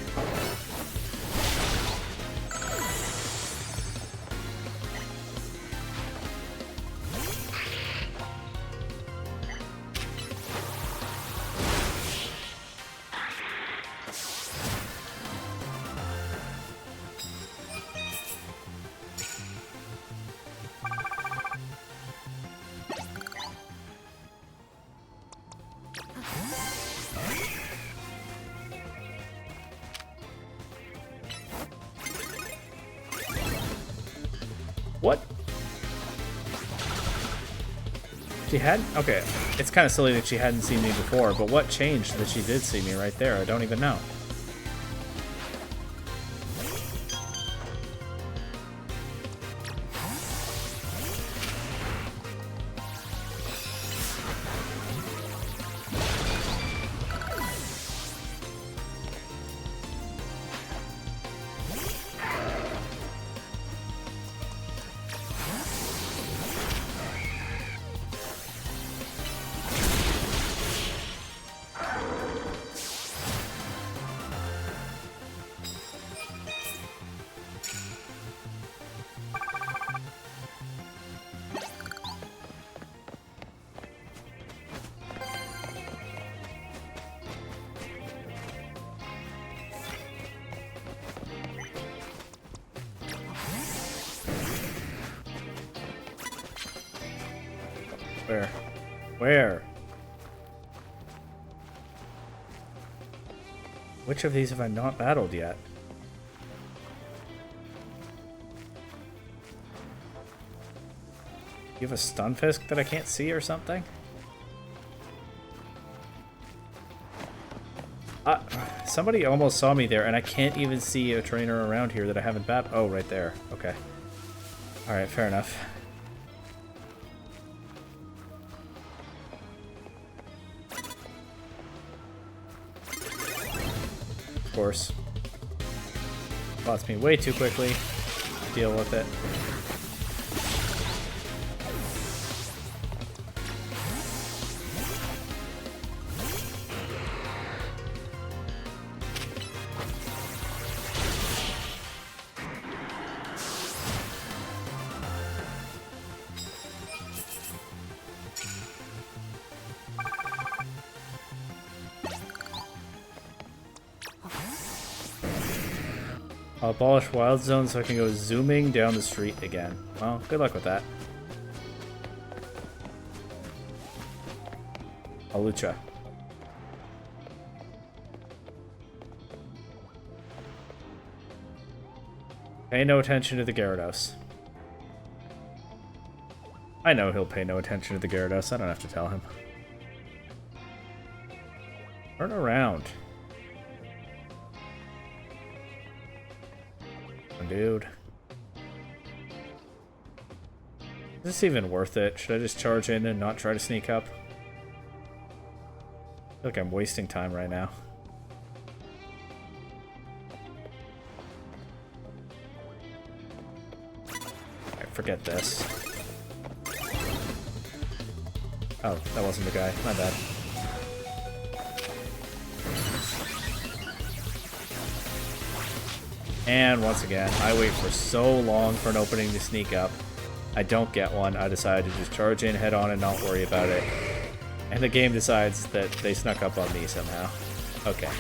What? She had? Okay, it's kind of silly that she hadn't seen me before, but what changed that she did see me right there? I don't even know. Where? Which of these have I not battled yet? You have a Stunfisk that I can't see or something? Somebody almost saw me there, and I can't even see a trainer around here that I haven't battled. Oh, right there. Okay. Alright, fair enough. Of course. Bots me way too quickly. Deal with it. I'll abolish wild zones so I can go zooming down the street again. Well, good luck with that. Alucha. Pay no attention to the Gyarados. I know he'll pay no attention to the Gyarados. I don't have to tell him. Turn around. Dude. Is this even worth it? Should I just charge in and not try to sneak up? I feel like I'm wasting time right now. Alright, forget this. Oh, that wasn't the guy. My bad. And once again, I wait for so long for an opening to sneak up. I don't get one. I decide to just charge in head on and not worry about it. And the game decides that they snuck up on me somehow. Okay.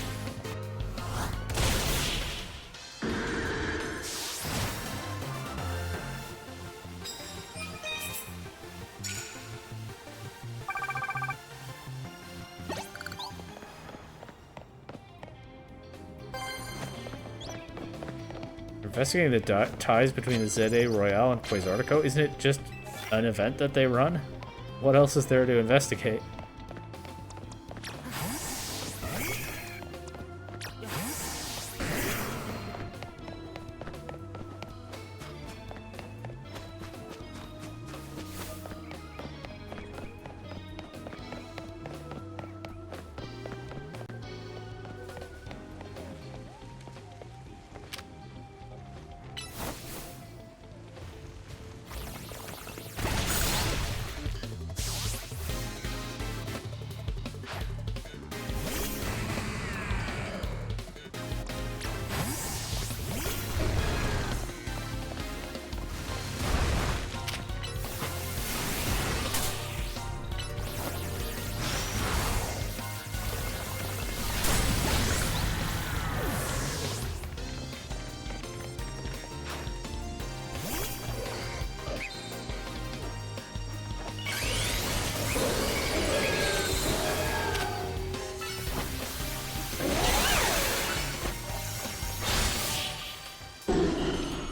Investigating the ties between the ZA Royale and Quasartico, isn't it just an event that they run? What else is there to investigate?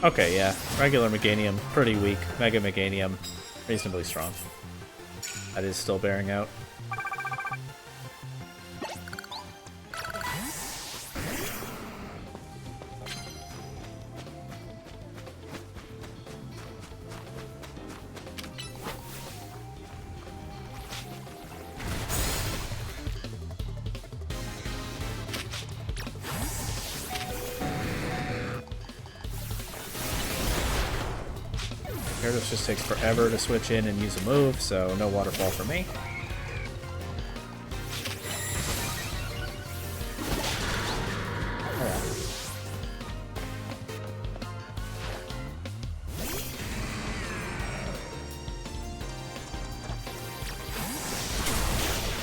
Okay, yeah. Regular Meganium, pretty weak. Mega Meganium, reasonably strong. That is still bearing out. Gyarados just takes forever to switch in and use a move, so no waterfall for me.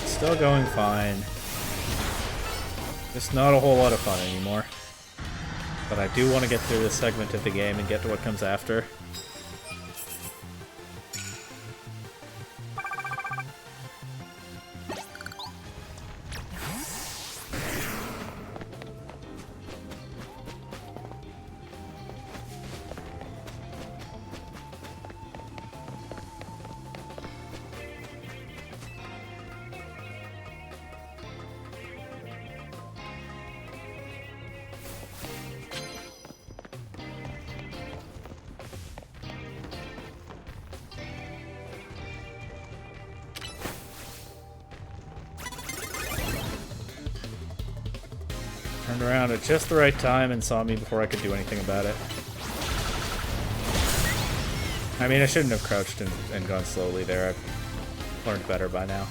Still going fine. Just not a whole lot of fun anymore. But I do want to get through this segment of the game and get to what comes after. Turned around at just the right time and saw me before I could do anything about it. I mean, I shouldn't have crouched and gone slowly there. I've learned better by now.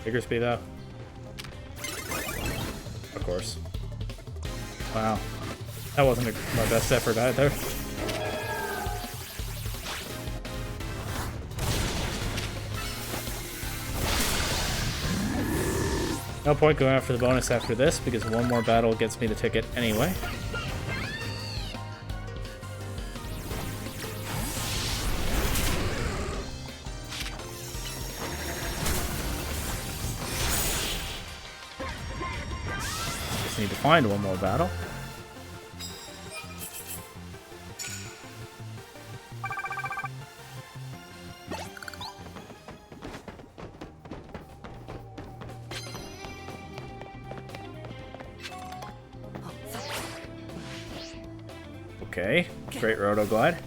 Bigger speed though. Of course. Wow. That wasn't my best effort either. No point going after the bonus after this because one more battle gets me the ticket anyway. Need to find one more battle. Okay, straight roto glide.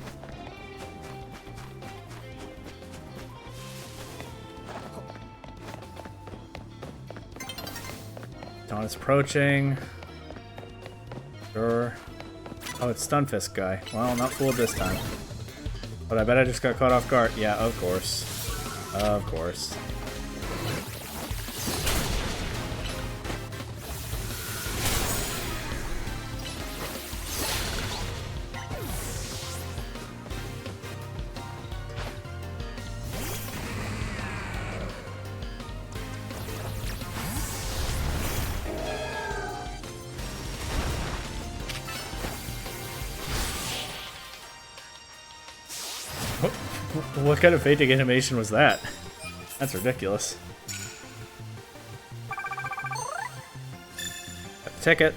Dawn is approaching. Sure. Oh, it's Stunfisk guy. Well, not fooled this time. But I bet I just got caught off guard. Yeah, of course. Of course. What kind of fainting animation was that? That's ridiculous. Got the ticket.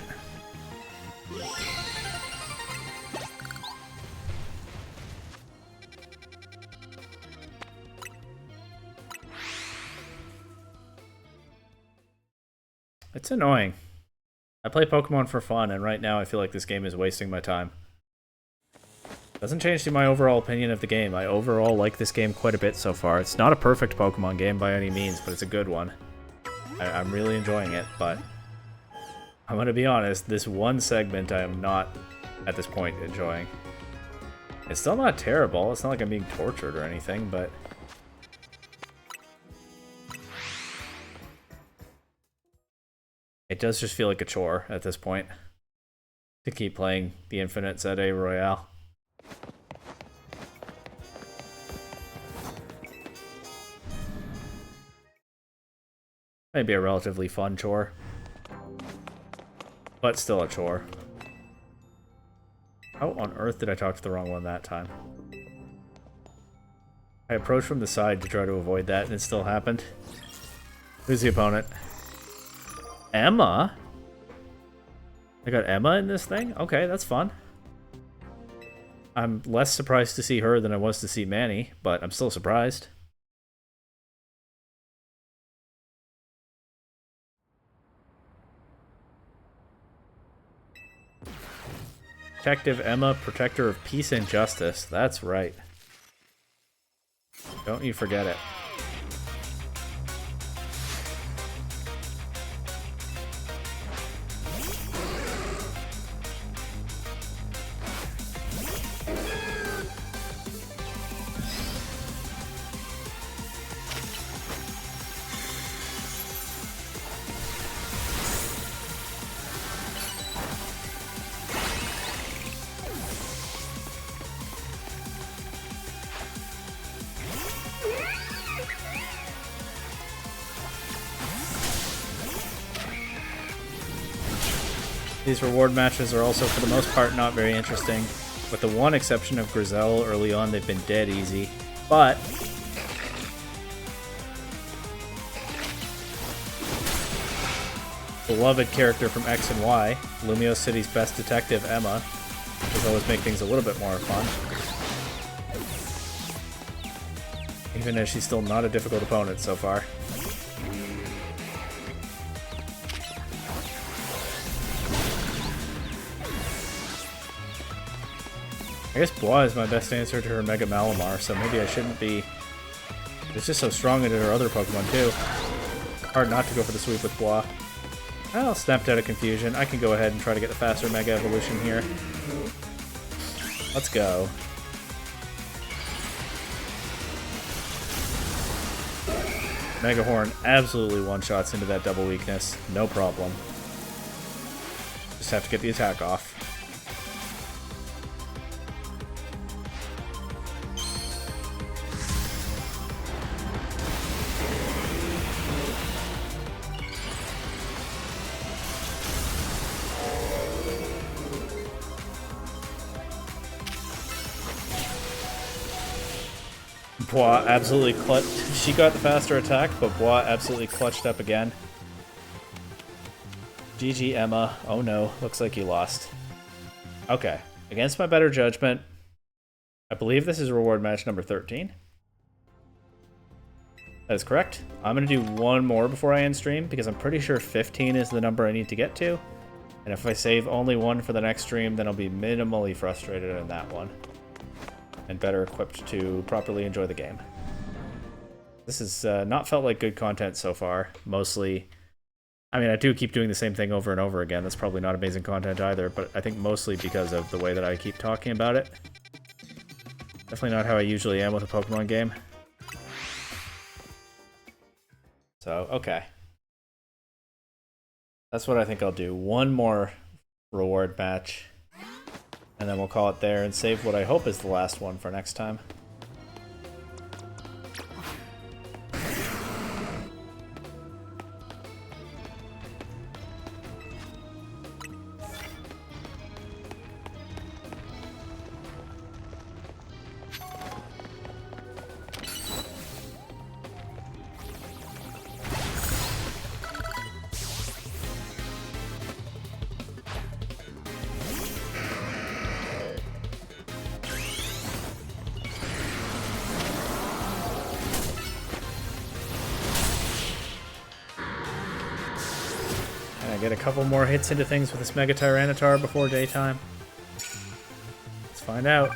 It's annoying. I play Pokemon for fun, and right now I feel like this game is wasting my time. Doesn't change my overall opinion of the game. I overall like this game quite a bit so far. It's not a perfect Pokemon game by any means, but it's a good one. I'm really enjoying it, but I'm gonna be honest, this one segment I am not, at this point, enjoying. It's still not terrible. It's not like I'm being tortured or anything, but it does just feel like a chore at this point to keep playing the Infinite ZA Royale. Maybe a relatively fun chore, but still a chore. How on earth did I talk to the wrong one that time? I approached from the side to try to avoid that, and it still happened. Who's the opponent? Emma? I got Emma in this thing? Okay, that's fun. I'm less surprised to see her than I was to see Manny, but I'm still surprised. Detective Emma, protector of peace and justice. That's right. Don't you forget it. These reward matches are also, for the most part, not very interesting. With the one exception of Grizel, early on they've been dead easy. But beloved character from X and Y, Lumio City's best detective, Emma, does always make things a little bit more fun. Even as she's still not a difficult opponent so far. I guess Bois is my best answer to her Mega Malamar, so maybe I shouldn't be... It's just so strong into her other Pokemon, too. Hard not to go for the sweep with Bois. Well, snapped out of confusion. I can go ahead and try to get the faster Mega Evolution here. Let's go. Mega Horn absolutely one-shots into that double weakness. No problem. Just have to get the attack off. Bois absolutely clutched. She got the faster attack, but Bois absolutely clutched up again. GG, Emma. Oh no, looks like you lost. Okay, against my better judgment, I believe this is reward match number 13. That is correct. I'm going to do one more before I end stream, because I'm pretty sure 15 is the number I need to get to. And if I save only one for the next stream, then I'll be minimally frustrated in that one. And better equipped to properly enjoy the game. This has not felt like good content so far. Mostly, I mean, I do keep doing the same thing over and over again. That's probably not amazing content either, but I think mostly because of the way that I keep talking about it. Definitely not how I usually am with a Pokemon game. So, okay. That's what I think I'll do. One more reward match. And then we'll call it there and save what I hope is the last one for next time. Get a couple more hits into things with this Mega Tyranitar before daytime. Let's find out.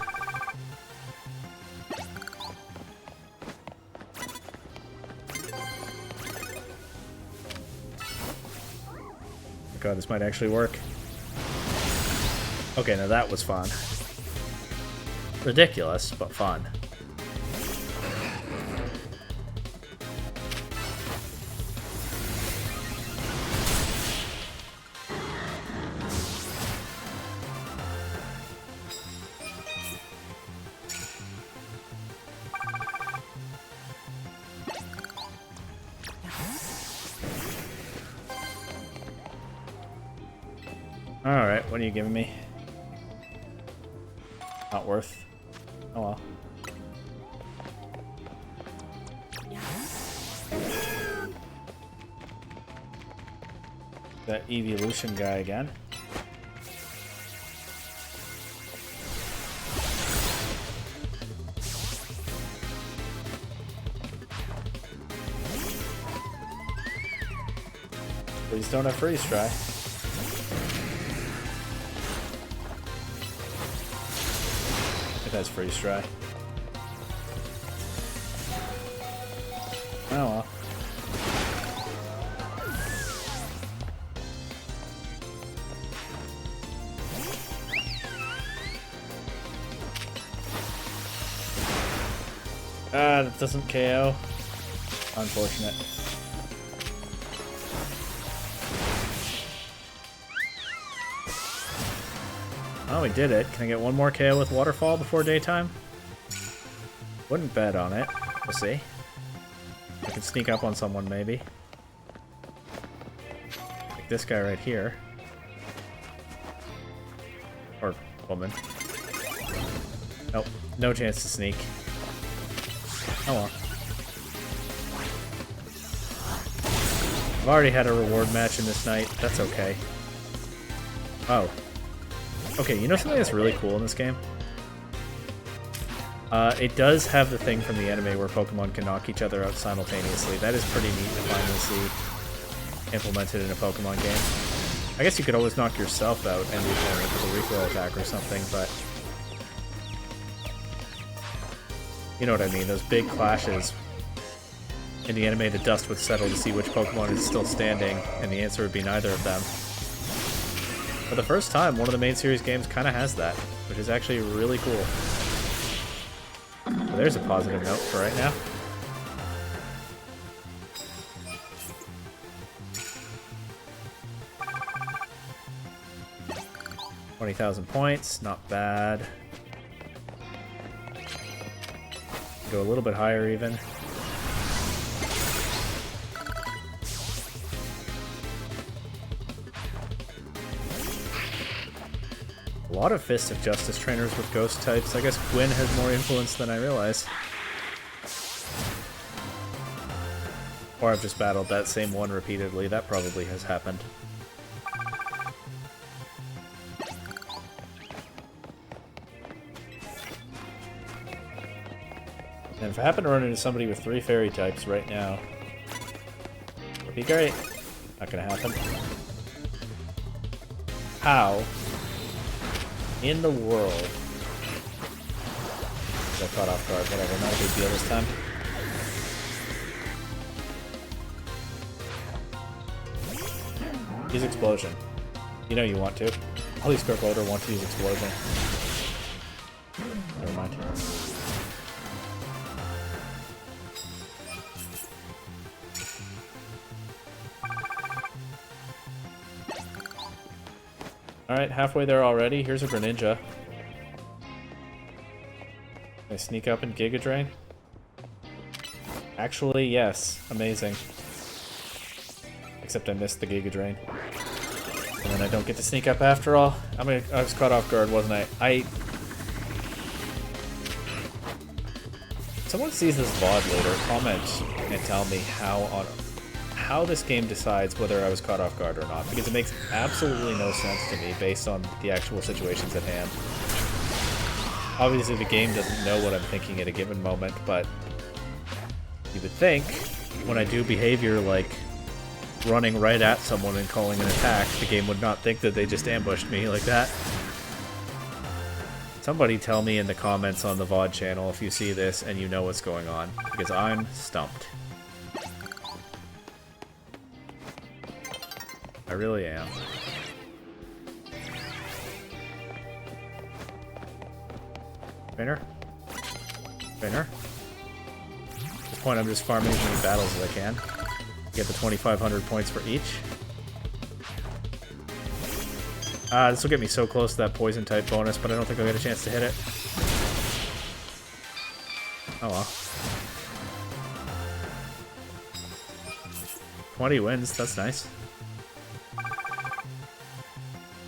God, this might actually work. Okay, now that was fun. Ridiculous, but fun. Alright, what are you giving me? Not worth. Oh well. That evolution guy again. Please don't have freeze try. That's freeze try. Oh well. Ah, that doesn't KO. Unfortunate. Oh, we did it. Can I get one more KO with Waterfall before daytime? Wouldn't bet on it. We'll see. I can sneak up on someone, maybe. Like this guy right here. Or woman. Nope. No chance to sneak. Oh well. I've already had a reward match in this night. That's okay. Oh. Okay, you know something that's really cool in this game? It does have the thing from the anime where Pokemon can knock each other out simultaneously. That is pretty neat to finally see implemented in a Pokemon game. I guess you could always knock yourself out and use it with a recoil attack or something, but... You know what I mean, those big clashes. In the anime, the dust would settle to see which Pokemon is still standing, and the answer would be neither of them. For the first time, one of the main series games kind of has that, which is actually really cool. So there's a positive note for right now. $20,000 points, not bad. Go a little bit higher even. A lot of Fist of Justice trainers with ghost types. I guess Gwyn has more influence than I realize. Or I've just battled that same one repeatedly. That probably has happened. And if I happen to run into somebody with 3 fairy types right now, it would be great. Not gonna happen. How in the world? I caught off guard, whatever, not a big deal this time. Use Explosion. You know you want to. All these Square Boulder want to use Explosion. Never mind. Alright, halfway there already. Here's a Greninja. Can I sneak up and Giga Drain? Actually, yes. Amazing. Except I missed the Giga Drain. And then I don't get to sneak up after all. I was caught off guard, wasn't I? Someone sees this VOD later, comment and tell me how this game decides whether I was caught off guard or not, because it makes absolutely no sense to me based on the actual situations at hand. Obviously the game doesn't know what I'm thinking at a given moment, but you would think when I do behavior like running right at someone and calling an attack, the game would not think that they just ambushed me like that. Somebody tell me in the comments on the VOD channel if you see this and you know what's going on, because I'm stumped. I really am. Spinner? Spinner? At this point I'm just farming as many battles as I can. Get the 2,500 points for each. This will get me so close to that poison type bonus, but I don't think I'll get a chance to hit it. Oh well. 20 wins, that's nice.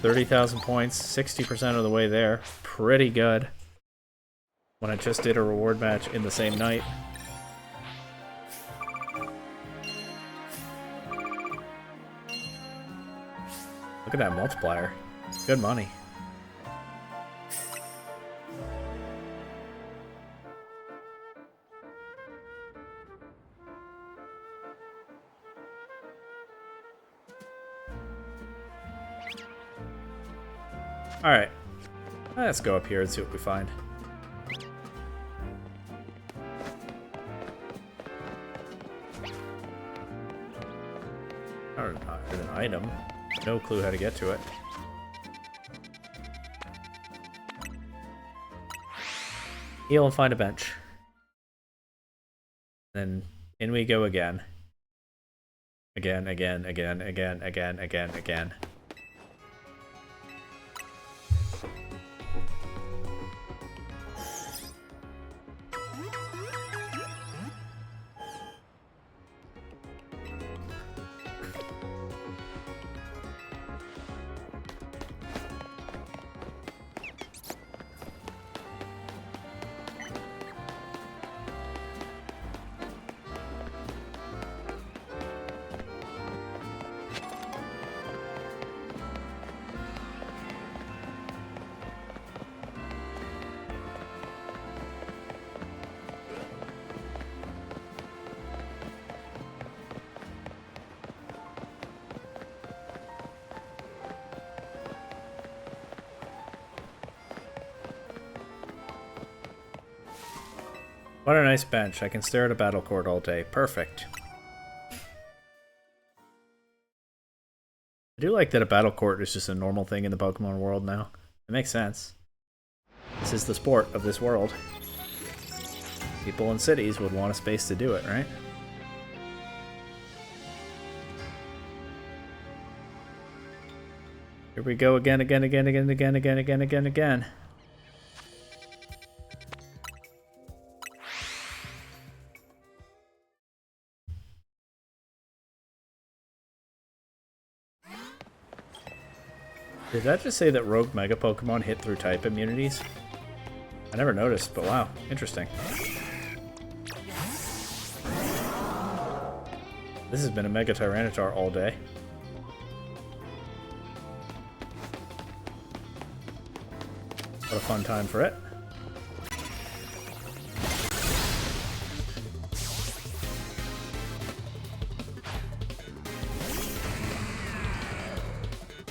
30,000 points, 60% of the way there. Pretty good. When I just did a reward match in the same night. Look at that multiplier. Good money. Alright. Let's go up here and see what we find. There's an item. No clue how to get to it. Heal and find a bench. Then in we go again. Again. What a nice bench. I can stare at a battle cord all day. Perfect. I do like that a battle court is just a normal thing in the Pokemon world now. It makes sense. This is the sport of this world. People in cities would want a space to do it, right? Here we go again. Did that just say that rogue Mega Pokemon hit through type immunities? I never noticed, but wow, interesting. This has been a Mega Tyranitar all day. What a fun time for it.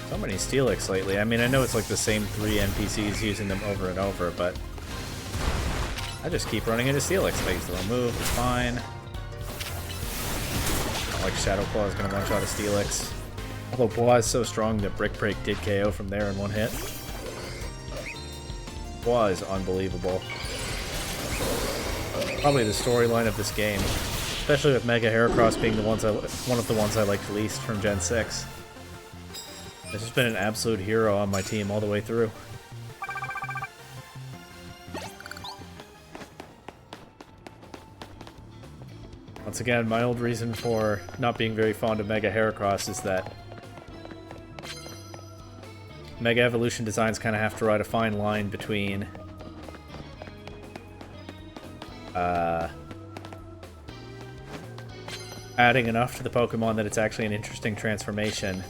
So many Steelix lately. I mean, I know it's like the same 3 NPCs using them over and over, but I just keep running into Steelix. I use the remove, it's fine. Not like Shadow Claw is going to one-shot a Steelix. Although Bois is so strong that Brick Break did KO from there in one hit. Bois is unbelievable. Probably the storyline of this game, especially with Mega Heracross being one of the ones I liked least from Gen 6. It's just been an absolute hero on my team all the way through. Once again, my old reason for not being very fond of Mega Heracross is that Mega Evolution designs kind of have to ride a fine line between adding enough to the Pokemon that it's actually an interesting transformation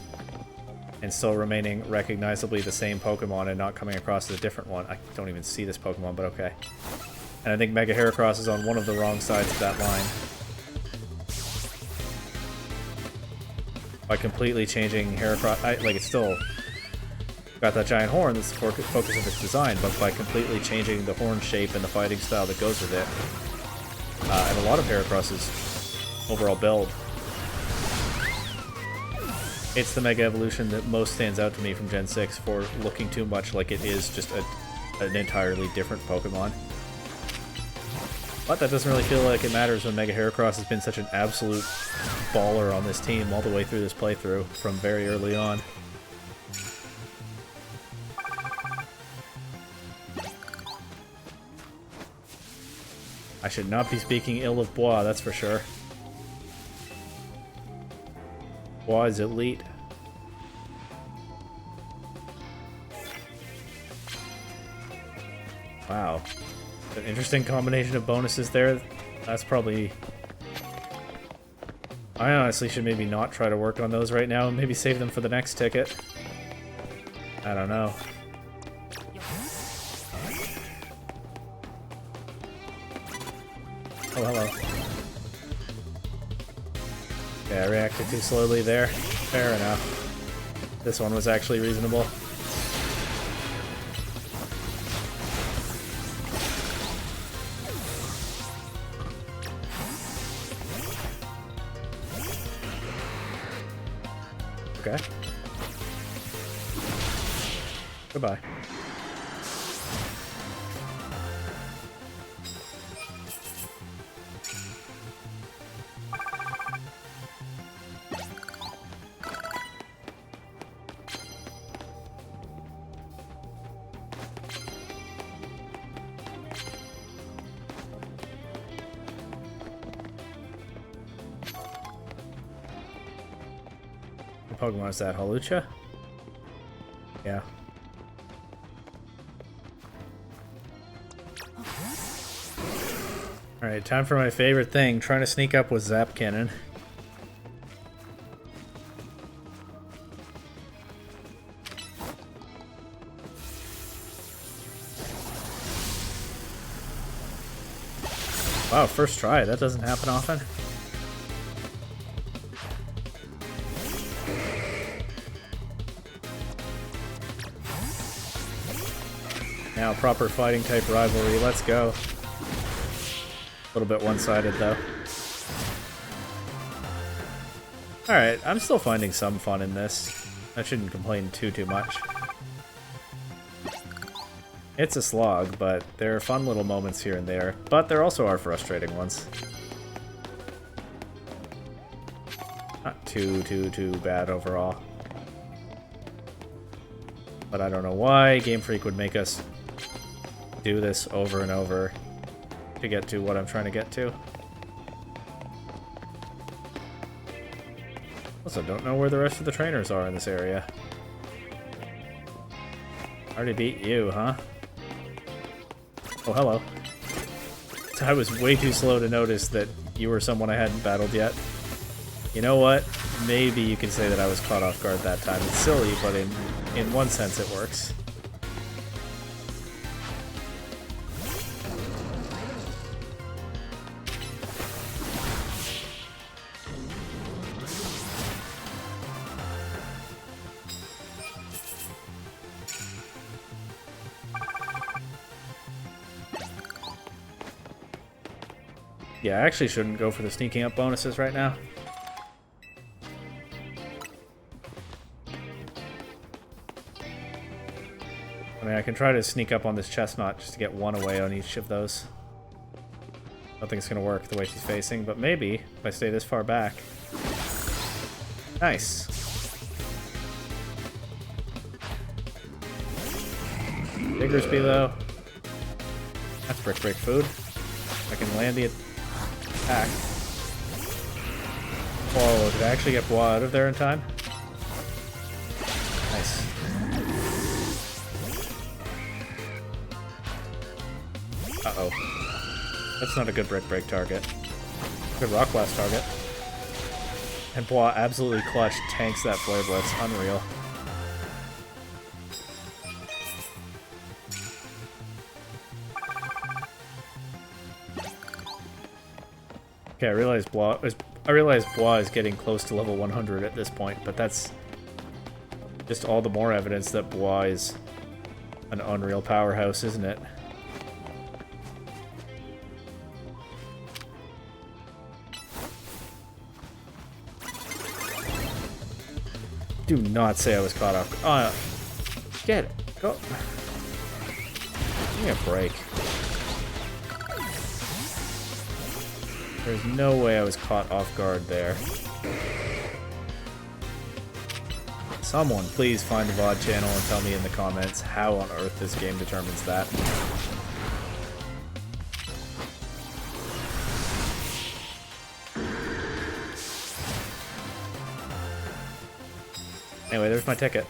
and still remaining recognizably the same Pokemon and not coming across as a different one. I don't even see this Pokemon, but okay. And I think Mega Heracross is on one of the wrong sides of that line. By completely changing Heracross, like, it's still got that giant horn that's the focus of its design, but by completely changing the horn shape and the fighting style that goes with it, and a lot of Heracross's overall build, it's the Mega Evolution that most stands out to me from Gen 6 for looking too much like it is just an entirely different Pokemon. But that doesn't really feel like it matters when Mega Heracross has been such an absolute baller on this team all the way through this playthrough from very early on. I should not be speaking ill of Bois, that's for sure. Bois is elite. Wow. An interesting combination of bonuses there. That's probably... I honestly should maybe not try to work on those right now and maybe save them for the next ticket. I don't know. Oh, hello. Yeah, I reacted too slowly there. Fair enough. This one was actually reasonable. Okay. Goodbye. What Pokemon is that? Hawlucha? Yeah. Alright, time for my favorite thing, trying to sneak up with Zap Cannon. Wow, first try, that doesn't happen often. Now proper fighting type rivalry, let's go. little bit one-sided, though. Alright, I'm still finding some fun in this. I shouldn't complain too much. It's a slog, but there are fun little moments here and there. But there also are frustrating ones. Not too bad overall. But I don't know why Game Freak would make us do this over and over to get to what I'm trying to get to. Also, don't know where the rest of the trainers are in this area. Already beat you, huh? Oh, hello. I was way too slow to notice that you were someone I hadn't battled yet. You know what? Maybe you can say that I was caught off guard that time. It's silly, but in one sense it works. Yeah, I actually shouldn't go for the sneaking up bonuses right now. I mean, I can try to sneak up on this chestnut just to get one away on each of those. I don't think it's going to work the way she's facing, but maybe if I stay this far back. Nice. Diggersby, though. That's brick food. I can land the attack. Whoa, did I actually get Bois out of there in time? Nice. Uh-oh. That's not a good brick break target. Good rock blast target. And Bois absolutely clutch tanks that flare blitz. Unreal. Okay, I realize Bois is getting close to level 100 at this point, but that's just all the more evidence that Bois is an unreal powerhouse, isn't it? Do not say I was caught off. Get it. Go. Give me a break. There's no way I was caught off guard there. Someone please find the VOD channel and tell me in the comments how on earth this game determines that. Anyway, there's my ticket.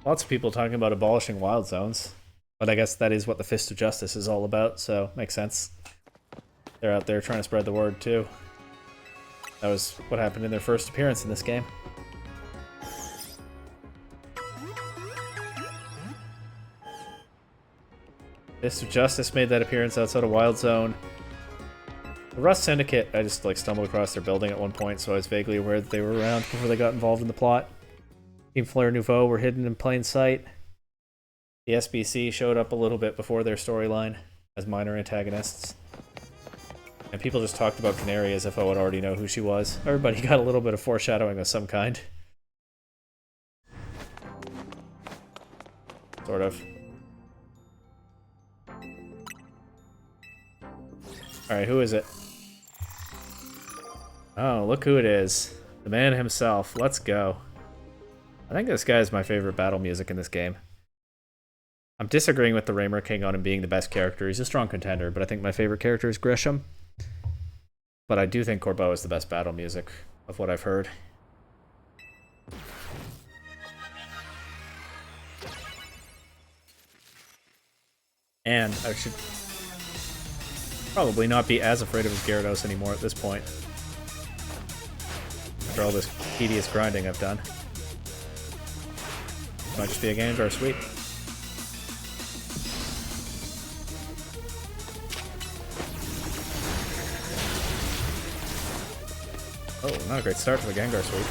Lots of people talking about abolishing wild zones, but I guess that is what the Fist of Justice is all about, so makes sense. They're out there trying to spread the word too. That was what happened in their first appearance in this game. Fist of Justice made that appearance outside of Wild Zone. The Rust Syndicate, I just like stumbled across their building at one point, so I was vaguely aware that they were around before they got involved in the plot. Team Flare Nouveau were hidden in plain sight. The SBC showed up a little bit before their storyline as minor antagonists. And people just talked about Canary as if I would already know who she was. Everybody got a little bit of foreshadowing of some kind. Sort of. Alright, who is it? Oh, look who it is. The man himself. Let's go. I think this guy is my favorite battle music in this game. I'm disagreeing with the Raymer King on him being the best character. He's a strong contender, but I think my favorite character is Grisham. But I do think Corbeau is the best battle music of what I've heard. And I should probably not be as afraid of his Gyarados anymore at this point. After all this tedious grinding I've done. Might just be a Gengar sweep. Oh, not a great start to the Gengar sweep.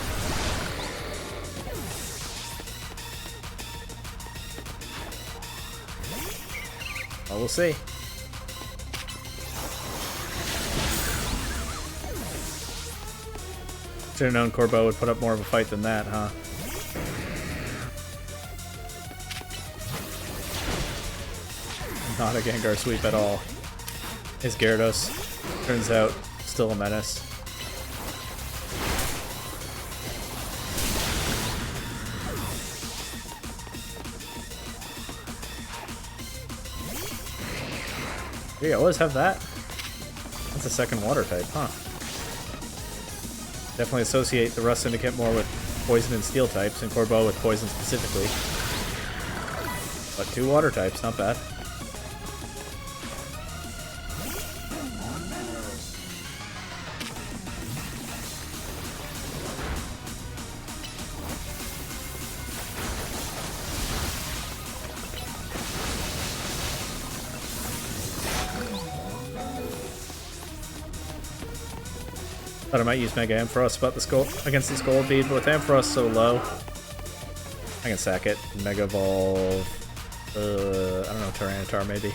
Well, we'll see. Should have known Corbeau would put up more of a fight than that, huh? Not a Gengar sweep at all. His Gyarados, turns out, still a menace. Do you always have that? That's a second water type, huh? Definitely associate the Rust Syndicate more with poison and steel types, and Corbeau with poison specifically. But 2 water types, not bad. Thought I might use Mega Ampharos about against this Gold Bead, but with Ampharos so low, I can sack it. Mega Evolve. I don't know, Tyranitar maybe.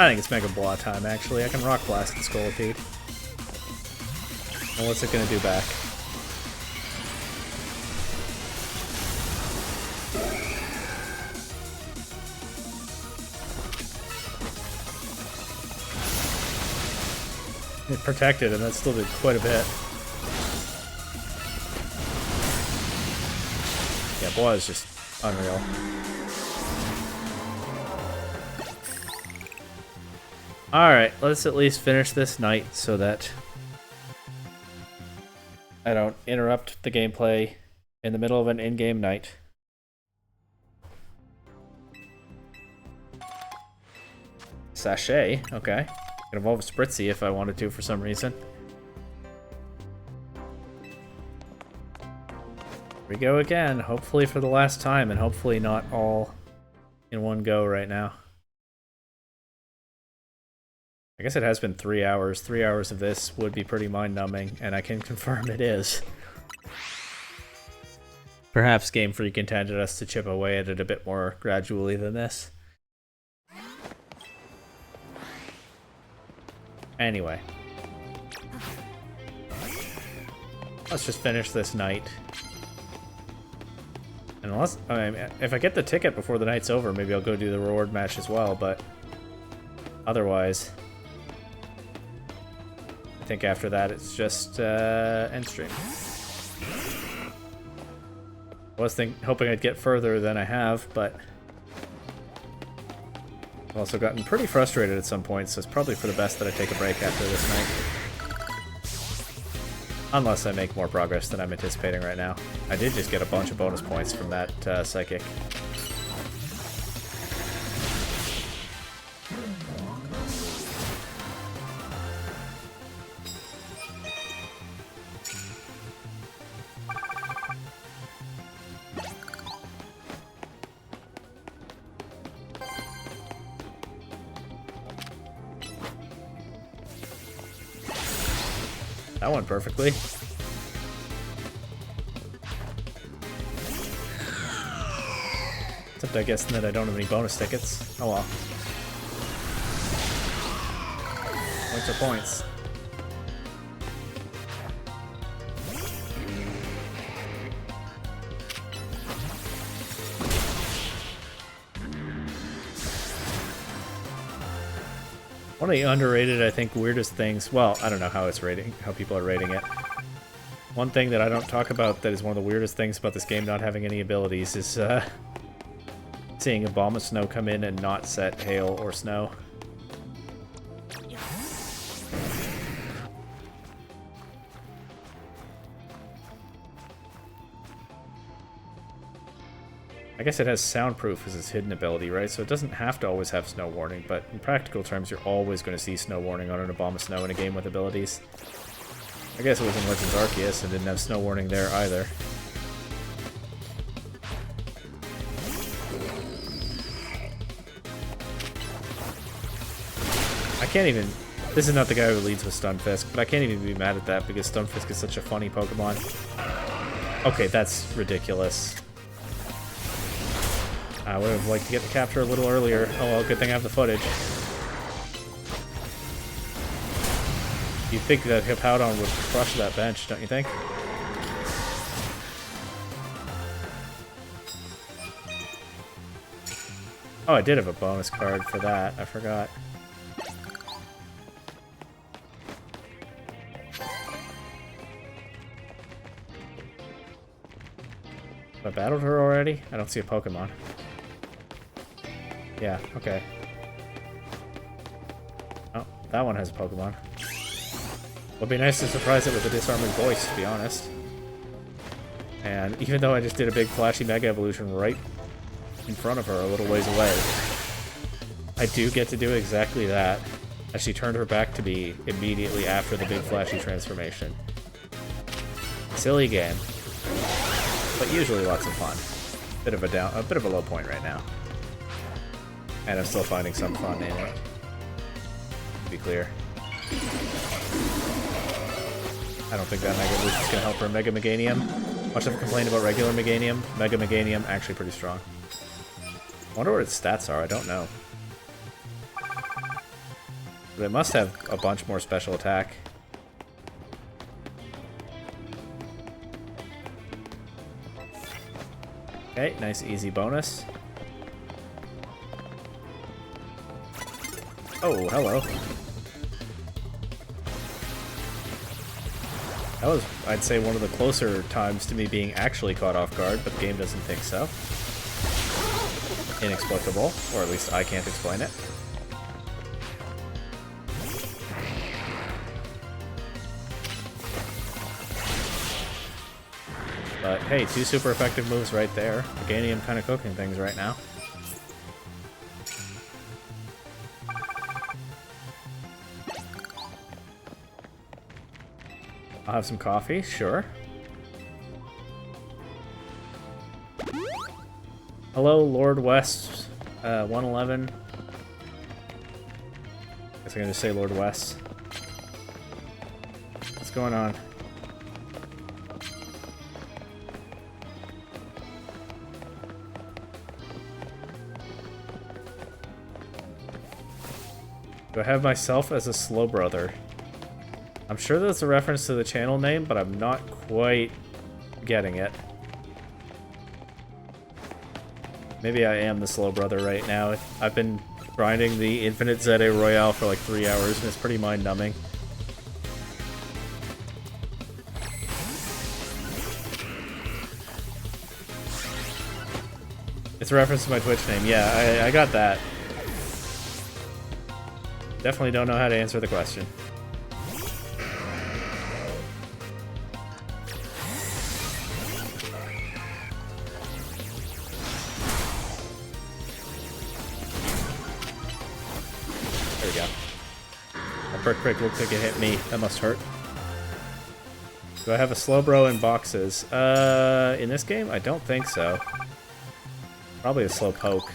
I think it's Mega Blah time, actually. I can Rock Blast the Scolipede. And what's it gonna do back? It protected, and that still did quite a bit. Yeah, Blah is just unreal. Alright, let's at least finish this night so that I don't interrupt the gameplay in the middle of an in-game night. Sachet, okay. Can evolve a Spritzy if I wanted to for some reason. Here we go again, hopefully for the last time, and hopefully not all in one go right now. I guess it has been 3 hours. 3 hours of this would be pretty mind-numbing, and I can confirm it is. Perhaps Game Freak intended us to chip away at it a bit more gradually than this. Anyway. Let's just finish this night. And unless, I mean, if I get the ticket before the night's over, maybe I'll go do the reward match as well, but otherwise, I think after that it's just end stream. I was hoping I'd get further than I have, but I've also gotten pretty frustrated at some points, so it's probably for the best that I take a break after this night. Unless I make more progress than I'm anticipating right now. I did just get a bunch of bonus points from that Psychic. That went perfectly. Except I guess that I don't have any bonus tickets. Oh well. Points are points. One of the underrated, I think, weirdest things, well, I don't know how people are rating it. One thing that I don't talk about that is one of the weirdest things about this game not having any abilities is seeing a bomb of snow come in and not set hail or snow. I guess it has soundproof as its hidden ability, right? So it doesn't have to always have snow warning, but in practical terms, you're always going to see snow warning on an Abomasnow in a game with abilities. I guess it was in Legends Arceus and didn't have snow warning there either. I can't even... This is not the guy who leads with Stunfisk, but I can't even be mad at that because Stunfisk is such a funny Pokemon. Okay, that's ridiculous. I would have liked to get the capture a little earlier. Oh well, good thing I have the footage. You'd think that Hippowdon would crush that bench, don't you think? Oh, I did have a bonus card for that. I forgot. I battled her already? I don't see a Pokemon. Yeah, okay. Oh, that one has a Pokemon. Would be nice to surprise it with a disarming voice, to be honest. And even though I just did a big flashy Mega Evolution right in front of her a little ways away, I do get to do exactly that, as she turned her back to me immediately after the big flashy transformation. Silly game. But usually lots of fun. A bit of a low point right now. And I'm still finding some fun in it. To be clear. I don't think that Mega Evolution is going to help her Mega Meganium. Much of a complaint about regular Meganium. Mega Meganium, actually pretty strong. I wonder what its stats are, I don't know. But it must have a bunch more special attack. Okay, nice easy bonus. Oh, hello. That was, I'd say, one of the closer times to me being actually caught off guard, but the game doesn't think so. Inexplicable, or at least I can't explain it. But hey, 2 super effective moves right there. Meganium kind of cooking things right now. I'll have some coffee, sure. Hello, Lord West 111. Guess I'm gonna say Lord West. What's going on? Do I have myself as a slow brother? I'm sure that's a reference to the channel name, but I'm not quite getting it. Maybe I am the slow brother right now. I've been grinding the Infinite ZA Royale for like 3 hours, and it's pretty mind-numbing. It's a reference to my Twitch name. Yeah, I got that. Definitely don't know how to answer the question. There we go. That perk prick looks like it hit me. That must hurt. Do I have a Slowbro in boxes? In this game? I don't think so. Probably a Slowpoke.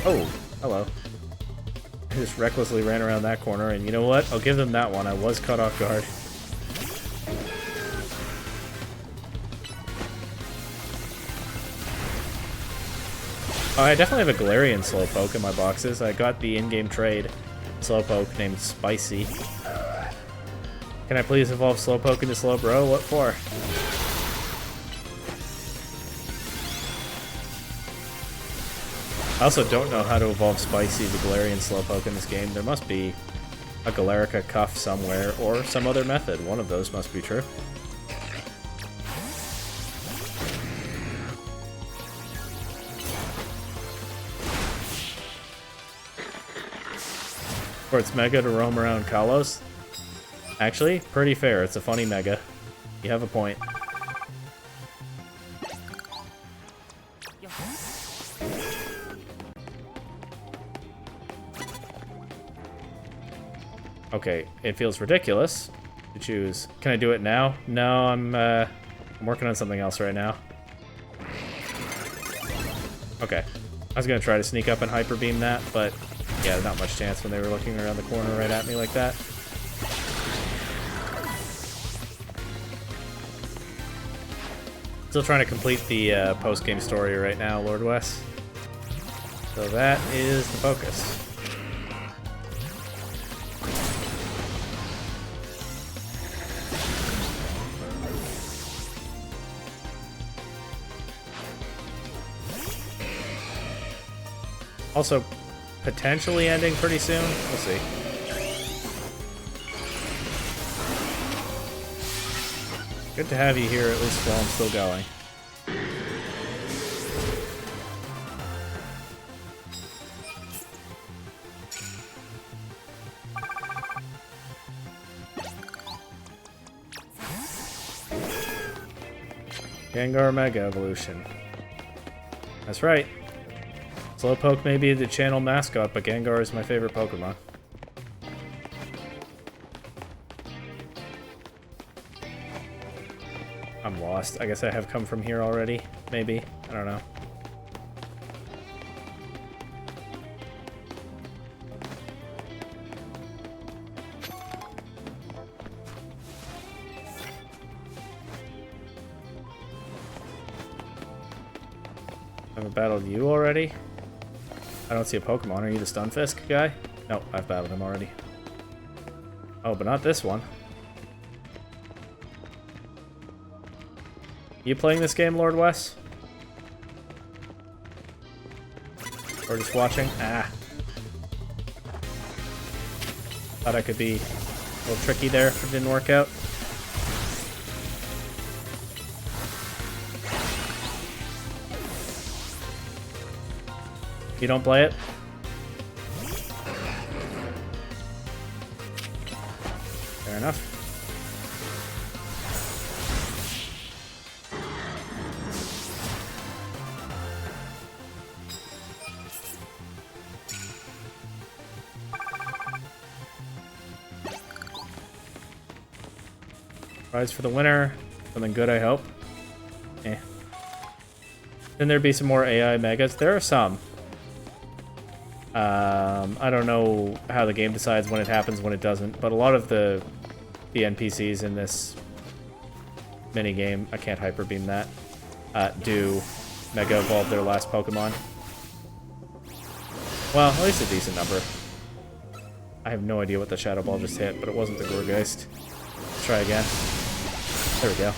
Oh, hello. I just recklessly ran around that corner, and you know what? I'll give them that one. I was caught off guard. Oh, I definitely have a Galarian Slowpoke in my boxes. I got the in-game trade Slowpoke named Spicy. Can I please evolve Slowpoke into Slowbro? What for? I also don't know how to evolve Spicy, the Galarian Slowpoke, in this game. There must be a Galarica Cuff somewhere, or some other method. One of those must be true. For its Mega to roam around Kalos? Actually, pretty fair. It's a funny Mega. You have a point. Okay, it feels ridiculous to choose. Can I do it now? No, I'm working on something else right now. Okay. I was gonna try to sneak up and hyper beam that, but yeah, not much chance when they were looking around the corner right at me like that. Still trying to complete the post-game story right now, Lord Wes. So that is the focus. Also, potentially ending pretty soon. We'll see. Good to have you here, at least while I'm still going. Gengar Mega Evolution. That's right. Slowpoke may be the channel mascot, but Gengar is my favorite Pokemon. I'm lost. I guess I have come from here already. Maybe. I don't know. I haven't battled you already? I don't see a Pokemon. Are you the Stunfisk guy? No, I've battled him already. Oh, but not this one. You playing this game, Lord Wes? Or just watching? Ah. Thought I could be a little tricky there if it didn't work out. You don't play it? Fair enough. Prize for the winner. Something good, I hope. Eh. Then there'd be some more AI megas. There are some. I don't know how the game decides when it happens, when it doesn't, but a lot of the NPCs in this minigame, I can't hyper beam that, do Mega Evolve their last Pokemon. Well, at least a decent number. I have no idea what the Shadow Ball just hit, but it wasn't the Gourgeist. Let's try again. There we go.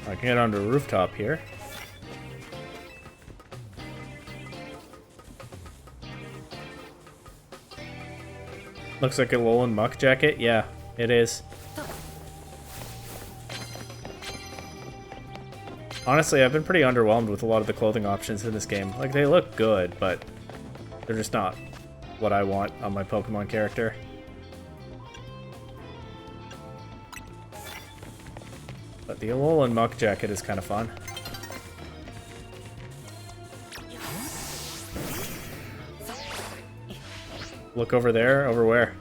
I can get onto a rooftop here. Looks like a Alolan Muck jacket. Yeah, it is. Honestly, I've been pretty underwhelmed with a lot of the clothing options in this game. Like, they look good, but they're just not what I want on my Pokemon character. But the Alolan Muck jacket is kind of fun. Look over there. Over where?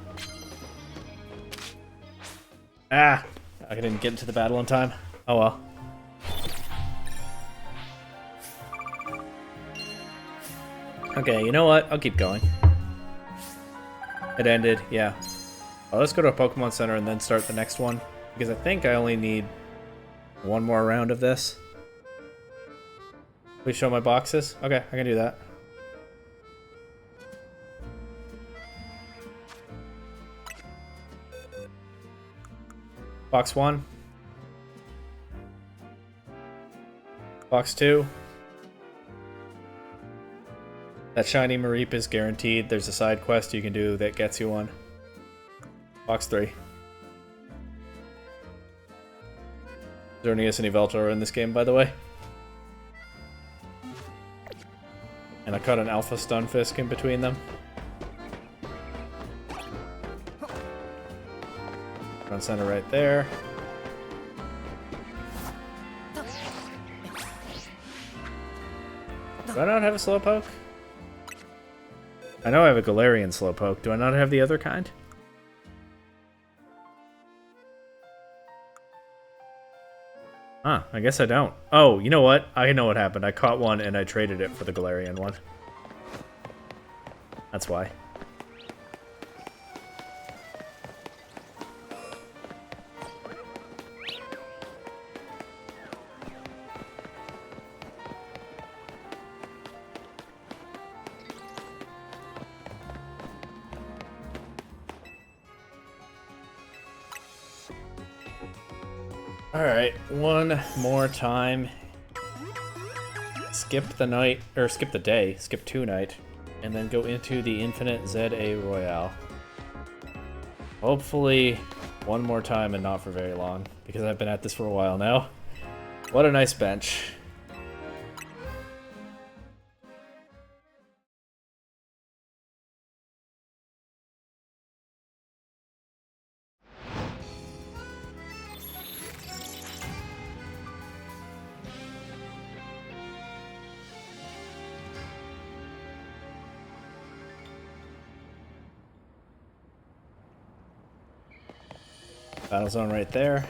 Ah! I didn't get into the battle in time. Oh well. Okay, you know what? I'll keep going. It ended, yeah. Well, let's go to a Pokemon Center and then start the next one. Because I think I only need one more round of this. Please show my boxes. Okay, I can do that. Box 1. Box 2. That shiny Mareep is guaranteed. There's a side quest you can do that gets you one. Box 3. Xerneas and Yveltal in this game, by the way. And I caught an Alpha Stunfisk in between them. Front center right there. Do I not have a Slowpoke? I know I have a Galarian Slowpoke. Do I not have the other kind? Huh, I guess I don't. Oh, you know what? I know what happened. I caught one and I traded it for the Galarian one. That's why. Alright, one more time. Skip the night, or skip the day, skip 2 night, and then go into the Infinite ZA Royale. Hopefully, one more time and not for very long, because I've been at this for a while now. What a nice bench. Battle zone right there.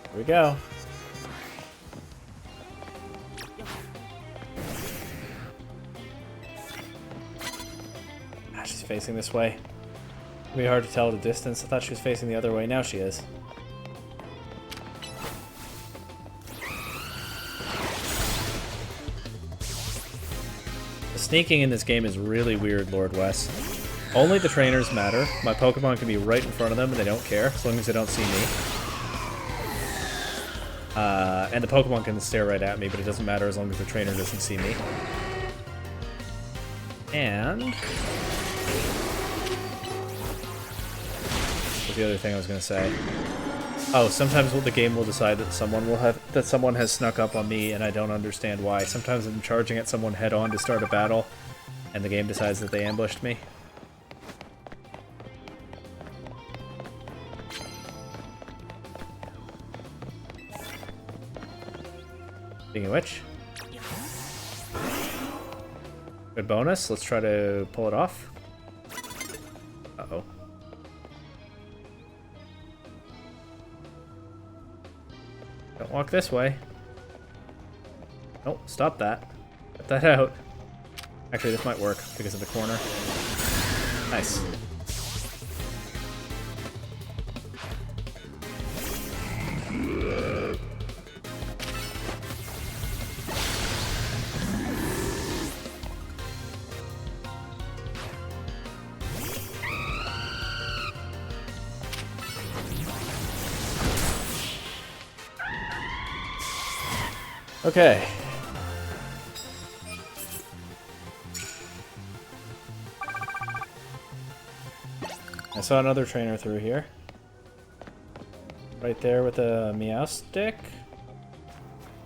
Here we go. Ah, she's facing this way. It'll be hard to tell at a distance. I thought she was facing the other way. Now she is. Sneaking in this game is really weird, Lord West. Only the trainers matter. My Pokemon can be right in front of them and they don't care, as long as they don't see me. And the Pokemon can stare right at me, but it doesn't matter as long as the trainer doesn't see me. And... what's the other thing I was going to say? Oh, sometimes the game will decide that someone has snuck up on me and I don't understand why. Sometimes I'm charging at someone head on to start a battle and the game decides that they ambushed me. Speaking of which, good bonus. Let's try to pull it off. Uh-oh. Don't walk this way. Nope, stop that. Get that out. Actually, this might work because of the corner. Nice. Okay. I saw another trainer through here. Right there with a Meow Stick.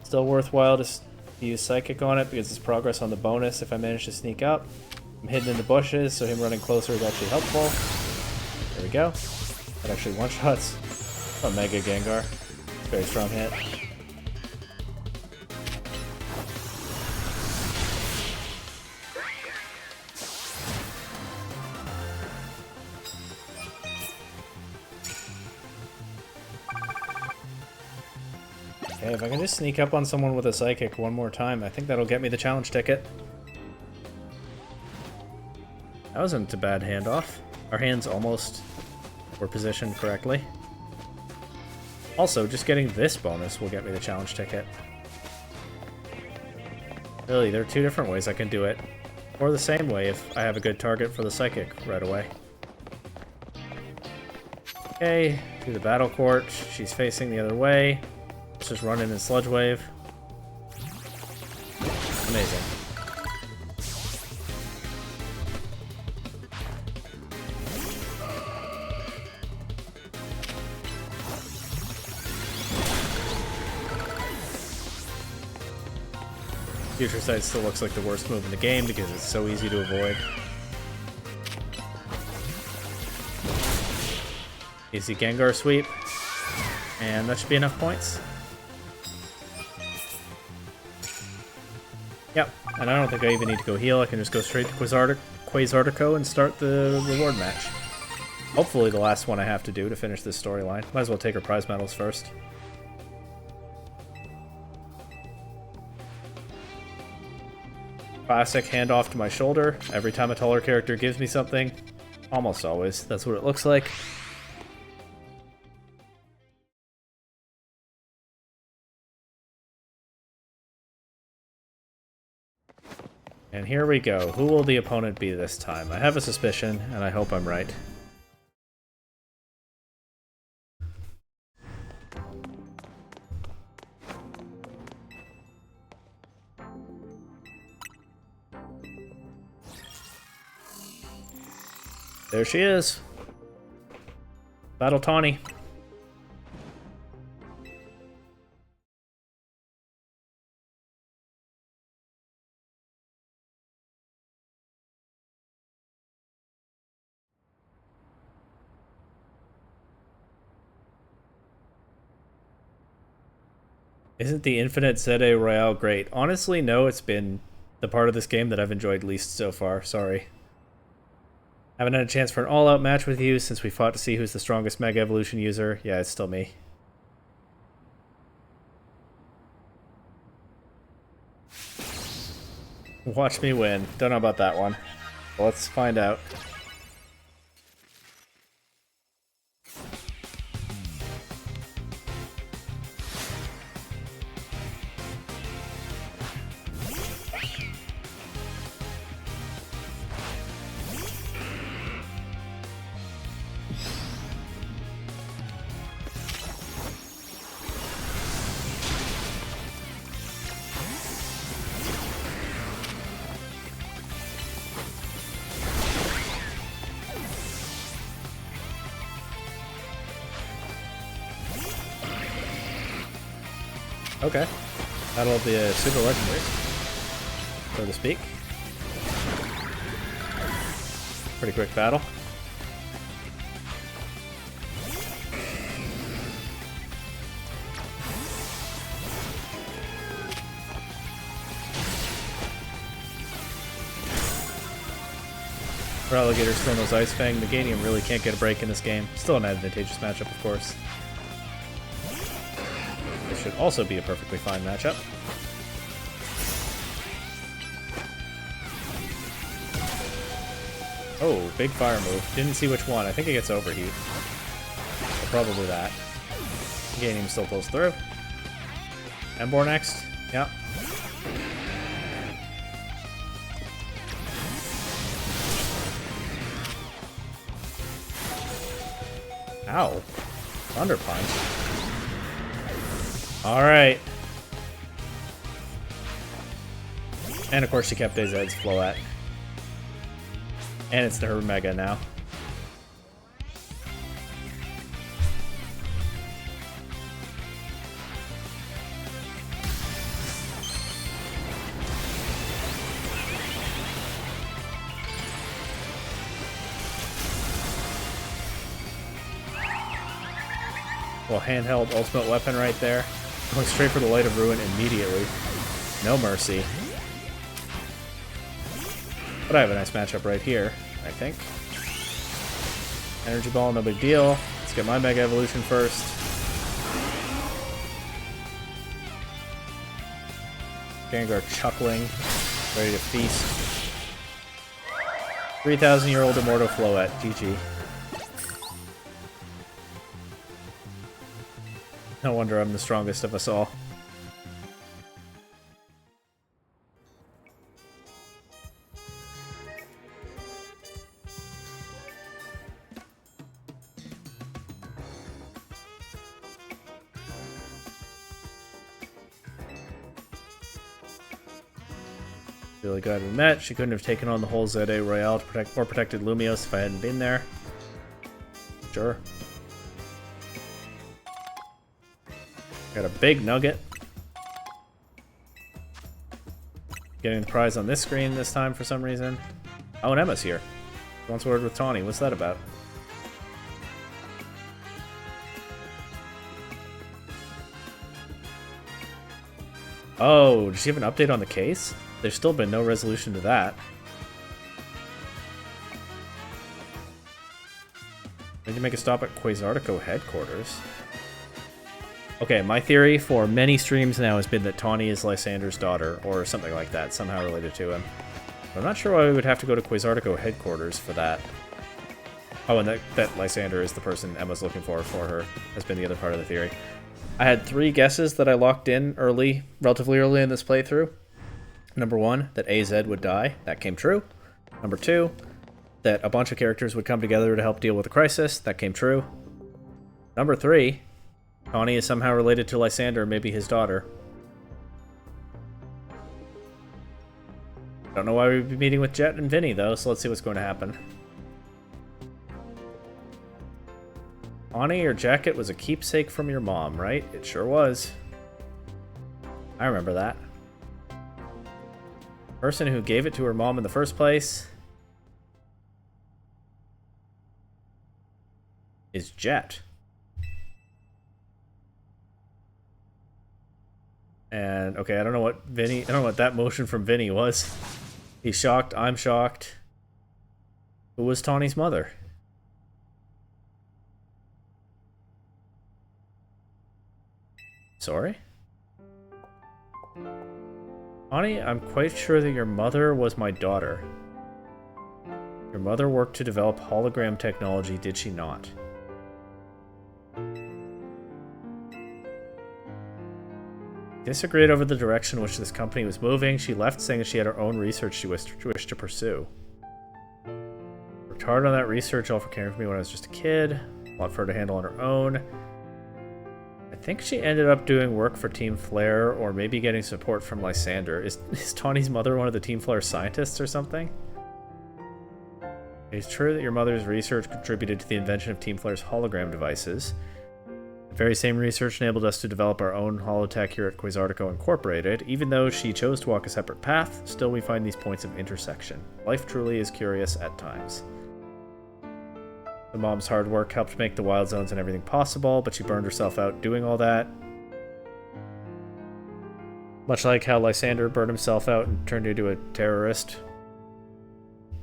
Still worthwhile to use Psychic on it because it's progress on the bonus if I manage to sneak up. I'm hidden in the bushes, so him running closer is actually helpful. There we go. That actually one-shots. Oh, Mega Gengar. Very strong hit. Okay, if I can just sneak up on someone with a Psychic one more time, I think that'll get me the challenge ticket. That wasn't a bad handoff. Our hands almost were positioned correctly. Also, just getting this bonus will get me the challenge ticket. Really, there are two different ways I can do it. Or the same way if I have a good target for the Psychic right away. Okay, through the Battle Court. She's facing the other way. Let's just run in Sludge Wave. Amazing. Future Sight still looks like the worst move in the game because it's so easy to avoid. Easy Gengar sweep. And that should be enough points. Yep, and I don't think I even need to go heal. I can just go straight to Quasartico and start the reward match. Hopefully the last one I have to do to finish this storyline. Might as well take her prize medals first. Classic handoff to my shoulder. Every time a taller character gives me something. Almost always. That's what it looks like. And here we go. Who will the opponent be this time? I have a suspicion, and I hope I'm right. There she is. Battle Tawny. Isn't the Infinite ZA Royale great? Honestly, no, it's been the part of this game that I've enjoyed least so far. Sorry. Haven't had a chance for an all-out match with you since we fought to see who's the strongest Mega Evolution user. Yeah, it's still me. Watch me win. Don't know about that one. Well, let's find out. Okay. Battle of the Super Legendaries, so to speak. Pretty quick battle. For Alligator's Chrono's Ice Fang, Meganium really can't get a break in this game. Still an advantageous matchup, of course. This should also be a perfectly fine matchup. Oh, big fire move. Didn't see which one. I think it gets Overheat. So probably that. Meganium still pulls through. Emboar next. Yep. Ow. Thunder Punch. Alright. And of course she kept AZ's Floette. And it's to her Mega now. Well, handheld ultimate weapon right there. Going straight for the Light of Ruin immediately. No mercy. But I have a nice matchup right here, I think. Energy Ball, no big deal. Let's get my Mega Evolution first. Gengar chuckling, ready to feast. 3,000-year-old Immortal Floette, GG. No wonder I'm the strongest of us all. Really glad we met. She couldn't have taken on the whole ZA Royale to protected Lumios if I hadn't been there. Sure. Got a big nugget. Getting the prize on this screen this time for some reason. Oh, and Emma's here. Wants a word with Tawny. What's that about? Oh, does she have an update on the case? There's still been no resolution to that. Need to make a stop at Quasartico headquarters. Okay, my theory for many streams now has been that Tawny is Lysander's daughter, or something like that, somehow related to him. But I'm not sure why we would have to go to Quasartico headquarters for that. Oh, and that Lysander is the person Emma's looking for her, has been the other part of the theory. I had 3 guesses that I locked in early, relatively early in this playthrough. Number 1, that AZ would die. That came true. Number 2, that a bunch of characters would come together to help deal with the crisis. That came true. Number 3, Tawny is somehow related to Lysander, maybe his daughter. Don't know why we'd be meeting with Jet and Vinny, though, so let's see what's going to happen. Tawny, your jacket was a keepsake from your mom, right? It sure was. I remember that. The person who gave it to her mom in the first place is Jet. And, okay, I don't know what that motion from Vinny was. He's shocked, I'm shocked. Who was Tawny's mother? Sorry? Tawny, I'm quite sure that your mother was my daughter. Your mother worked to develop hologram technology, did she not? Disagreed over the direction in which this company was moving. She left saying that she had her own research she wished to pursue. Worked hard on that research, all for caring for me when I was just a kid. A lot for her to handle on her own. I think she ended up doing work for Team Flare, or maybe getting support from Lysander. Is Tawny's mother one of the Team Flare scientists or something? It's true that your mother's research contributed to the invention of Team Flare's hologram devices. The very same research enabled us to develop our own holotech here at Quasartico Incorporated. Even though she chose to walk a separate path, still we find these points of intersection. Life truly is curious at times. The mom's hard work helped make the wild zones and everything possible, but she burned herself out doing all that. Much like how Lysander burned himself out and turned into a terrorist,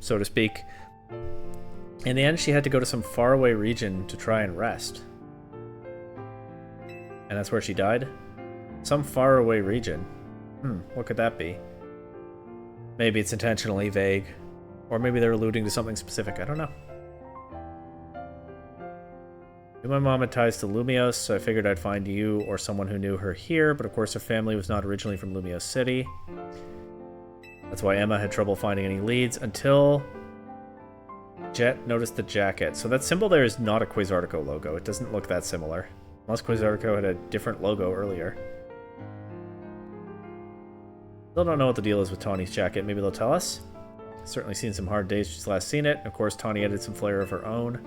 so to speak. In the end, she had to go to some faraway region to try and rest. And that's where she died? Some faraway region. What could that be? Maybe it's intentionally vague. Or maybe they're alluding to something specific, I don't know. My mom had ties to Lumios, so I figured I'd find you or someone who knew her here, but of course her family was not originally from Lumios City. That's why Emma had trouble finding any leads until Jet noticed the jacket. So that symbol there is not a Quasartico logo. It doesn't look that similar. Unless Quasartico had a different logo earlier. Still don't know what the deal is with Tawny's jacket. Maybe they'll tell us. Certainly seen some hard days she's last seen it. Of course, Tawny added some flair of her own.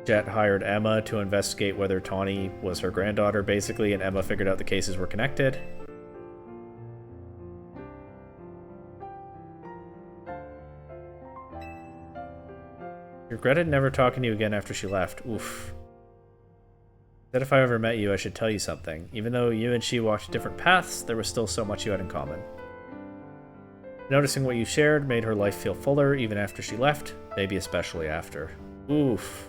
Jet hired Emma to investigate whether Tawny was her granddaughter, basically, and Emma figured out the cases were connected. Regretted never talking to you again after she left. Oof. Said if I ever met you, I should tell you something. Even though you and she walked different paths, there was still so much you had in common. Noticing what you shared made her life feel fuller even after she left, maybe especially after. Oof.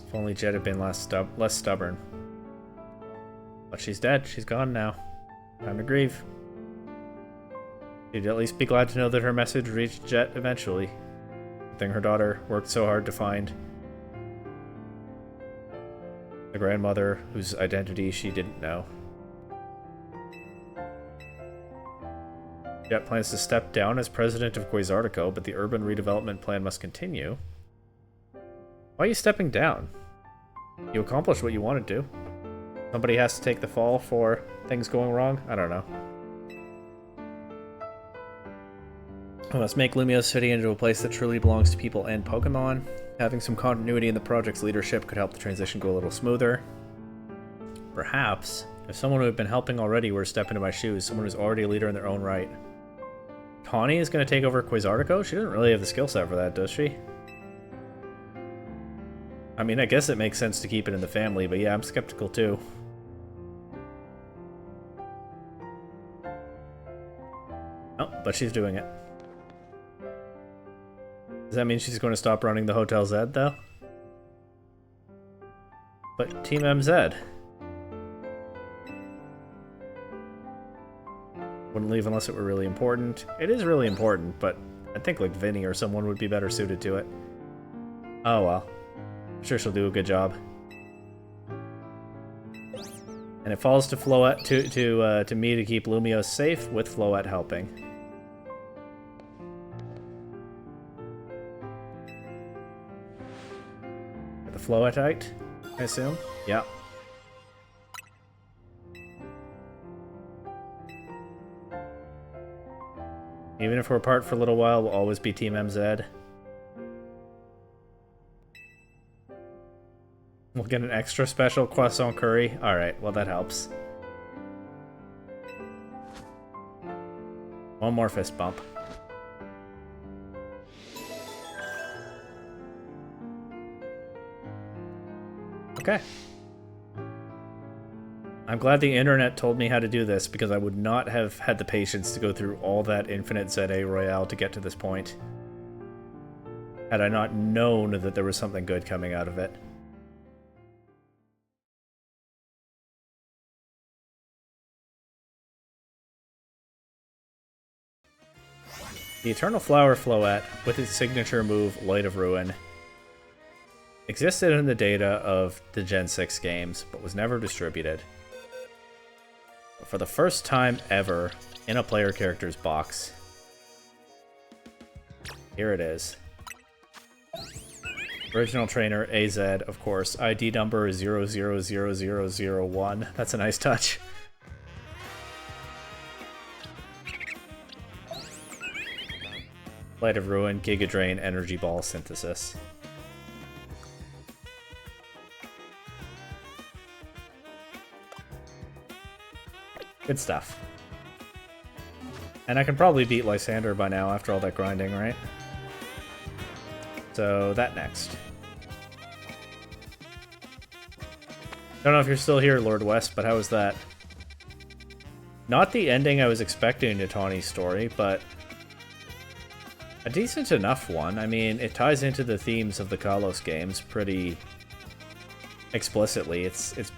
If only Jet had been less stubborn. But she's dead. She's gone now. Time to grieve. She'd at least be glad to know that her message reached Jet eventually. Good thing her daughter worked so hard to find the grandmother whose identity she didn't know. Jet plans to step down as president of Quasartico, but the urban redevelopment plan must continue. Why are you stepping down? You accomplished what you wanted to. Somebody has to take the fall for things going wrong? I don't know. Let's make Lumio City into a place that truly belongs to people and Pokemon. Having some continuity in the project's leadership could help the transition go a little smoother. Perhaps, if someone who had been helping already were to step into my shoes, someone who's already a leader in their own right. Tawny is going to take over Quasartico? She doesn't really have the skill set for that, does she? I mean, I guess it makes sense to keep it in the family, but yeah, I'm skeptical too. Oh, but she's doing it. Does that mean she's going to stop running the Hotel Z, though? But Team MZ. Wouldn't leave unless it were really important. It is really important, but I think like Vinny or someone would be better suited to it. Oh well. I'm sure she'll do a good job. And it falls to Floette to me to keep Lumio safe, with Floette helping. The Floettite, I assume? Yeah. Even if we're apart for a little while, we'll always be Team MZ. We'll get an extra special croissant curry. Alright, well that helps. One more fist bump. Okay. I'm glad the internet told me how to do this, because I would not have had the patience to go through all that infinite ZA Royale to get to this point, had I not known that there was something good coming out of it. The Eternal Flower Floette, with its signature move, Light of Ruin, existed in the data of the Gen 6 games, but was never distributed. For the first time ever in a player character's box, here it is. Original trainer AZ, of course. ID number is 000001. That's a nice touch. Light of Ruin, Giga Drain, Energy Ball Synthesis. Good stuff. And I can probably beat Lysander by now after all that grinding, right? So, that next. Don't know if you're still here, Lord West, but how was that? Not the ending I was expecting to Tawny's story, but a decent enough one. I mean, it ties into the themes of the Kalos games pretty explicitly. It's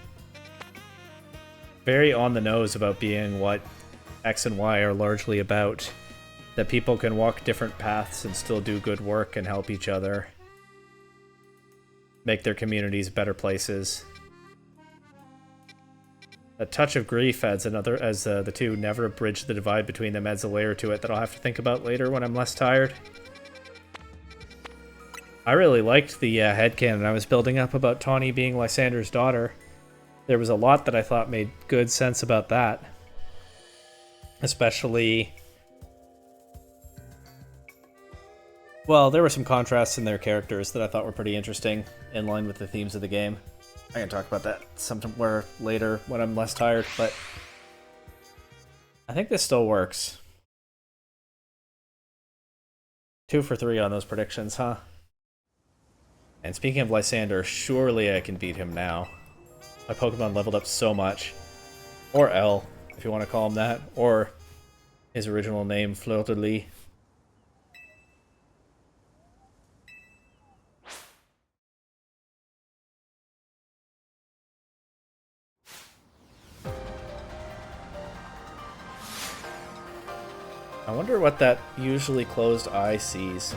very on the nose about being what X and Y are largely about. That people can walk different paths and still do good work and help each other. Make their communities better places. A touch of grief adds another, as the two never bridge the divide between them, adds a layer to it that I'll have to think about later when I'm less tired. I really liked the headcanon I was building up about Tawny being Lysander's daughter. There was a lot that I thought made good sense about that. Especially... well, there were some contrasts in their characters that I thought were pretty interesting, in line with the themes of the game. I can talk about that somewhere later when I'm less tired, but I think this still works. 2 for 3 on those predictions, huh? And speaking of Lysander, surely I can beat him now. My Pokemon leveled up so much. Or L, if you want to call him that. Or his original name, Fleur de Lis. I wonder what that usually closed eye sees.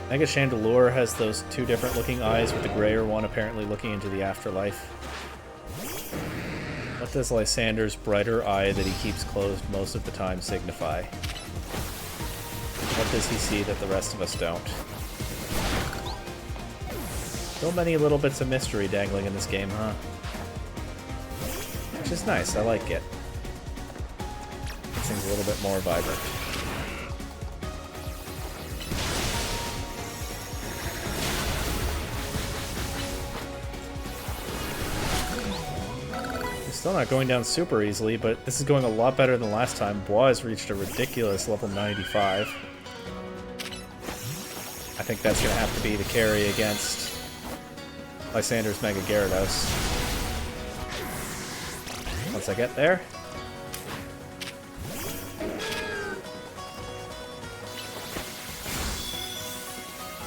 Mega Chandelure has those 2 different looking eyes, with the grayer one apparently looking into the afterlife. What does Lysander's brighter eye that he keeps closed most of the time signify? What does he see that the rest of us don't? So many little bits of mystery dangling in this game, huh? Which is nice, I like it. Makes things a little bit more vibrant. Still not going down super easily, but this is going a lot better than last time. Bois has reached a ridiculous level 95. I think that's going to have to be the carry against Lysander's Mega Gyarados. Once I get there.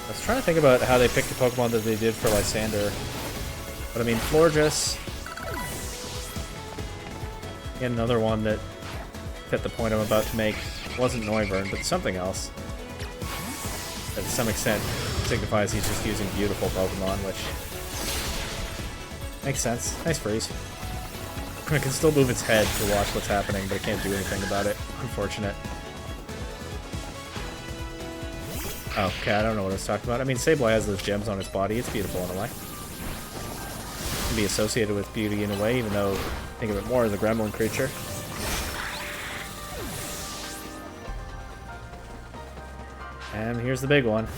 I was trying to think about how they picked the Pokemon that they did for Lysander. But I mean, Florges. Again, another one that fit the point I'm about to make. Wasn't Noivern, but something else. That to some extent signifies he's just using beautiful Pokemon, which makes sense. Nice freeze. It can still move its head to watch what's happening, but it can't do anything about it. Unfortunate. Oh, okay, I don't know what I was talking about. I mean, Sableye has those gems on its body. It's beautiful in a way. It can be associated with beauty in a way, even though think of it more as a gremlin creature. And here's the big one.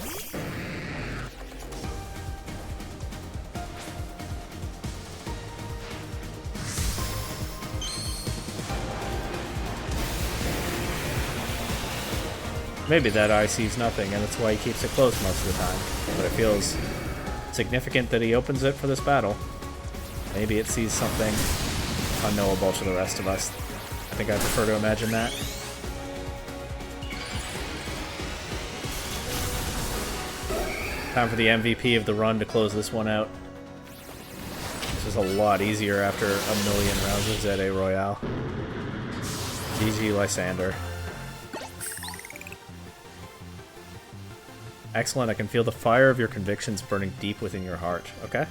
Maybe that eye sees nothing, and that's why he keeps it closed most of the time. But it feels significant that he opens it for this battle. Maybe it sees something unknowable to the rest of us. I think I prefer to imagine that. Time for the MVP of the run to close this one out. This is a lot easier after a million rounds of ZA Royale. GG Lysander. Excellent, I can feel the fire of your convictions burning deep within your heart. Okay.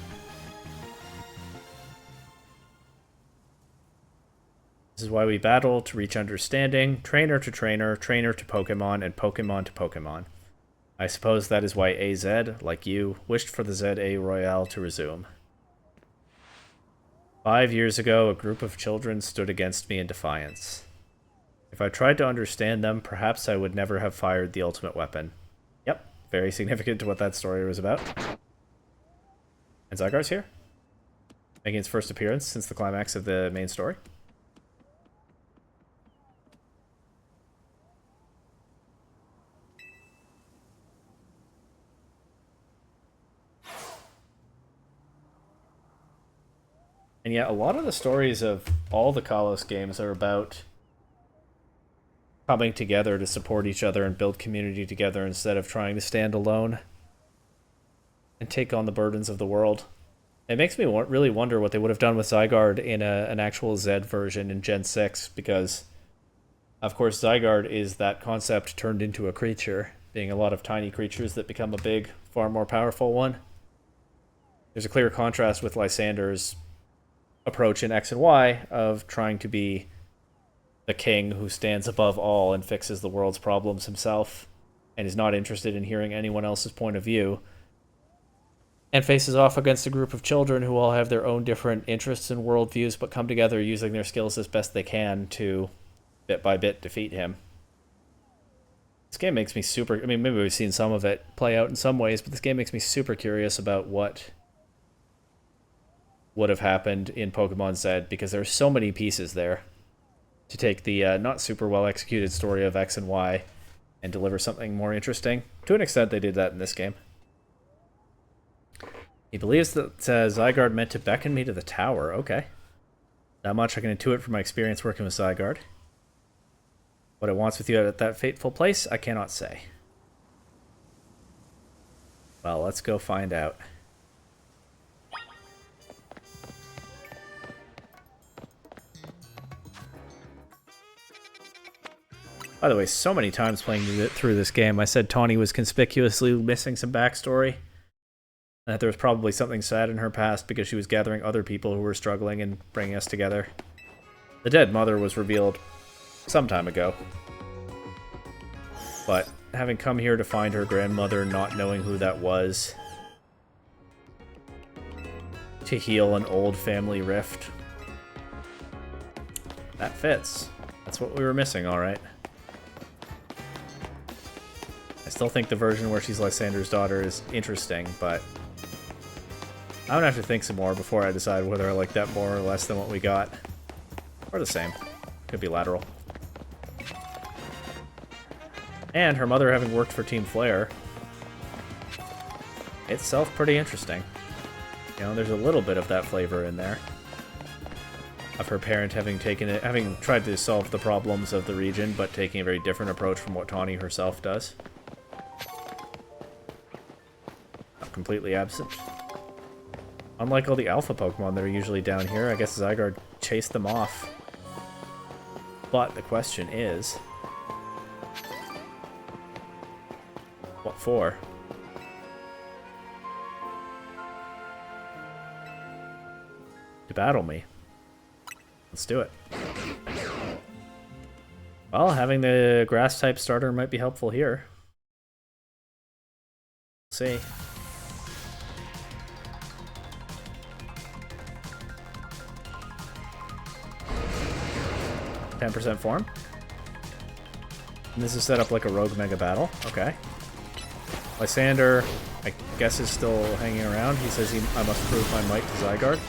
This is why we battle, to reach understanding, trainer to trainer, trainer to Pokemon, and Pokemon to Pokemon. I suppose that is why AZ, like you, wished for the ZA Royale to resume. 5 years ago, a group of children stood against me in defiance. If I tried to understand them, perhaps I would never have fired the ultimate weapon. Yep, very significant to what that story was about. And Zygarde's here, making its first appearance since the climax of the main story. And yet, a lot of the stories of all the Kalos games are about coming together to support each other and build community together instead of trying to stand alone and take on the burdens of the world. It makes me really wonder what they would have done with Zygarde in an actual Z version in Gen 6, because, of course, Zygarde is that concept turned into a creature, being a lot of tiny creatures that become a big, far more powerful one. There's a clear contrast with Lysander's approach in X and Y of trying to be the king who stands above all and fixes the world's problems himself and is not interested in hearing anyone else's point of view, and faces off against a group of children who all have their own different interests and worldviews but come together using their skills as best they can to, bit by bit, defeat him. This game makes me super... I mean, maybe we've seen some of it play out in some ways, but this game makes me super curious about what would have happened in Pokemon Z, because there are so many pieces there to take the not super well executed story of X and Y and deliver something more interesting. To an extent, they did that in this game. He believes that Zygarde meant to beckon me to the tower. Okay. Not much I can intuit from my experience working with Zygarde. What it wants with you at that fateful place, I cannot say. Well, let's go find out. By the way, so many times playing through this game, I said Tawny was conspicuously missing some backstory. And that there was probably something sad in her past because she was gathering other people who were struggling and bringing us together. The dead mother was revealed some time ago. But having come here to find her grandmother, not knowing who that was, to heal an old family rift. That fits. That's what we were missing, alright. I still think the version where she's Lysander's daughter is interesting, but I'm gonna have to think some more before I decide whether I like that more or less than what we got. Or the same. Could be lateral. And her mother having worked for Team Flare. Itself pretty interesting. You know, there's a little bit of that flavor in there. Of her parent having tried to solve the problems of the region, but taking a very different approach from what Tawny herself does. Not completely absent. Unlike all the alpha Pokemon that are usually down here, I guess Zygarde chased them off. But the question is... what for? To battle me. Let's do it. Well, having the grass-type starter might be helpful here. Let's see. 10% form. And this is set up like a rogue mega battle. Okay. Lysander, I guess, is still hanging around. He says I must prove my might to Zygarde.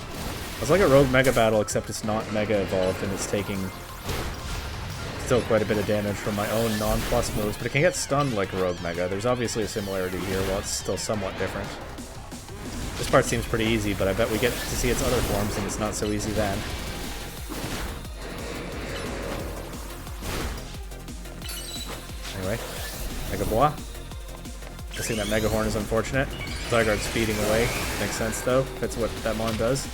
It's like a rogue mega battle, except it's not mega evolved and it's taking still quite a bit of damage from my own non-plus moves, but it can get stunned like a rogue mega. There's obviously a similarity here, while it's still somewhat different. This part seems pretty easy, but I bet we get to see its other forms and it's not so easy then. Anyway, Mega Bois. Guessing that Mega Horn is unfortunate. Zygarde speeding away. Makes sense though. That's what that mon does.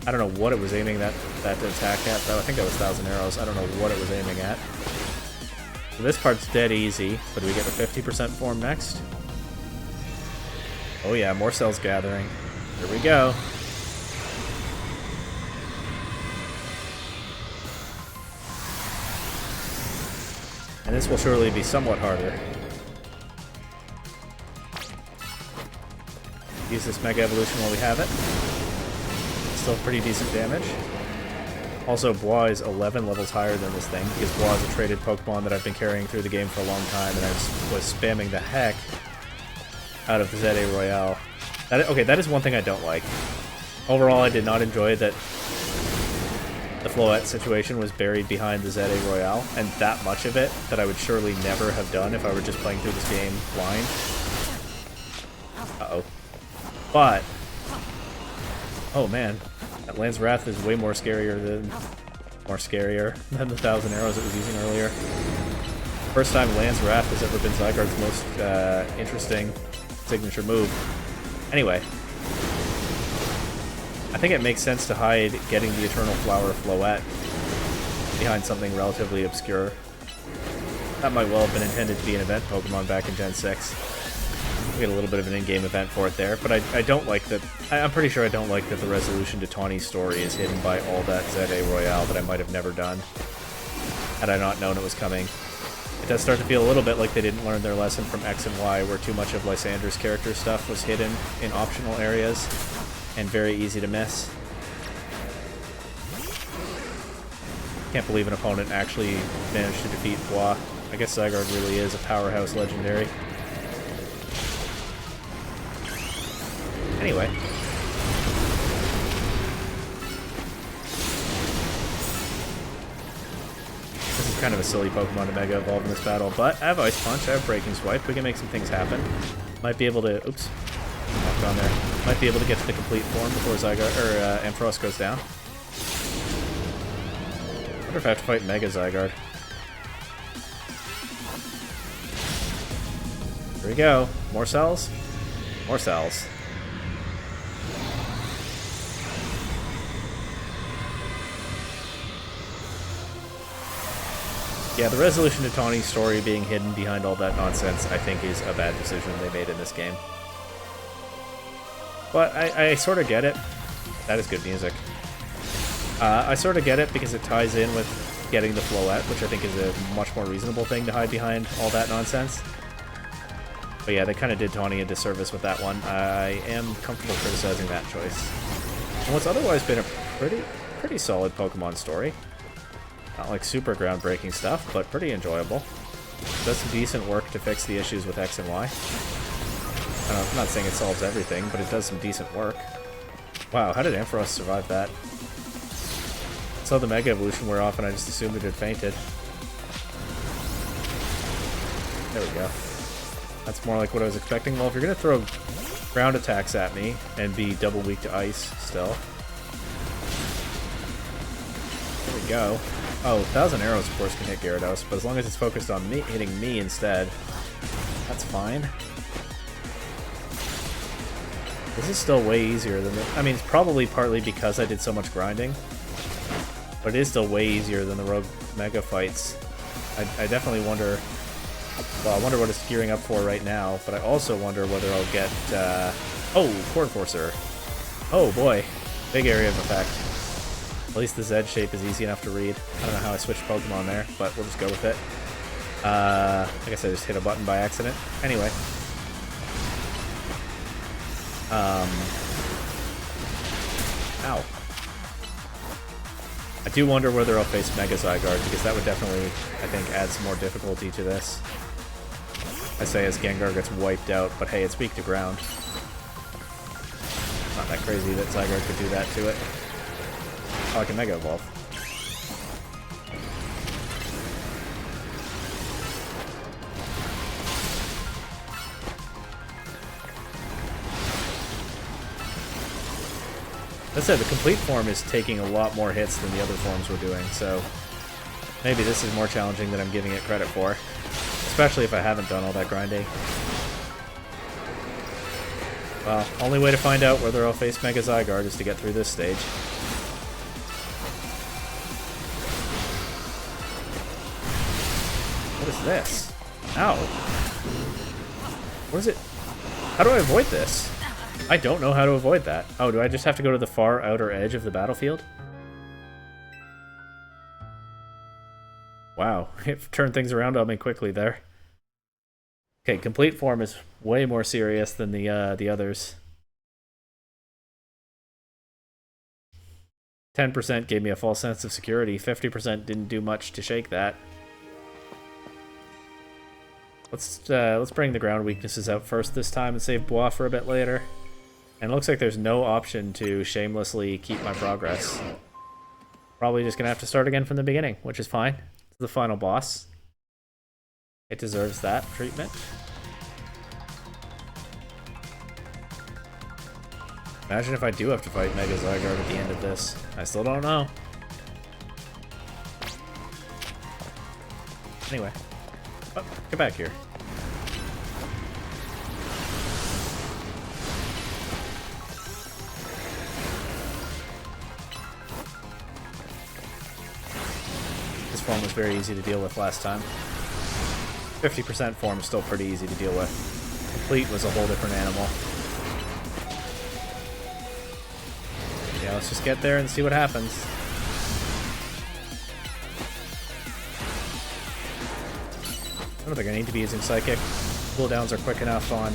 I don't know what it was aiming that attack at though. I think that was 1,000 Arrows. I don't know what it was aiming at. So this part's dead easy, but do we get the 50% form next? Oh yeah, more cells gathering. Here we go. And this will surely be somewhat harder. Use this Mega Evolution while we have it. Still pretty decent damage. Also, Bois is 11 levels higher than this thing, because Bois is a traded Pokemon that I've been carrying through the game for a long time, and I was spamming the heck out of the ZA Royale. Okay, that is one thing I don't like. Overall, I did not enjoy that the Floette situation was buried behind the ZA Royale, and that much of it that I would surely never have done if I were just playing through this game blind. Uh-oh. But, oh man, that Land's Wrath is way more scarier than the 1,000 Arrows it was using earlier. First time Land's Wrath has ever been Zygarde's most interesting signature move. Anyway, I think it makes sense to hide getting the Eternal Flower Floette behind something relatively obscure. That might well have been intended to be an event Pokemon back in Gen 6. We get a little bit of an in-game event for it there, but I don't like that. I'm pretty sure I don't like that the resolution to Tawny's story is hidden by all that ZA Royale that I might have never done had I not known it was coming. It does start to feel a little bit like they didn't learn their lesson from X and Y, where too much of Lysander's character stuff was hidden in optional areas and very easy to miss. Can't believe an opponent actually managed to defeat Bois. I guess Zygarde really is a powerhouse legendary. Anyway. This is kind of a silly Pokemon to Mega Evolve in this battle, but I have Ice Punch, I have Breaking Swipe, we can make some things happen. Might be able to... oops. Knocked on there. Might be able to get to the complete form before Ampharos goes down. I wonder if I have to fight Mega Zygarde. Here we go. More cells? More cells. Yeah, the resolution to Tawny's story being hidden behind all that nonsense, I think, is a bad decision they made in this game. But I sort of get it. That is good music. I sort of get it because it ties in with getting the Floette, which I think is a much more reasonable thing to hide behind all that nonsense. But yeah, they kind of did Tawny a disservice with that one. I am comfortable criticizing that choice. And what's otherwise been a pretty solid Pokemon story. Not like super groundbreaking stuff, but pretty enjoyable. Does some decent work to fix the issues with X and Y. I'm not saying it solves everything, but it does some decent work. Wow, how did Ampharos survive that? Saw the Mega Evolution wear off and I just assumed it had fainted. There we go. That's more like what I was expecting. Well, if you're going to throw ground attacks at me and be double weak to ice still. There we go. Oh, 1,000 arrows of course can hit Gyarados, but as long as it's focused on me hitting me instead, that's fine. This is still way easier than I mean, it's probably partly because I did so much grinding, but it is still way easier than the Rogue Mega fights. I definitely wonder. Well, I wonder what it's gearing up for right now, but I also wonder whether I'll get. Oh, Core Enforcer. Oh boy, big area of effect. At least the Z shape is easy enough to read. I don't know how I switched Pokemon there, but we'll just go with it. I guess I just hit a button by accident. Anyway. Ow. I do wonder whether I'll face Mega Zygarde, because that would definitely, I think, add some more difficulty to this. I say as Gengar gets wiped out, but hey, it's weak to ground. Not that crazy that Zygarde could do that to it. Oh, I can Mega Evolve. That said, the complete form is taking a lot more hits than the other forms we're doing, so maybe this is more challenging than I'm giving it credit for. Especially if I haven't done all that grinding. Well, only way to find out whether I'll face Mega Zygarde is to get through this stage. What is this? Ow. What is it? How do I avoid this? I don't know how to avoid that. Oh, do I just have to go to the far outer edge of the battlefield? Wow, it turned things around on me quickly there. Okay, complete form is way more serious than the others. 10% gave me a false sense of security. 50% didn't do much to shake that. Let's bring the ground weaknesses out first this time and save Bois for a bit later. And it looks like there's no option to shamelessly keep my progress. Probably just gonna have to start again from the beginning, which is fine. It's the final boss. It deserves that treatment. Imagine if I do have to fight Mega Zygarde at the end of this. I still don't know. Anyway. Oh, get back here. This form was very easy to deal with last time. 50% form is still pretty easy to deal with. Complete was a whole different animal. Yeah, let's just get there and see what happens. I don't think I need to be using Psychic. Cooldowns are quick enough on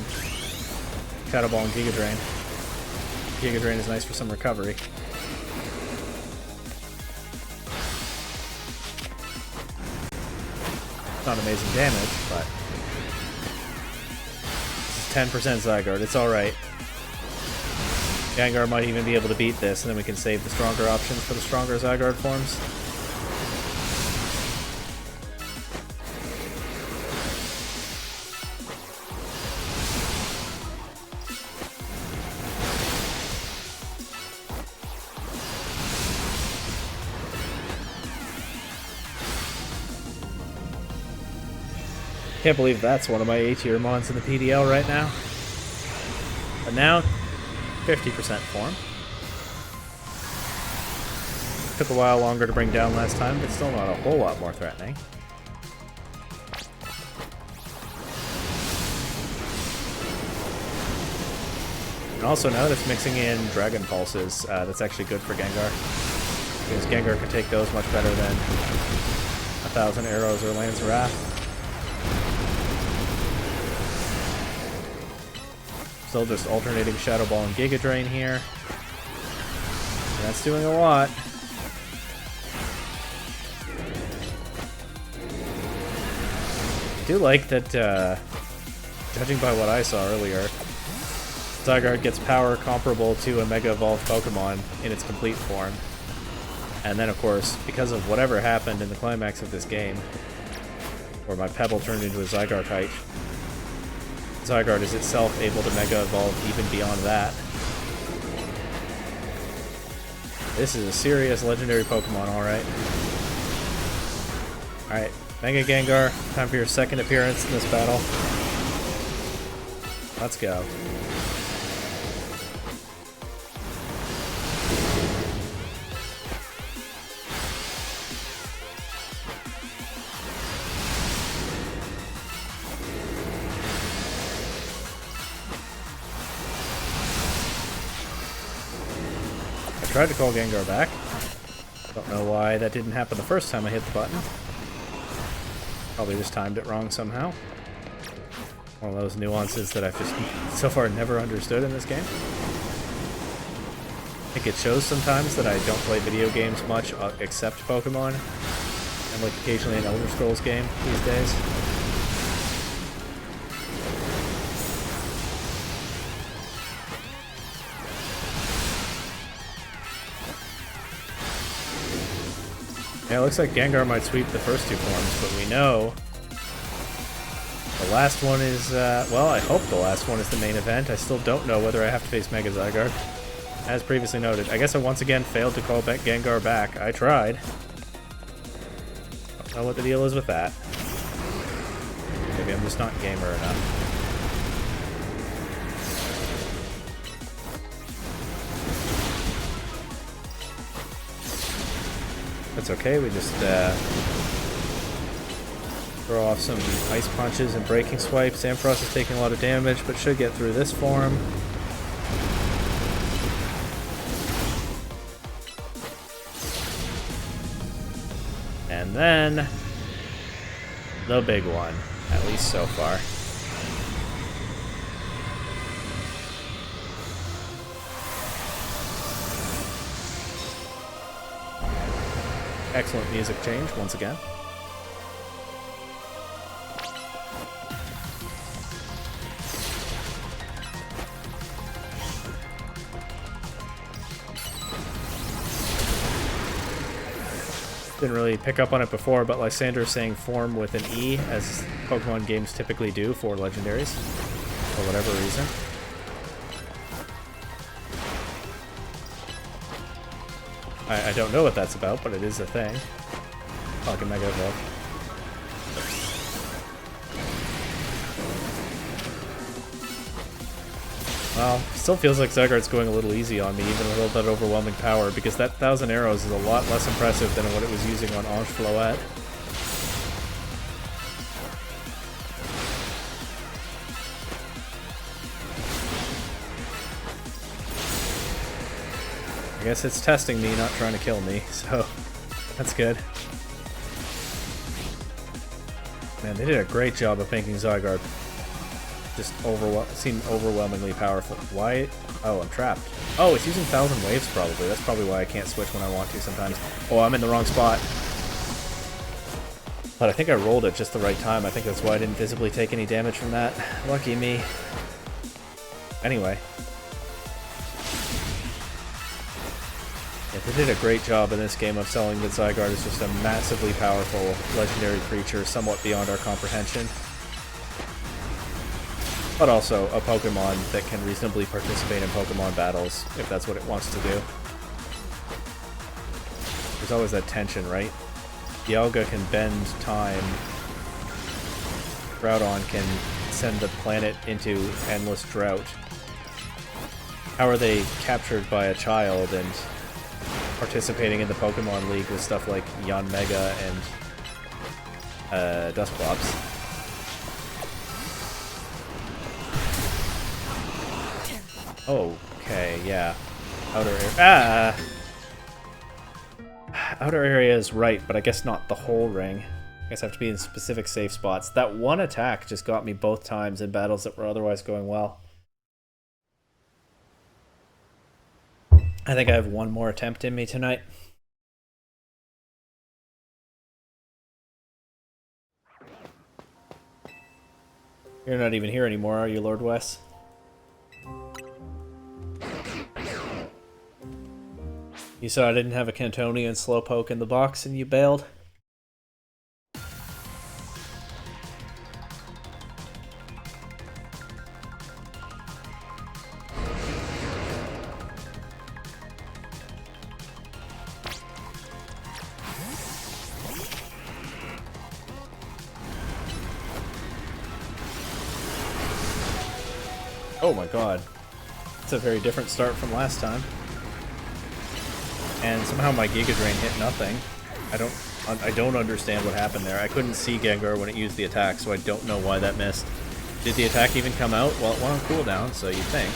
Shadow Ball and Giga Drain. Giga Drain is nice for some recovery. Not amazing damage, but this is 10% Zygarde. It's alright. Gengar might even be able to beat this, and then we can save the stronger options for the stronger Zygarde forms. Can't believe that's one of my A-tier mons in the PDL right now. But now, 50% form. Took a while longer to bring down last time, but still not a whole lot more threatening. And also now that's mixing in Dragon Pulses, that's actually good for Gengar. Because Gengar can take those much better than 1,000 arrows or Lance Wrath. Still just alternating Shadow Ball and Giga Drain here. That's doing a lot. I do like that, judging by what I saw earlier, Zygarde gets power comparable to a Mega Evolved Pokemon in its complete form. And then, of course, because of whatever happened in the climax of this game, where my Pebble turned into a Zygarde, Zygarde is itself able to Mega Evolve even beyond that. This is a serious legendary Pokemon, alright. Alright, Mega Gengar, time for your second appearance in this battle. Let's go. I tried to call Gengar back. Don't know why that didn't happen the first time I hit the button. Probably just timed it wrong somehow. One of those nuances that I've just so far never understood in this game. I think it shows sometimes that I don't play video games much except Pokemon, and like occasionally an Elder Scrolls game these days. Yeah, it looks like Gengar might sweep the first two forms, but we know the last one is, well, I hope the last one is the main event. I still don't know whether I have to face Mega Zygarde. As previously noted, I guess I once again failed to call back Gengar back. I tried. Don't know what the deal is with that. Maybe I'm just not gamer enough. That's okay, we just throw off some ice punches and breaking swipes. Ampharos is taking a lot of damage, but should get through this form. And then the big one, at least so far. Excellent music change, once again. Didn't really pick up on it before, but Lysander's saying form with an E, as Pokemon games typically do for legendaries, for whatever reason. I don't know what that's about, but it is a thing. Fucking Mega Evolve. Well, still feels like Zygarde's going a little easy on me, even with all that overwhelming power, because that 1,000 arrows is a lot less impressive than what it was using on Ange Floette. I guess it's testing me, not trying to kill me, so that's good. Man, they did a great job of making Zygarde just seem overwhelmingly powerful. Why? Oh, I'm trapped. Oh, it's using 1,000 waves probably. That's probably why I can't switch when I want to sometimes. Oh, I'm in the wrong spot. But I think I rolled it just the right time. I think that's why I didn't visibly take any damage from that. Lucky me. Anyway. Yeah, they did a great job in this game of selling that Zygarde is just a massively powerful legendary creature, somewhat beyond our comprehension. But also a Pokemon that can reasonably participate in Pokemon battles, if that's what it wants to do. There's always that tension, right? Dialga can bend time. Groudon can send the planet into endless drought. How are they captured by a child and participating in the Pokemon League with stuff like Yanmega and Dusclops? Okay, yeah. Outer area. Outer area is right, but I guess not the whole ring. I guess I have to be in specific safe spots. That one attack just got me both times in battles that were otherwise going well. I think I have one more attempt in me tonight. You're not even here anymore, are you, Lord Wes? You saw I didn't have a Cantonian Slowpoke in the box and you bailed? Oh my god. It's a very different start from last time. And somehow my Giga Drain hit nothing. I don't understand what happened there. I couldn't see Gengar when it used the attack, so I don't know why that missed. Did the attack even come out? Well, it went on cooldown, so you'd think.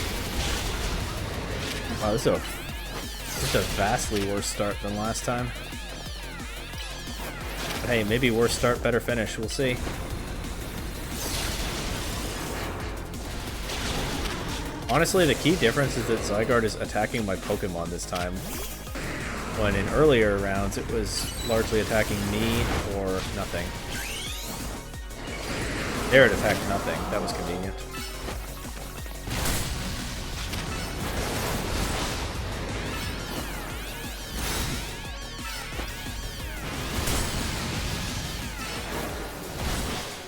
Wow, this is a vastly worse start than last time. But hey, maybe worse start, better finish. We'll see. Honestly, the key difference is that Zygarde is attacking my Pokemon this time, when in earlier rounds it was largely attacking me or nothing. There it attacked nothing. That was convenient.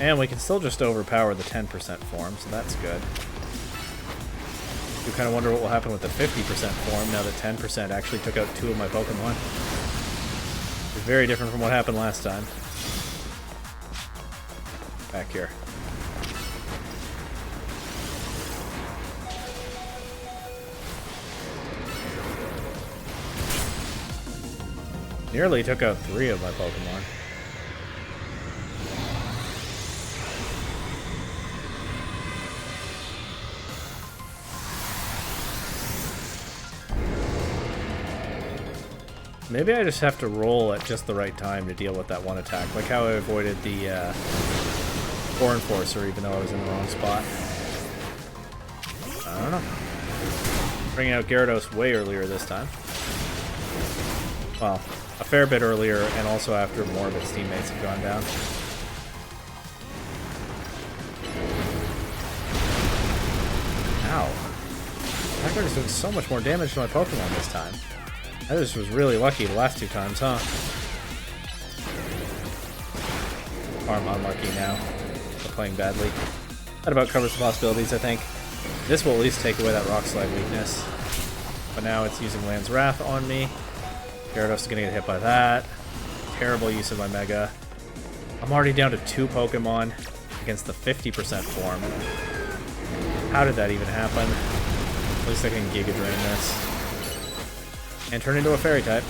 And we can still just overpower the 10% form, so that's good. You kind of wonder what will happen with the 50% form now that 10% actually took out 2 of my Pokemon. It's very different from what happened last time. Back here. Nearly took out 3 of my Pokemon. Maybe I just have to roll at just the right time to deal with that one attack, like how I avoided the Core Enforcer even though I was in the wrong spot. I don't know. Bringing out Gyarados way earlier this time. Well, a fair bit earlier, and also after more of its teammates have gone down. Ow. That card is doing so much more damage to my Pokemon this time. I just was really lucky the last 2 times, huh? Or I'm unlucky now for playing badly. That about covers the possibilities, I think. This will at least take away that Rock Slide weakness. But now it's using Land's Wrath on me. Gyarados is going to get hit by that. Terrible use of my Mega. I'm already down to 2 Pokemon against the 50% form. How did that even happen? At least I can Giga Drain this. And turn into a Fairy type.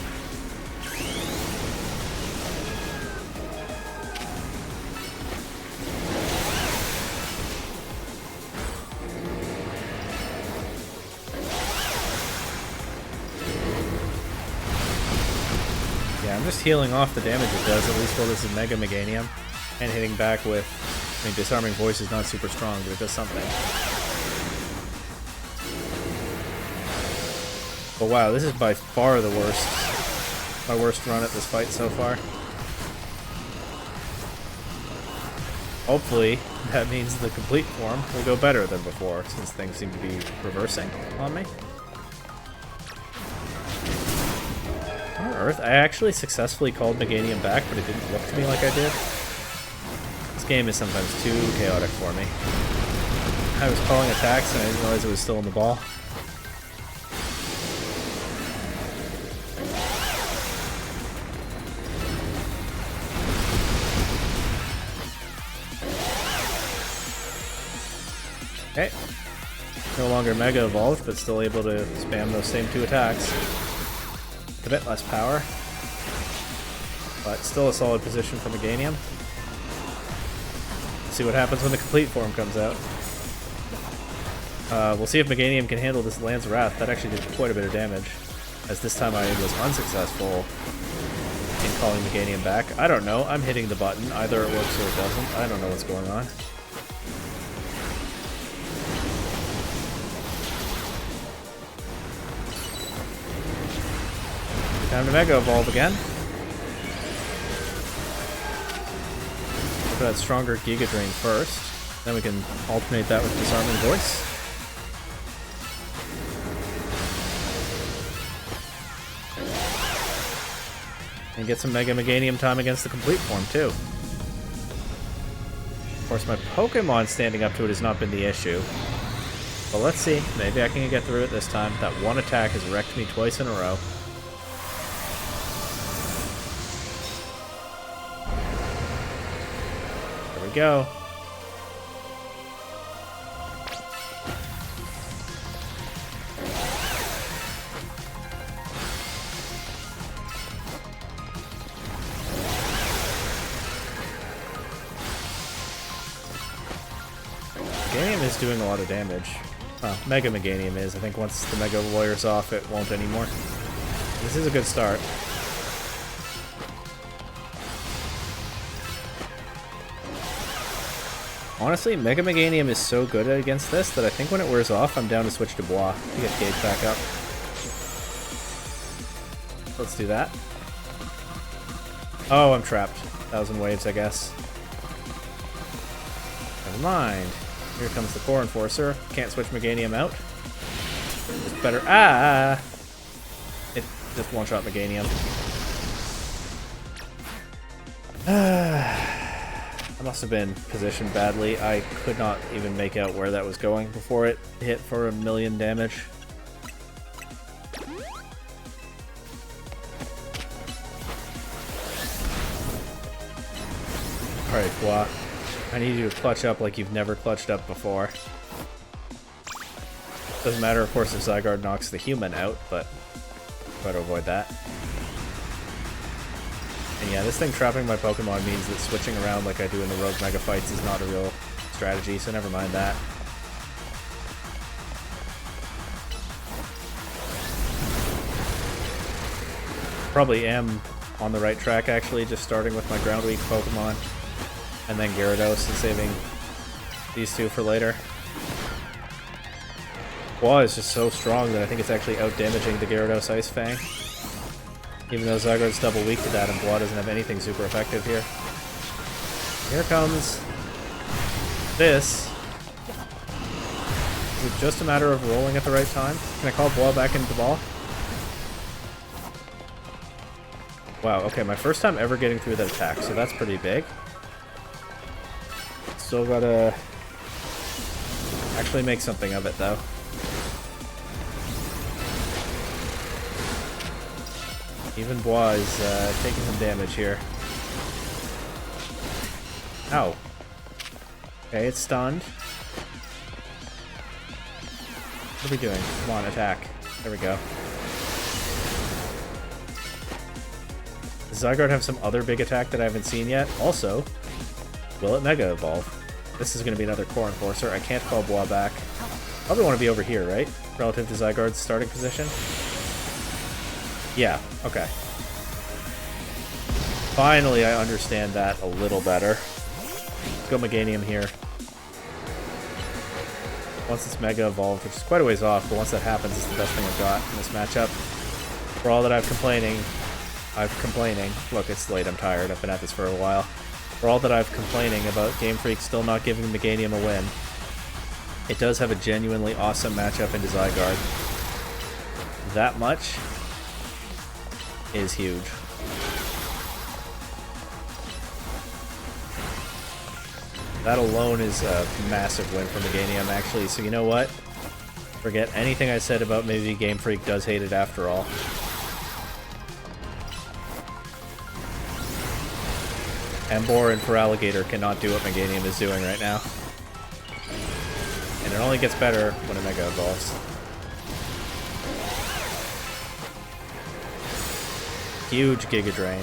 Yeah, I'm just healing off the damage it does, at least while this is Mega Meganium. And hitting back with... I mean, Disarming Voice is not super strong, but it does something. But wow, this is by far the worst. My worst run at this fight so far. Hopefully, that means the complete form will go better than before, since things seem to be reversing on me. On Earth, I actually successfully called Meganium back, but it didn't look to me like I did. This game is sometimes too chaotic for me. I was calling attacks and I didn't realize it was still in the ball. Okay. No longer Mega Evolved, but still able to spam those same 2 attacks. A bit less power. But still a solid position for Meganium. See what happens when the complete form comes out. We'll see if Meganium can handle this Land's Wrath. That actually did quite a bit of damage. As this time I was unsuccessful in calling Meganium back. I don't know. I'm hitting the button. Either it works or it doesn't. I don't know what's going on. Time to Mega Evolve again. For that stronger Giga Drain first. Then we can alternate that with Disarming Voice. And get some Mega Meganium time against the complete form, too. Of course, my Pokemon standing up to it has not been the issue. But let's see. Maybe I can get through it this time. That one attack has wrecked me twice in a row. There we go. Meganium is doing a lot of damage. Well, Mega Meganium is. I think once the Mega Warrior's off, it won't anymore. This is a good start. Honestly, Mega Meganium is so good against this that I think when it wears off, I'm down to switch to Bois to get Gauge back up. Let's do that. Oh, I'm trapped. 1,000 waves, I guess. Never mind. Here comes the Core Enforcer. Can't switch Meganium out. Just better. Ah! It just one-shot Meganium. I must have been positioned badly. I could not even make out where that was going before it hit for 1,000,000 damage. Alright, Bois. I need you to clutch up like you've never clutched up before. Doesn't matter, of course, if Zygarde knocks the human out, but try to avoid that. And yeah, this thing trapping my Pokemon means that switching around like I do in the Rogue Mega fights is not a real strategy, so never mind that. Probably am on the right track, actually, just starting with my Ground Weak Pokemon. And then Gyarados and saving these two for later. Bois is just so strong that I think it's actually out-damaging the Gyarados Ice Fang. Even though Zygarde's double weak to that and Bois doesn't have anything super effective here. Here comes this. Is it just a matter of rolling at the right time? Can I call Bois back into the ball? Wow, okay, my first time ever getting through that attack, so that's pretty big. Still gotta actually make something of it, though. Even Bois is taking some damage here. Ow. Okay, it's stunned. What are we doing? Come on, attack. There we go. Does Zygarde have some other big attack that I haven't seen yet? Also, will it Mega Evolve? This is going to be another Core Enforcer. I can't call Bois back. Probably want to be over here, right? Relative to Zygarde's starting position? Yeah, okay. Finally, I understand that a little better. Let's go Meganium here. Once it's Mega Evolved, which is quite a ways off, but once that happens, it's the best thing I've got in this matchup. For all that I'm complaining, look, it's late, I'm tired, I've been at this for a while. For all that I've complaining about Game Freak still not giving Meganium a win, it does have a genuinely awesome matchup into Zygarde. That much is huge. That alone is a massive win for Meganium, actually, so you know what? Forget anything I said about maybe Game Freak does hate it after all. Emboar and Feraligatr cannot do what Meganium is doing right now. And it only gets better when it Mega Evolves. Huge Giga Drain.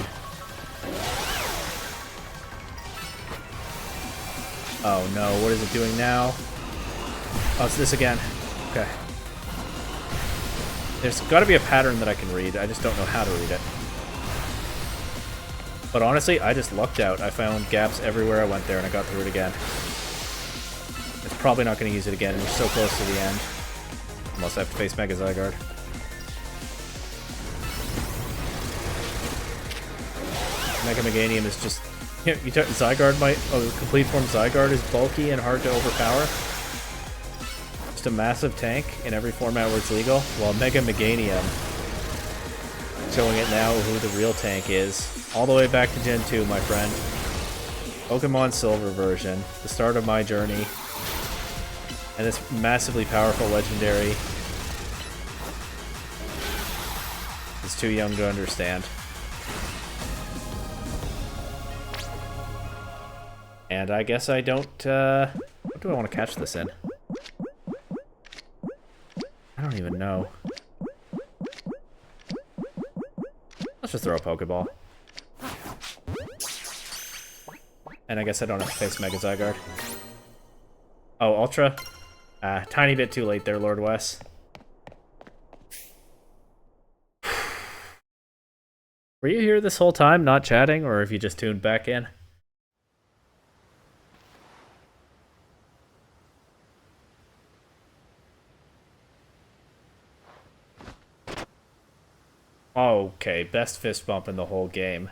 Oh no, what is it doing now? Oh, it's this again. Okay. There's gotta be a pattern that I can read, I just don't know how to read it. But honestly, I just lucked out. I found gaps everywhere I went there and I got through it again. It's probably not going to use it again. We're so close to the end. Unless I have to face Mega Zygarde. Mega Meganium is just... Zygarde might... Oh, complete form Zygarde is bulky and hard to overpower. Just a massive tank in every format where it's legal. While Mega Meganium, showing it now who the real tank is. All the way back to Gen 2, my friend. Pokemon Silver version. The start of my journey. And this massively powerful legendary is too young to understand. And I guess I don't, what do I want to catch this in? I don't even know. Let's just throw a Pokeball. And I guess I don't have to face Mega Zygarde. Oh, Ultra? Tiny bit too late there, Lord Wes. Were you here this whole time, not chatting, or have you just tuned back in? Okay, best fist bump in the whole game.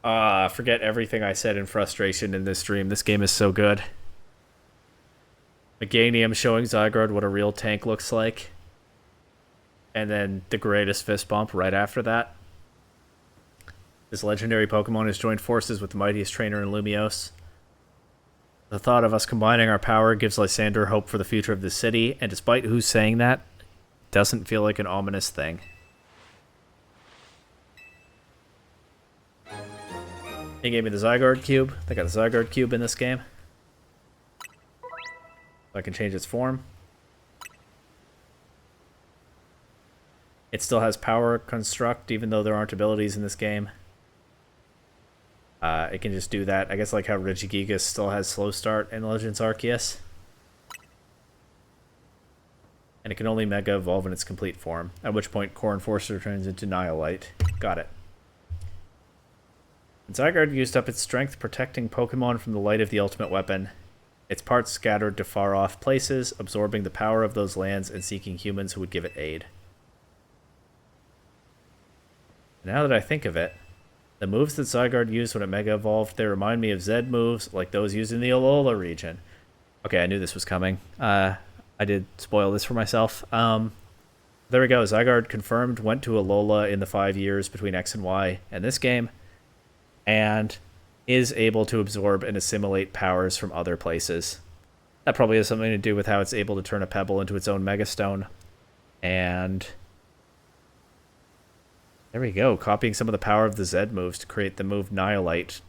Forget everything I said in frustration in this stream. This game is so good. Meganium showing Zygarde what a real tank looks like. And then the greatest fist bump right after that. This legendary Pokemon has joined forces with the mightiest trainer in Lumiose. The thought of us combining our power gives Lysander hope for the future of the city, and despite who's saying that, it doesn't feel like an ominous thing. He gave me the Zygarde Cube. They got the Zygarde Cube in this game. So I can change its form. It still has Power Construct, even though there aren't abilities in this game. It can just do that. I guess like how Regigigas still has Slow Start in Legends Arceus. And it can only Mega Evolve in its complete form, at which point Core Enforcer turns into Nihilite. Got it. Zygarde used up its strength protecting Pokemon from the light of the ultimate weapon. Its parts scattered to far-off places, absorbing the power of those lands and seeking humans who would give it aid. Now that I think of it, the moves that Zygarde used when it Mega Evolved, they remind me of Zed moves like those used in the Alola region. Okay, I knew this was coming. I did spoil this for myself. There we go. Zygarde confirmed went to Alola in the 5 years between X and Y and this game, and is able to absorb and assimilate powers from other places. That probably has something to do with how it's able to turn a Pebble into its own Mega Stone. And there we go, copying some of the power of the Zed moves to create the move Nihilite,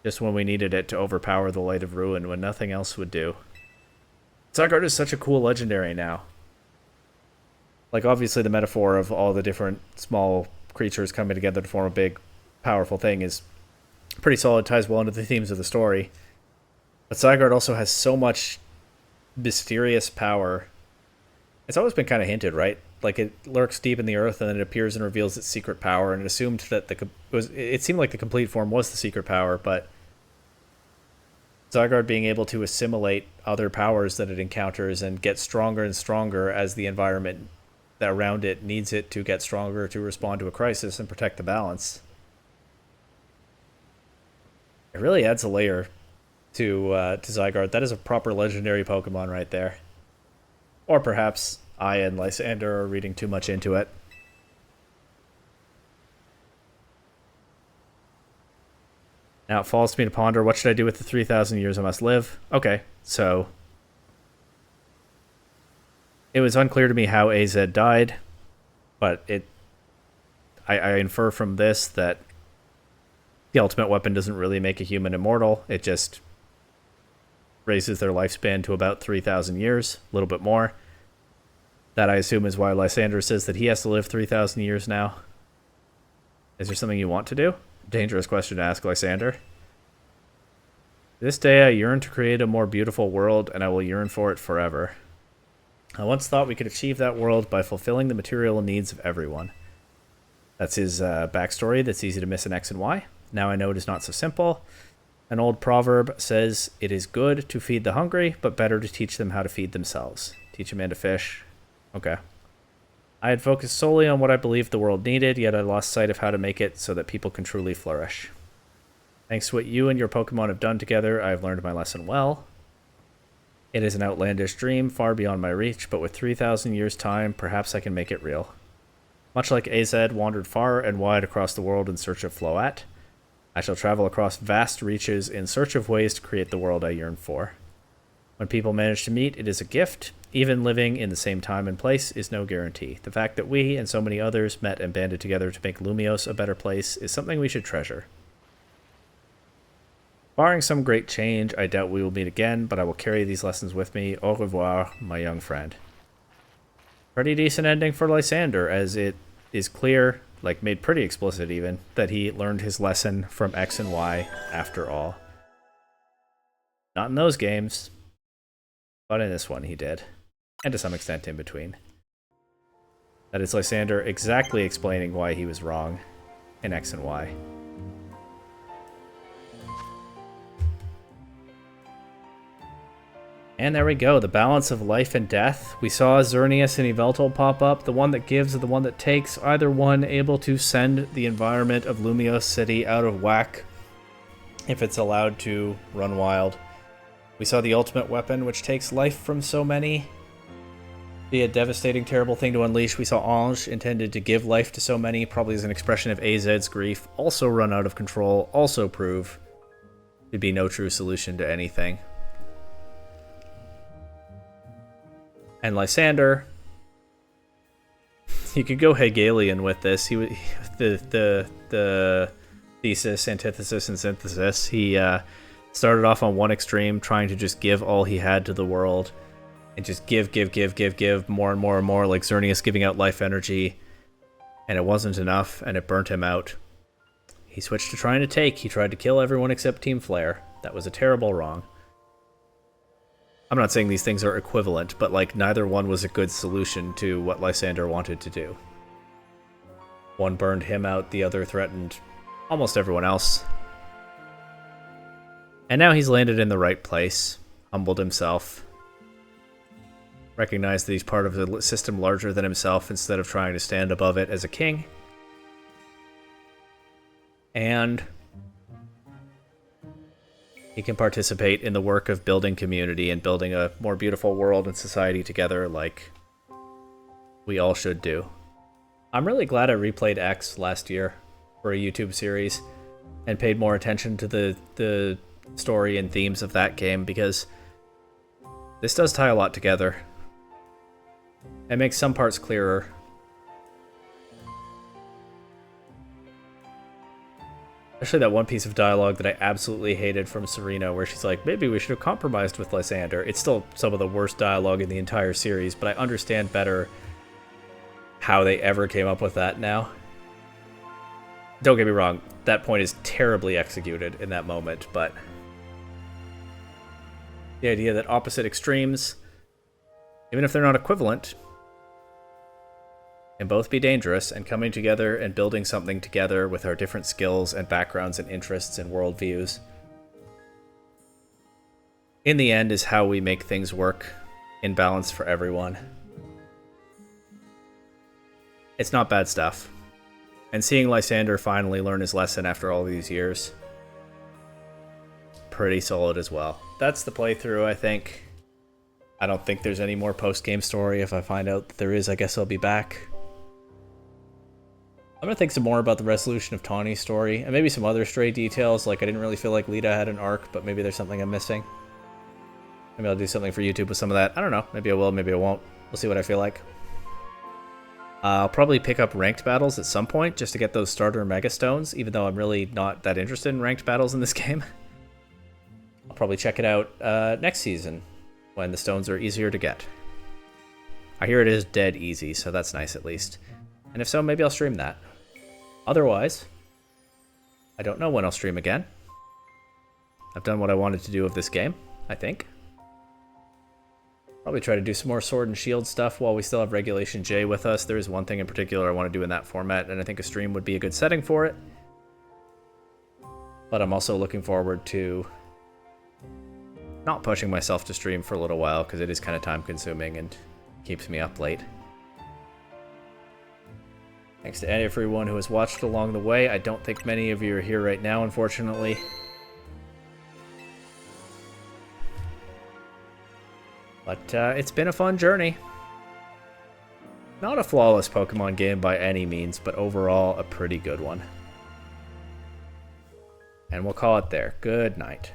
just when we needed it to overpower the Light of Ruin when nothing else would do. Zygarde is such a cool legendary now. Like, obviously the metaphor of all the different small creatures coming together to form a big, powerful thing is pretty solid, ties well into the themes of the story. But Zygarde also has so much mysterious power. It's always been kind of hinted, right? Like, it lurks deep in the earth and then it appears and reveals its secret power, and it assumed that it seemed like the complete form was the secret power, but Zygarde being able to assimilate other powers that it encounters and get stronger and stronger as the environment around it needs it to get stronger to respond to a crisis and protect the balance. It really adds a layer to Zygarde. That is a proper legendary Pokemon right there. Or perhaps I and Lysander are reading too much into it. Now it falls to me to ponder, what should I do with the 3,000 years I must live? Okay, so it was unclear to me how AZ died, but I infer from this that the ultimate weapon doesn't really make a human immortal. It just raises their lifespan to about 3,000 years, a little bit more. That, I assume, is why Lysander says that he has to live 3,000 years now. Is there something you want to do? Dangerous question to ask, Lysander. This day I yearn to create a more beautiful world, and I will yearn for it forever. I once thought we could achieve that world by fulfilling the material needs of everyone. That's his backstory that's easy to miss in X and Y. Now I know it is not so simple. An old proverb says, it is good to feed the hungry, but better to teach them how to feed themselves. Teach a man to fish. Okay. I had focused solely on what I believed the world needed, yet I lost sight of how to make it so that people can truly flourish. Thanks to what you and your Pokemon have done together, I have learned my lesson well. It is an outlandish dream, far beyond my reach, but with 3,000 years' time, perhaps I can make it real. Much like AZ wandered far and wide across the world in search of Float, I shall travel across vast reaches in search of ways to create the world I yearn for. When people manage to meet, it is a gift. Even living in the same time and place is no guarantee. The fact that we and so many others met and banded together to make Lumios a better place is something we should treasure. Barring some great change, I doubt we will meet again, but I will carry these lessons with me. Au revoir, my young friend. Pretty decent ending for Lysander, as it is clear, like made pretty explicit even, that he learned his lesson from X and Y after all. Not in those games, but in this one he did. And to some extent in between. That is Lysander exactly explaining why he was wrong in X and Y. And there we go, the balance of life and death. We saw Xerneas and Yveltal pop up, the one that gives or the one that takes, either one able to send the environment of Lumios City out of whack if it's allowed to run wild. We saw the ultimate weapon, which takes life from so many. Be a devastating, terrible thing to unleash. We saw Ange, intended to give life to so many, probably as an expression of AZ's grief, also run out of control, also prove to be no true solution to anything. And Lysander, you could go Hegelian with this. He the thesis, antithesis, and synthesis. He started off on one extreme, trying to just give all he had to the world, and just give more and more and more, like Xerneas giving out life energy, and it wasn't enough, and it burnt him out. He switched to trying to take. He tried to kill everyone except Team Flare. That was a terrible wrong. I'm not saying these things are equivalent, but like neither one was a good solution to what Lysander wanted to do. One burned him out, the other threatened almost everyone else. And now he's landed in the right place, humbled himself, recognized that he's part of a system larger than himself instead of trying to stand above it as a king. And he can participate in the work of building community and building a more beautiful world and society together like we all should do. I'm really glad I replayed X last year for a YouTube series and paid more attention to the story and themes of that game, because this does tie a lot together. It makes some parts clearer. Especially that one piece of dialogue that I absolutely hated from Serena, where she's like, maybe we should have compromised with Lysander. It's still some of the worst dialogue in the entire series, but I understand better how they ever came up with that now. Don't get me wrong, that point is terribly executed in that moment, but the idea that opposite extremes, even if they're not equivalent, can both be dangerous, and coming together and building something together with our different skills and backgrounds and interests and worldviews, in the end, is how we make things work in balance for everyone. It's not bad stuff. And seeing Lysander finally learn his lesson after all these years, pretty solid as well. That's the playthrough, I think. I don't think there's any more post-game story. If I find out that there is, I guess I'll be back. I'm gonna think some more about the resolution of Tawny's story, and maybe some other stray details, like I didn't really feel like Lita had an arc, but maybe there's something I'm missing. Maybe I'll do something for YouTube with some of that. I don't know. Maybe I will, maybe I won't. We'll see what I feel like. I'll probably pick up ranked battles at some point, just to get those starter Mega Stones, even though I'm really not that interested in ranked battles in this game. I'll probably check it out next season, when the stones are easier to get. I hear it is dead easy, so that's nice at least. And if so, maybe I'll stream that. Otherwise, I don't know when I'll stream again. I've done what I wanted to do with this game, I think. Probably try to do some more Sword and Shield stuff while we still have Regulation J with us. There is one thing in particular I want to do in that format, and I think a stream would be a good setting for it. But I'm also looking forward to not pushing myself to stream for a little while, because it is kind of time consuming and keeps me up late. Thanks to everyone who has watched along the way. I don't think many of you are here right now, unfortunately. But it's been a fun journey. Not a flawless Pokemon game by any means, but overall a pretty good one. And we'll call it there. Good night.